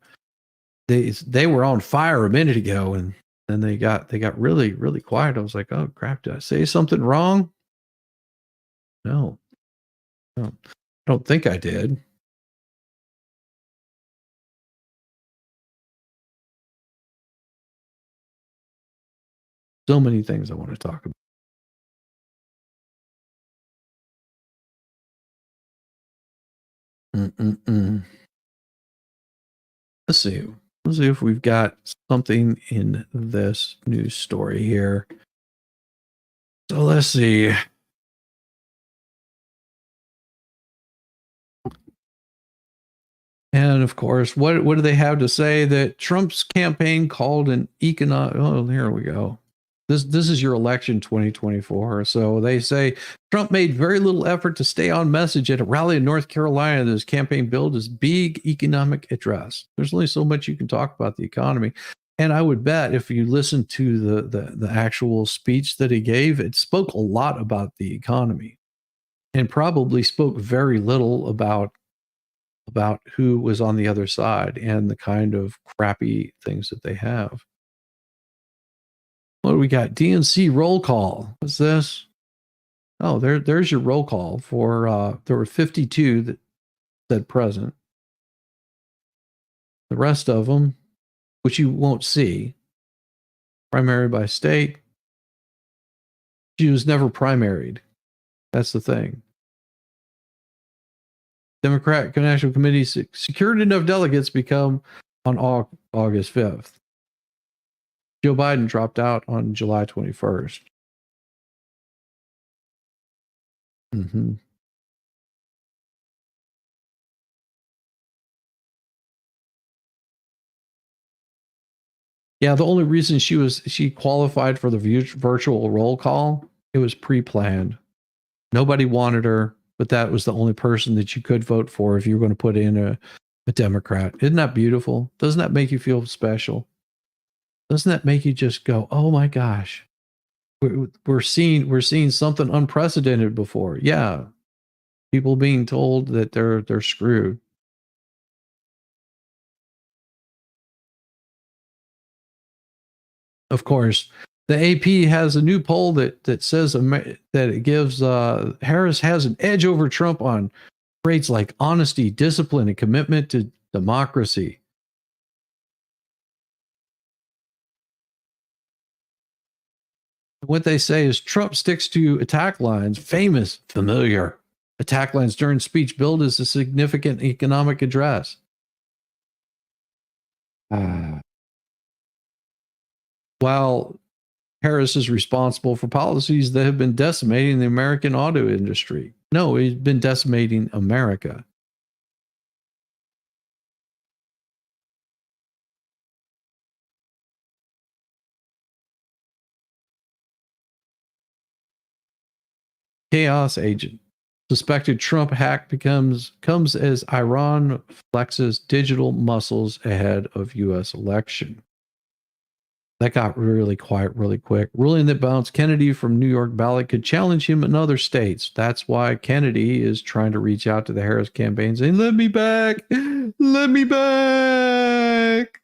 They were on fire a minute ago, and then they got really, really quiet. I was like, oh crap, did I say something wrong? No. I don't think I did. So many things I want to talk about. Let's see. Let's see if we've got something in this news story here. So let's see. And of course, what do they have to say? That Trump's campaign called an economic. Oh, here we go. This is your election 2024. So they say Trump made very little effort to stay on message at a rally in North Carolina that his campaign billed as big economic address. There's only so much you can talk about the economy. And I would bet if you listen to the actual speech that he gave, it spoke a lot about the economy and probably spoke very little about who was on the other side and the kind of crappy things that they have. What do we got? DNC roll call. What's this? Oh, there's your roll call for, there were 52 that said present. The rest of them, which you won't see, primary by state. She was never primaried. That's the thing. Democratic National Committee secured enough delegates become on August 5th. Joe Biden dropped out on July 21st. Yeah, the only reason she qualified for the virtual roll call, it was pre-planned. Nobody wanted her, but that was the only person that you could vote for if you were going to put in a Democrat. Isn't that beautiful? Doesn't that make you feel special? Doesn't that make you just go, oh my gosh, we're seeing something unprecedented before? Yeah, people being told that they're screwed. Of course, the AP has a new poll that says that it gives Harris has an edge over Trump on traits like honesty, discipline, and commitment to democracy. What they say is Trump sticks to attack lines, famous, familiar attack lines during speech billed as a significant economic address. While Harris is responsible for policies that have been decimating the American auto industry. No, he's been decimating America. Chaos agent. Suspected Trump hack comes as Iran flexes digital muscles ahead of U.S. election. That got really quiet really quick. Ruling that bounced Kennedy from New York ballot could challenge him in other states. That's why Kennedy is trying to reach out to the Harris campaign saying, let me back. Let me back.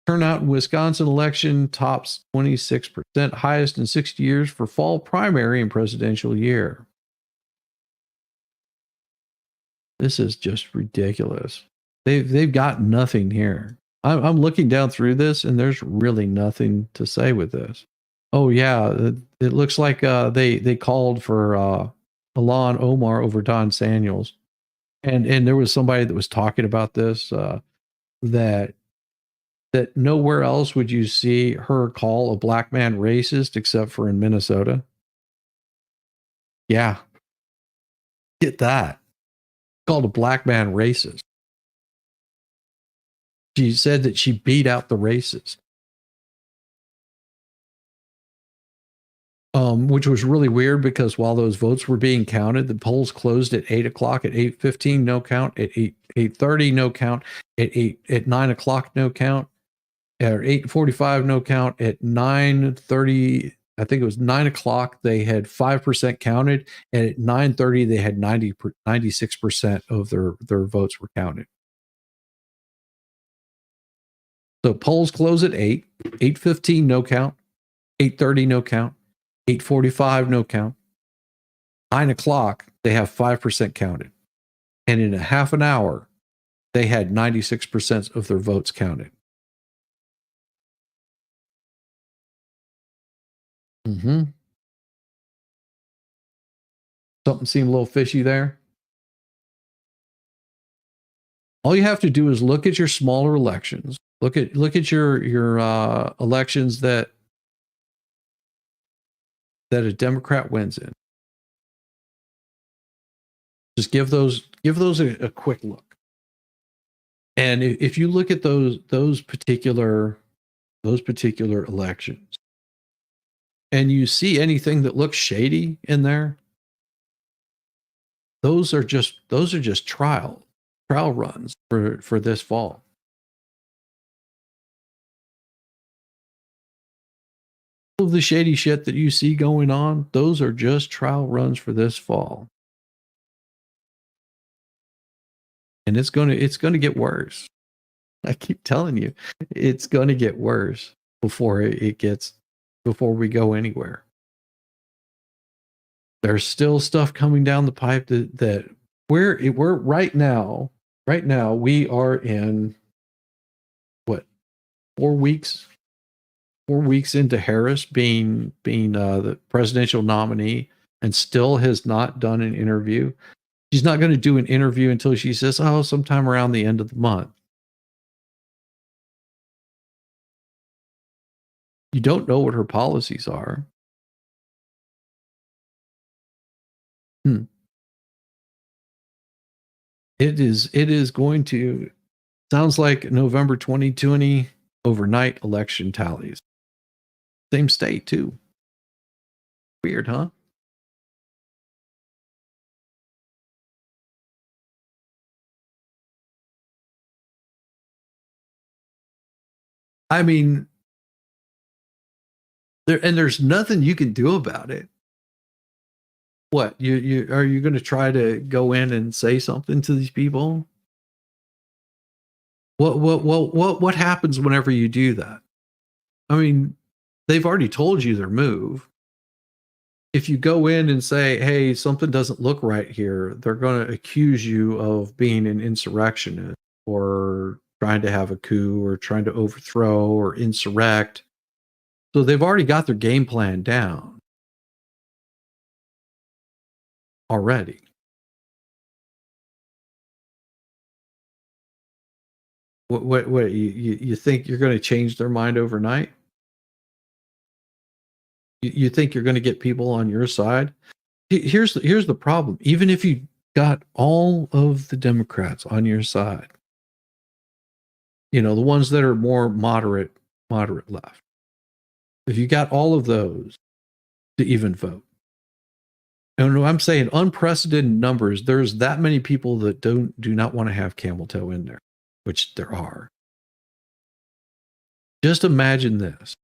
Turnout in Wisconsin election tops 26%, highest in 60 years for fall primary and presidential year. This is just ridiculous. They've got nothing here. I'm looking down through this, and there's really nothing to say with this. Oh yeah, it looks like they called for Ilhan Omar over Don Samuels, and there was somebody that was talking about this that nowhere else would you see her call a black man racist except for in Minnesota. Yeah, get that. Called a black man racist. She said that she beat out the racist. Which was really weird because while those votes were being counted, the polls closed at 8 o'clock, at 8:15, no count, at 8:30, no count, at 9 o'clock, no count, at 8:45, no count, at 9:30, I think it was 9 o'clock, they had 5% counted, and at 9:30, they had 96% of their votes were counted. So polls close at 8, 8:15, no count, 8:30, no count, 8:45, no count. 9 o'clock, they have 5% counted. And in a half an hour, they had 96% of their votes counted. Something seemed a little fishy there. All you have to do is look at your smaller elections. Look at your elections that a Democrat wins in. Just give those a quick look. And if you look at those particular elections, and you see anything that looks shady in there, those are just trial runs for this fall. All of the shady shit that you see going on, those are just trial runs for this fall. And it's going to get worse. I keep telling you, it's going to get worse before we go anywhere. There's still stuff coming down the pipe that we're right now we are in what, 4 weeks into Harris being the presidential nominee, and still has not done an interview. She's not going to do an interview until she says, sometime around the end of the month. You don't know what her policies are. It is going to, sounds like November 2020 overnight election tallies. Same state too. Weird, huh? I mean, there's nothing you can do about it. What, you are you going to try to go in and say something to these people? What happens whenever you do that? I mean, they've already told you their move. If you go in and say, hey, something doesn't look right here, they're going to accuse you of being an insurrectionist or trying to have a coup or trying to overthrow or insurrect. So they've already got their game plan down already. What you think you're going to change their mind overnight? You think you're going to get people on your side? Here's the problem. Even if you got all of the Democrats on your side, the ones that are more moderate left, if you got all of those to even vote, and I'm saying unprecedented numbers, there's that many people that do not want to have camel toe in there, which there are. Just imagine this.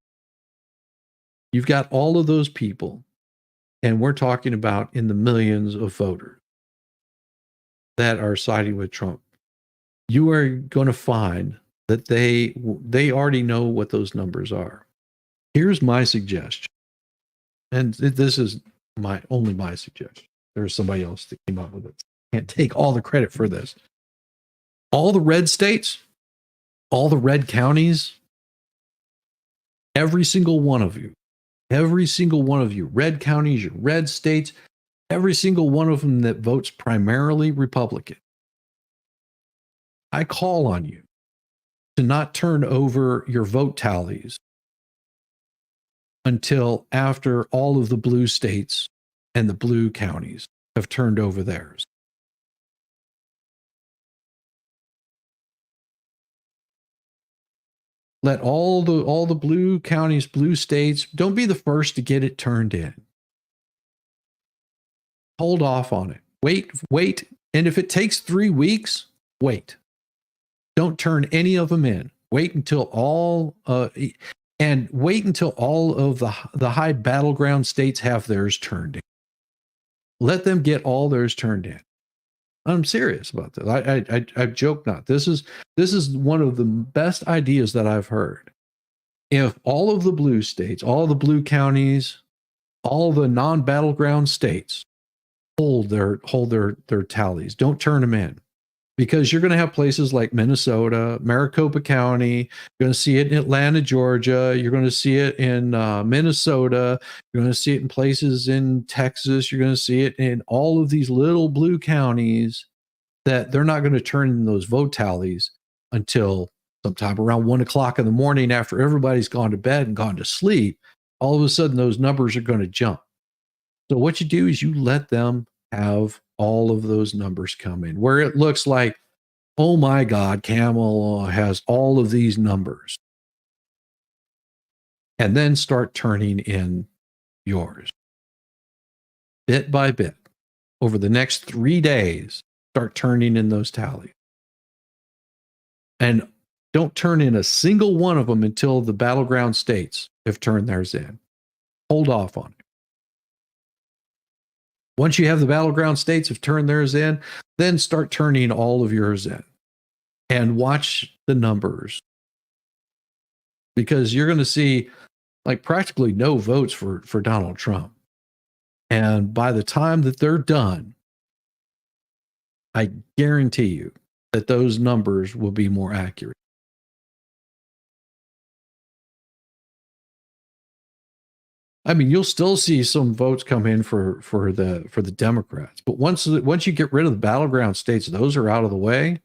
You've got all of those people, and we're talking about in the millions of voters that are siding with Trump. You are going to find that they already know what those numbers are. Here's my suggestion, and this is my suggestion. There's somebody else that came up with it. Can't take all the credit for this. All the red states, all the red counties, every single one of you, red counties, your red states, every single one of them that votes primarily Republican, I call on you to not turn over your vote tallies until after all of the blue states and the blue counties have turned over theirs. Let all the blue counties, blue states, don't be the first to get it turned in. Hold off on it. Wait. And if it takes 3 weeks, wait. Don't turn any of them in. Wait until all of the high battleground states have theirs turned in. Let them get all theirs turned in. I'm serious about this. I joke not. This is one of the best ideas that I've heard. If all of the blue states, all the blue counties, all the non-battleground states hold their tallies, don't turn them in, because you're going to have places like Minnesota, Maricopa County. You're going to see it in Atlanta, Georgia. You're going to see it in Minnesota. You're going to see it in places in Texas. You're going to see it in all of these little blue counties that they're not going to turn in those vote tallies until sometime around 1 o'clock in the morning after everybody's gone to bed and gone to sleep. All of a sudden, those numbers are going to jump. So what you do is you let them have all of those numbers come in where it looks like, oh my God, Camel has all of these numbers. And then start turning in yours. Bit by bit. Over the next 3 days, start turning in those tallies. And don't turn in a single one of them until the battleground states have turned theirs in. Hold off on it. Once you have the battleground states have turned theirs in, then start turning all of yours in and watch the numbers, because you're going to see like practically no votes for Donald Trump. And by the time that they're done, I guarantee you that those numbers will be more accurate. I mean, you'll still see some votes come in for the Democrats, but once you get rid of the battleground states, those are out of the way.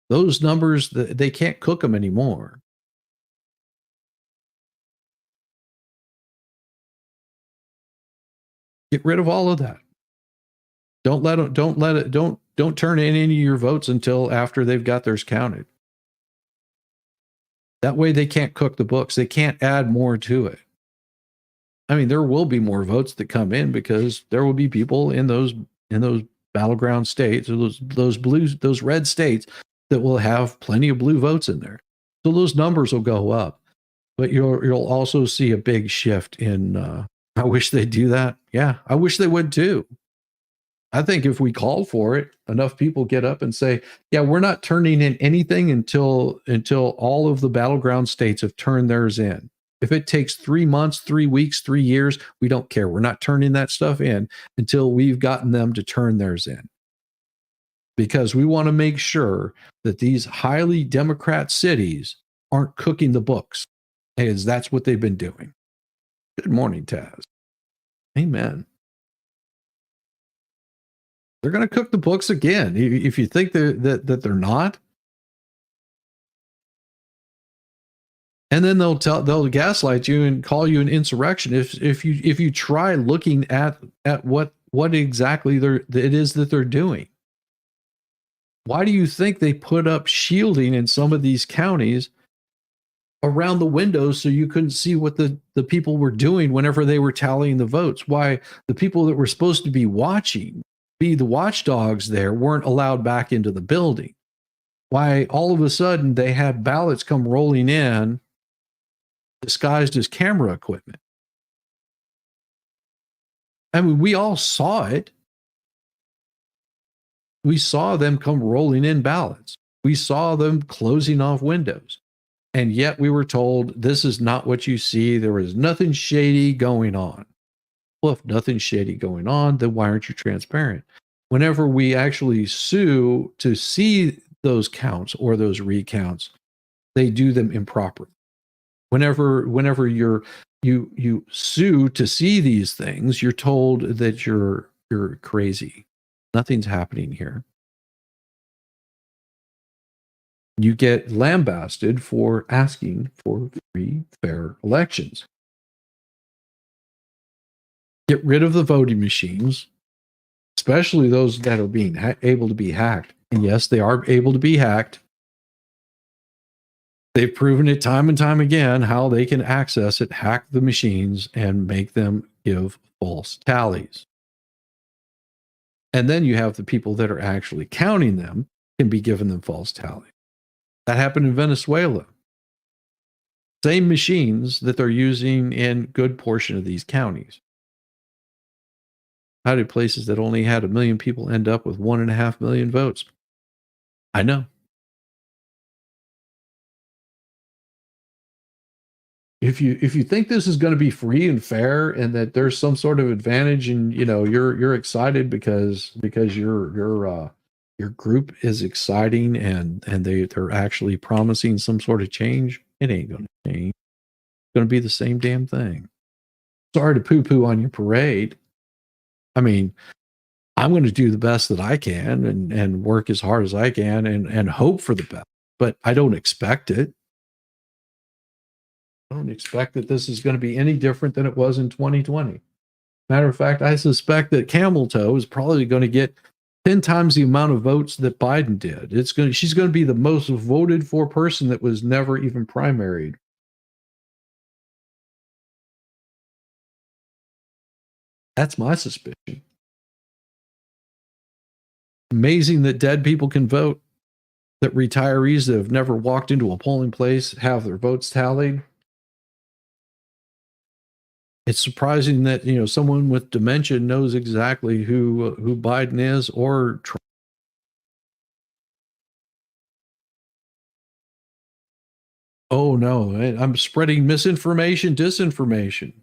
Those numbers, they can't cook them anymore. Get rid of all of that. Don't turn in any of your votes until after they've got theirs counted. That way they can't cook the books. They can't add more to it. I mean, there will be more votes that come in because there will be people in those battleground states, or those red states, that will have plenty of blue votes in there. So those numbers will go up. But you'll also see a big shift in I wish they'd do that. Yeah, I wish they would too. I think if we called for it, enough people get up and say, yeah, we're not turning in anything until all of the battleground states have turned theirs in. If it takes 3 months, 3 weeks, 3 years, we don't care. We're not turning that stuff in until we've gotten them to turn theirs in. because we want to make sure that these highly Democrat cities aren't cooking the books, as that's what they've been doing. Good morning, Taz. Amen. They're going to cook the books again. If you think that they're not, and then they'll gaslight you and call you an insurrection if you try looking at what exactly it is that they're doing. Why do you think they put up shielding in some of these counties around the windows so you couldn't see what the people were doing whenever they were tallying the votes? Why the people that were supposed to be watching, be the watchdogs there, weren't allowed back into the building? Why all of a sudden they had ballots come rolling in disguised as camera equipment? I mean, we all saw it. We saw them come rolling in ballots. We saw them closing off windows. And yet we were told, this is not what you see. There was nothing shady going on. Well, if nothing's shady going on, then why aren't you transparent? Whenever we actually sue to see those counts or those recounts, they do them improperly. Whenever you sue to see these things, you're told that you're crazy. Nothing's happening here. You get lambasted for asking for free, fair elections. Get rid of the voting machines, especially those that are being able to be hacked. And yes, they are able to be hacked. They've proven it time and time again how they can access it, hack the machines, and make them give false tallies. And then you have the people that are actually counting them can be given them false tallies. That happened in Venezuela. Same machines that they're using in good portion of these counties. How did places that only had 1 million people end up with 1.5 million votes? I know. If you think this is going to be free and fair and that there's some sort of advantage and you're excited because your group is exciting and they're actually promising some sort of change, it ain't going to change. It's going to be the same damn thing. Sorry to poo-poo on your parade. I mean, I'm going to do the best that I can and work as hard as I can and hope for the best, but I don't expect it. I don't expect that this is going to be any different than it was in 2020. Matter of fact, I suspect that Camel Toe is probably going to get 10 times the amount of votes that Biden did. She's going to be the most voted for person that was never even primaried. That's my suspicion. Amazing that dead people can vote, that retirees that have never walked into a polling place have their votes tallied. It's surprising that someone with dementia knows exactly who Biden is or Trump. Oh no, I'm spreading misinformation, disinformation.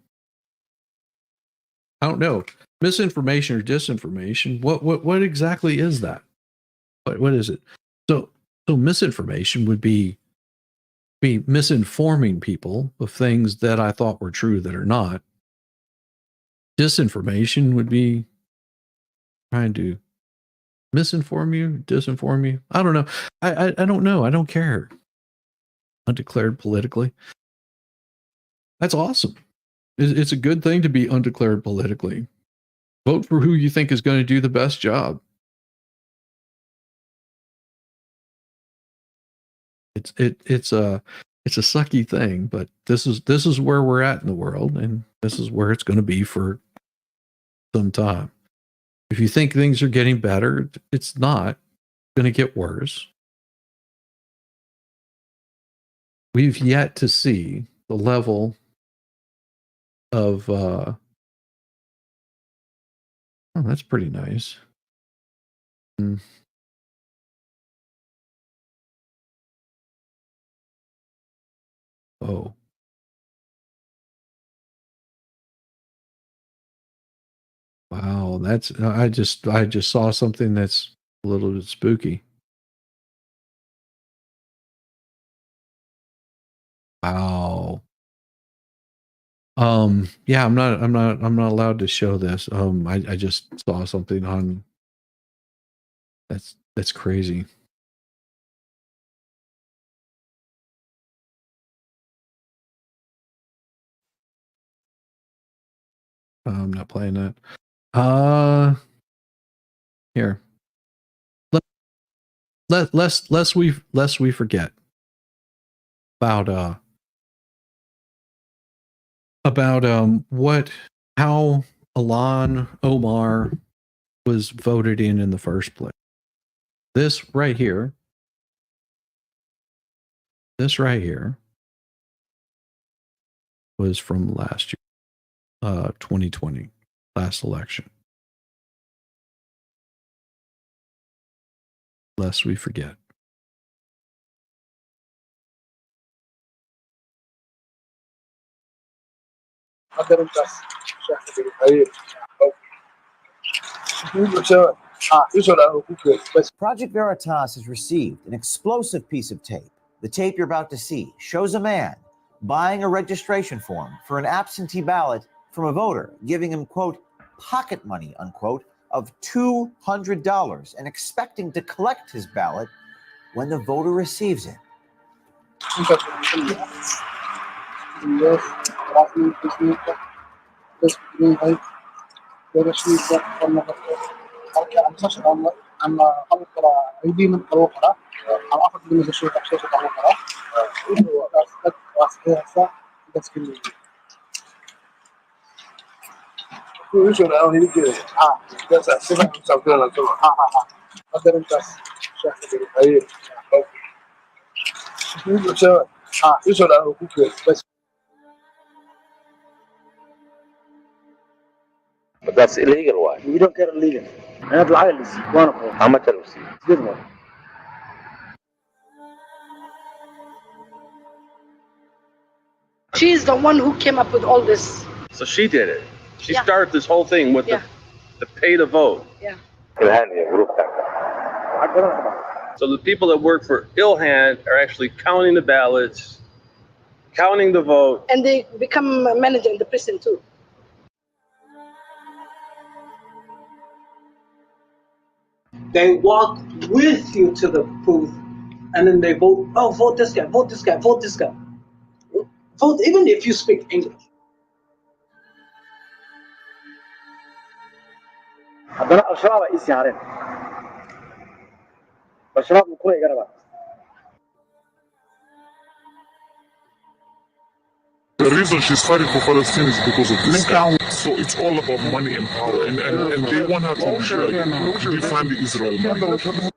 I don't know. Misinformation or disinformation. What exactly is that? What is it? So misinformation would be misinforming people of things that I thought were true that are not. Disinformation would be trying to misinform you, disinform you. I don't know. I don't know. I don't care. Undeclared politically. That's awesome. It's a good thing to be undeclared politically. Vote for who you think is going to do the best job. It's a sucky thing, but this is where we're at in the world, and this is where it's going to be for some time. If you think things are getting better, it's not. It's going to get worse. We've yet to see the level of oh, that's pretty nice. Oh. Wow, that's I just saw something that's A little bit spooky. Wow. Yeah, I'm not allowed to show this. I just saw something on that's crazy. I'm not playing that. Here. Lest we forget about how Alon Omar was voted in the first place. This right here was from last year, 2020, last election. Lest we forget. Project Veritas has received an explosive piece of tape. The tape you're about to see shows a man buying a registration form for an absentee ballot from a voter, giving him, quote, pocket money, unquote, of $200 and expecting to collect his ballot when the voter receives it. But that's illegal. Why? We don't care illegal. How much are we? Good one. She's the one who came up with all this. So she did it. She Yeah. started this whole thing with the pay to vote. Yeah. So the people that work for Ilhan are actually counting the ballots, counting the vote. And they become a manager in the prison too. They walk with you to the booth, and then they vote. Oh, vote this guy, vote this guy, vote this guy. Vote even if you speak English. The reason she's fighting for Palestine is because of this guy. So it's all about money and power, and they want her to defend Israel money.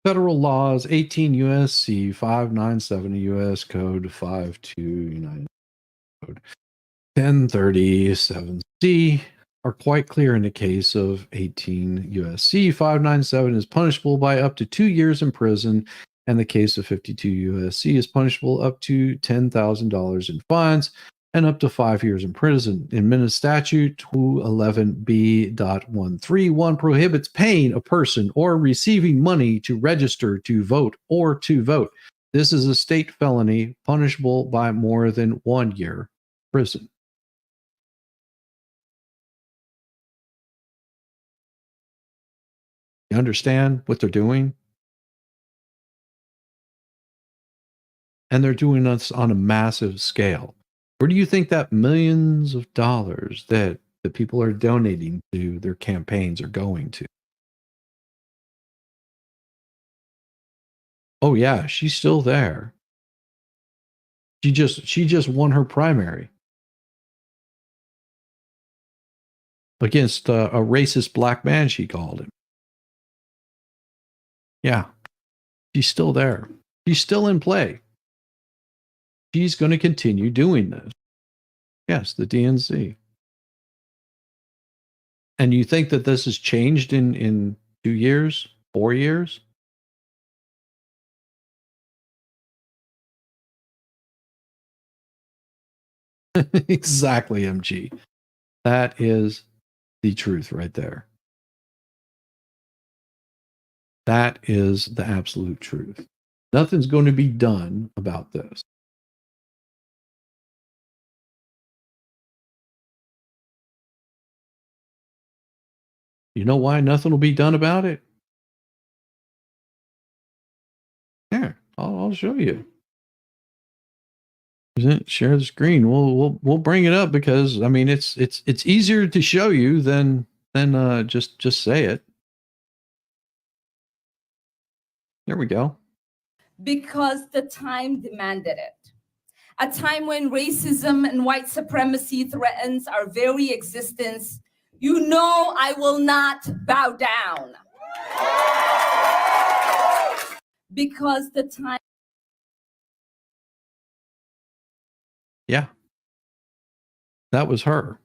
Federal laws 18 USC 597 US Code 52 United Code 1037C are quite clear in the case of 18 USC 597 is punishable by up to 2 years in prison, and the case of 52 USC is punishable up to $10,000 in fines and up to 5 years in prison. In Minnesota Statute 211B.131 prohibits paying a person or receiving money to register to vote or to vote. This is a state felony punishable by more than 1 year prison. You understand what they're doing? And they're doing this on a massive scale. Where do you think that millions of dollars that the people are donating to their campaigns are going to? Oh yeah, she's still there. She just won her primary against a racist black man, she called him. Yeah, she's still there. She's still in play. She's going to continue doing this. Yes, the DNC. And you think that this has changed in 2 years, 4 years? Exactly, MG. That is the truth right there. That is the absolute truth. Nothing's going to be done about this. You know why nothing will be done about it? Here, I'll show you. Share the screen. We'll bring it up because I mean it's easier to show you than just say it. There we go. Because the time demanded it. A time when racism and white supremacy threatens our very existence, you know I will not bow down. Because the time. Yeah. That was her.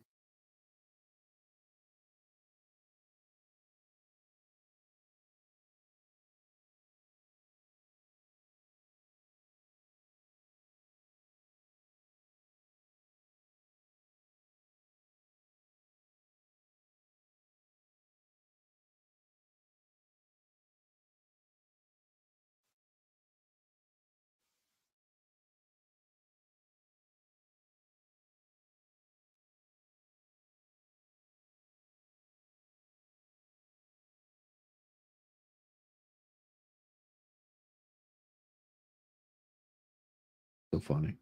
So funny.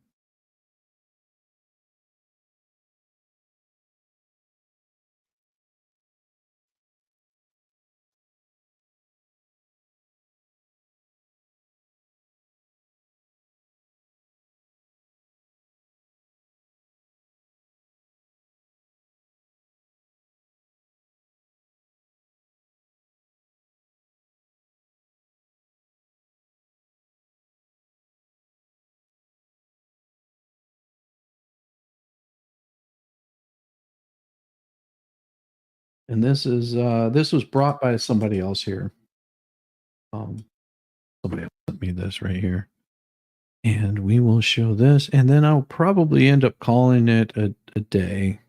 And this was brought by somebody else here. Somebody else sent me this right here. And we will show this, and then I'll probably end up calling it a day.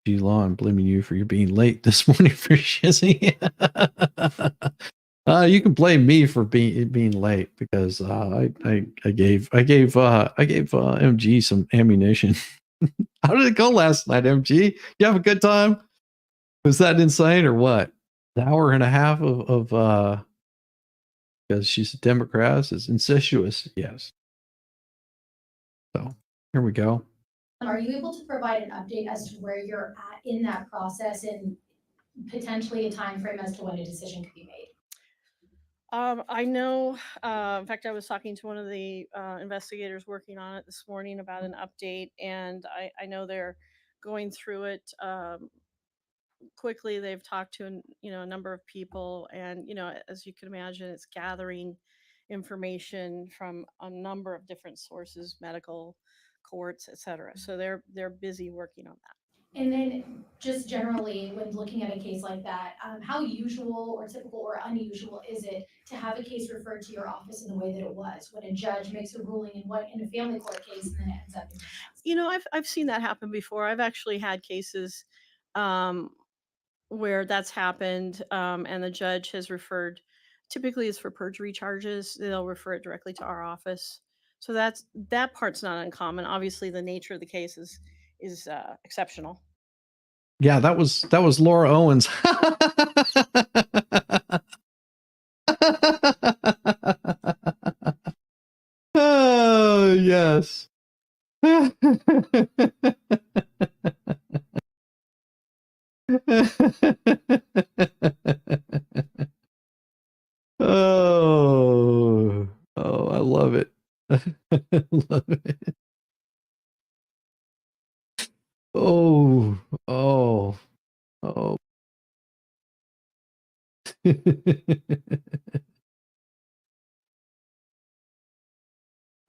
G-Law, I'm blaming you for you being late this morning for shizzy. You can blame me for being late because I gave MG some ammunition. How did it go last night, MG? You have a good time? Was that insane or what? An hour and a half of because she's a Democrat is incestuous. Yes. So here we go. Are you able to provide an update as to where you're at in that process and potentially a time frame as to when a decision could be made? I know, in fact, I was talking to one of the investigators working on it this morning about an update, and I know they're going through it quickly. They've talked to a number of people, and as you can imagine, it's gathering information from a number of different sources, medical, courts, etc. So they're busy working on that. And then just generally, when looking at a case like that, how usual or typical or unusual is it to have a case referred to your office in the way that it was when a judge makes a ruling in a family court case and then it ends up in I've seen that happen before. I've actually had cases where that's happened, and the judge has referred. Typically, it's for perjury charges. They'll refer it directly to our office. So that part's not uncommon. Obviously, the nature of the case is exceptional. Yeah, that was Laura Owens. Oh, yes. Oh, I love it. I love it. Oh.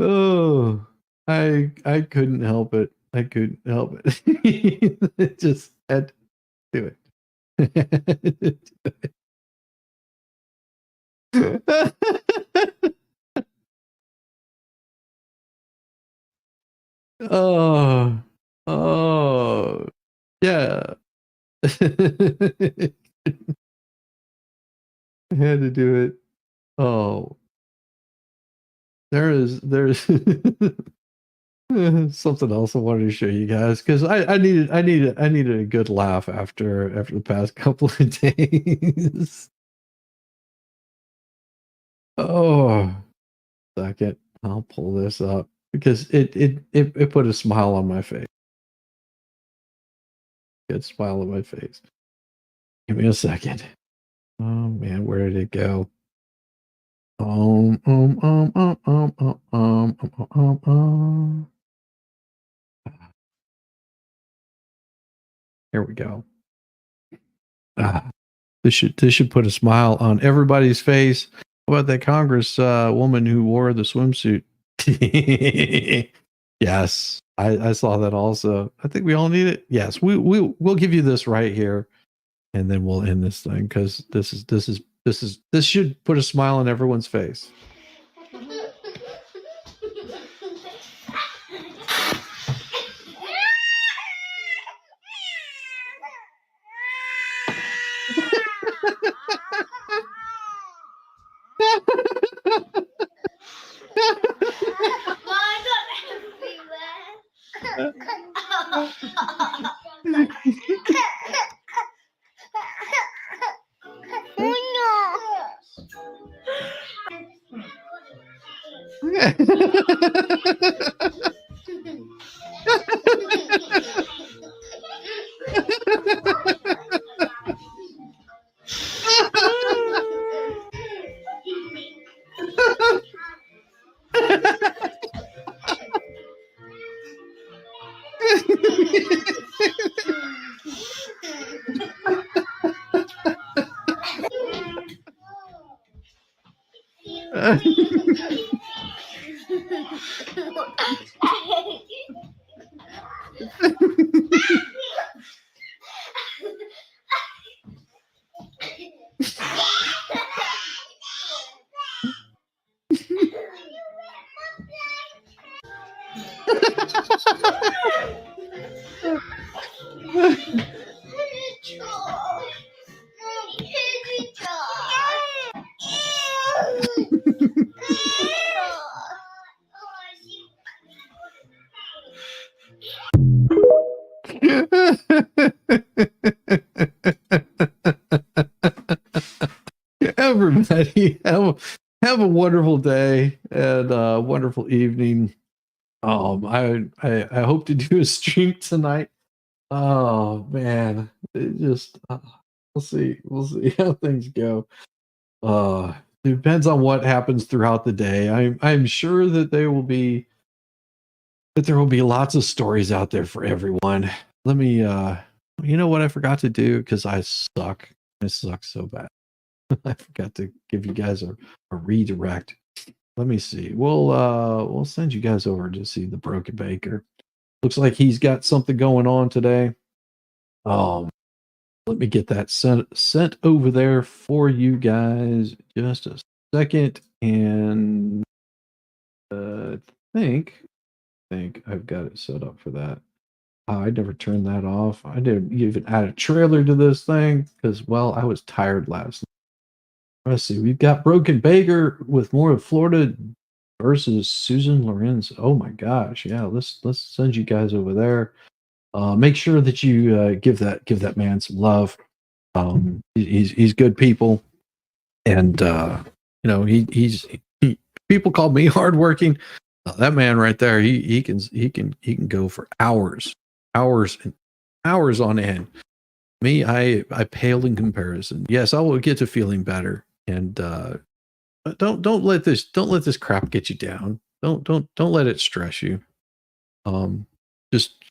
Oh, I couldn't help it. I couldn't help it. It just had to do it. Oh, yeah. I had to do it. Oh, there's something else I wanted to show you guys because I needed a good laugh after the past couple of days. Oh, second, I'll pull this up because it put a smile on my face. Good smile on my face. Give me a second. Oh man, where did it go? Um, um, um, um, um, um, um, um, um, um. Here we go. This should put a smile on everybody's face. How about that Congress woman who wore the swimsuit? Yes, I saw that also. I think we all need it. Yes, we'll give you this right here, and then we'll end this thing because this should put a smile on everyone's face. Everybody have a wonderful day and a wonderful evening. I hope to do a stream tonight. Oh man, it just we'll see how things go. It depends on what happens throughout the day. I'm sure that there will be lots of stories out there for everyone. Let me you know what I forgot to do because I suck. I suck so bad. I forgot to give you guys a redirect. Let me see. We'll send you guys over to see the Broken Baker. Looks like he's got something going on today. Let me get that sent over there for you guys. Just a second, and I think I've got it set up for that. I never turned that off. I didn't even add a trailer to this thing because, well, I was tired last night. Let's see. We've got Broken Baker with more of Florida versus Susan Lorenz. Oh my gosh. Yeah, let's send you guys over there. Make sure that you give that man some love. He's good people, and people call me hardworking. That man right there, he can go for hours and hours on end. Me, I pale in comparison. Yes, I will get to feeling better, and don't let this crap get you down. Don't let it stress you. Just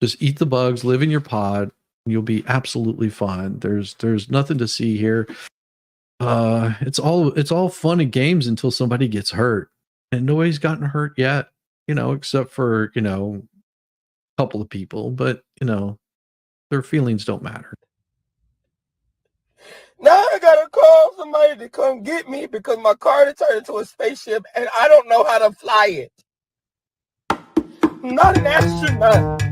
just eat the bugs, live in your pod, and you'll be absolutely fine. There's nothing to see here. It's all fun and games until somebody gets hurt, and nobody's gotten hurt yet. Except for a couple of people, but their feelings don't matter. Now I gotta call somebody to come get me because my car turned into a spaceship and I don't know how to fly it. I'm not an astronaut.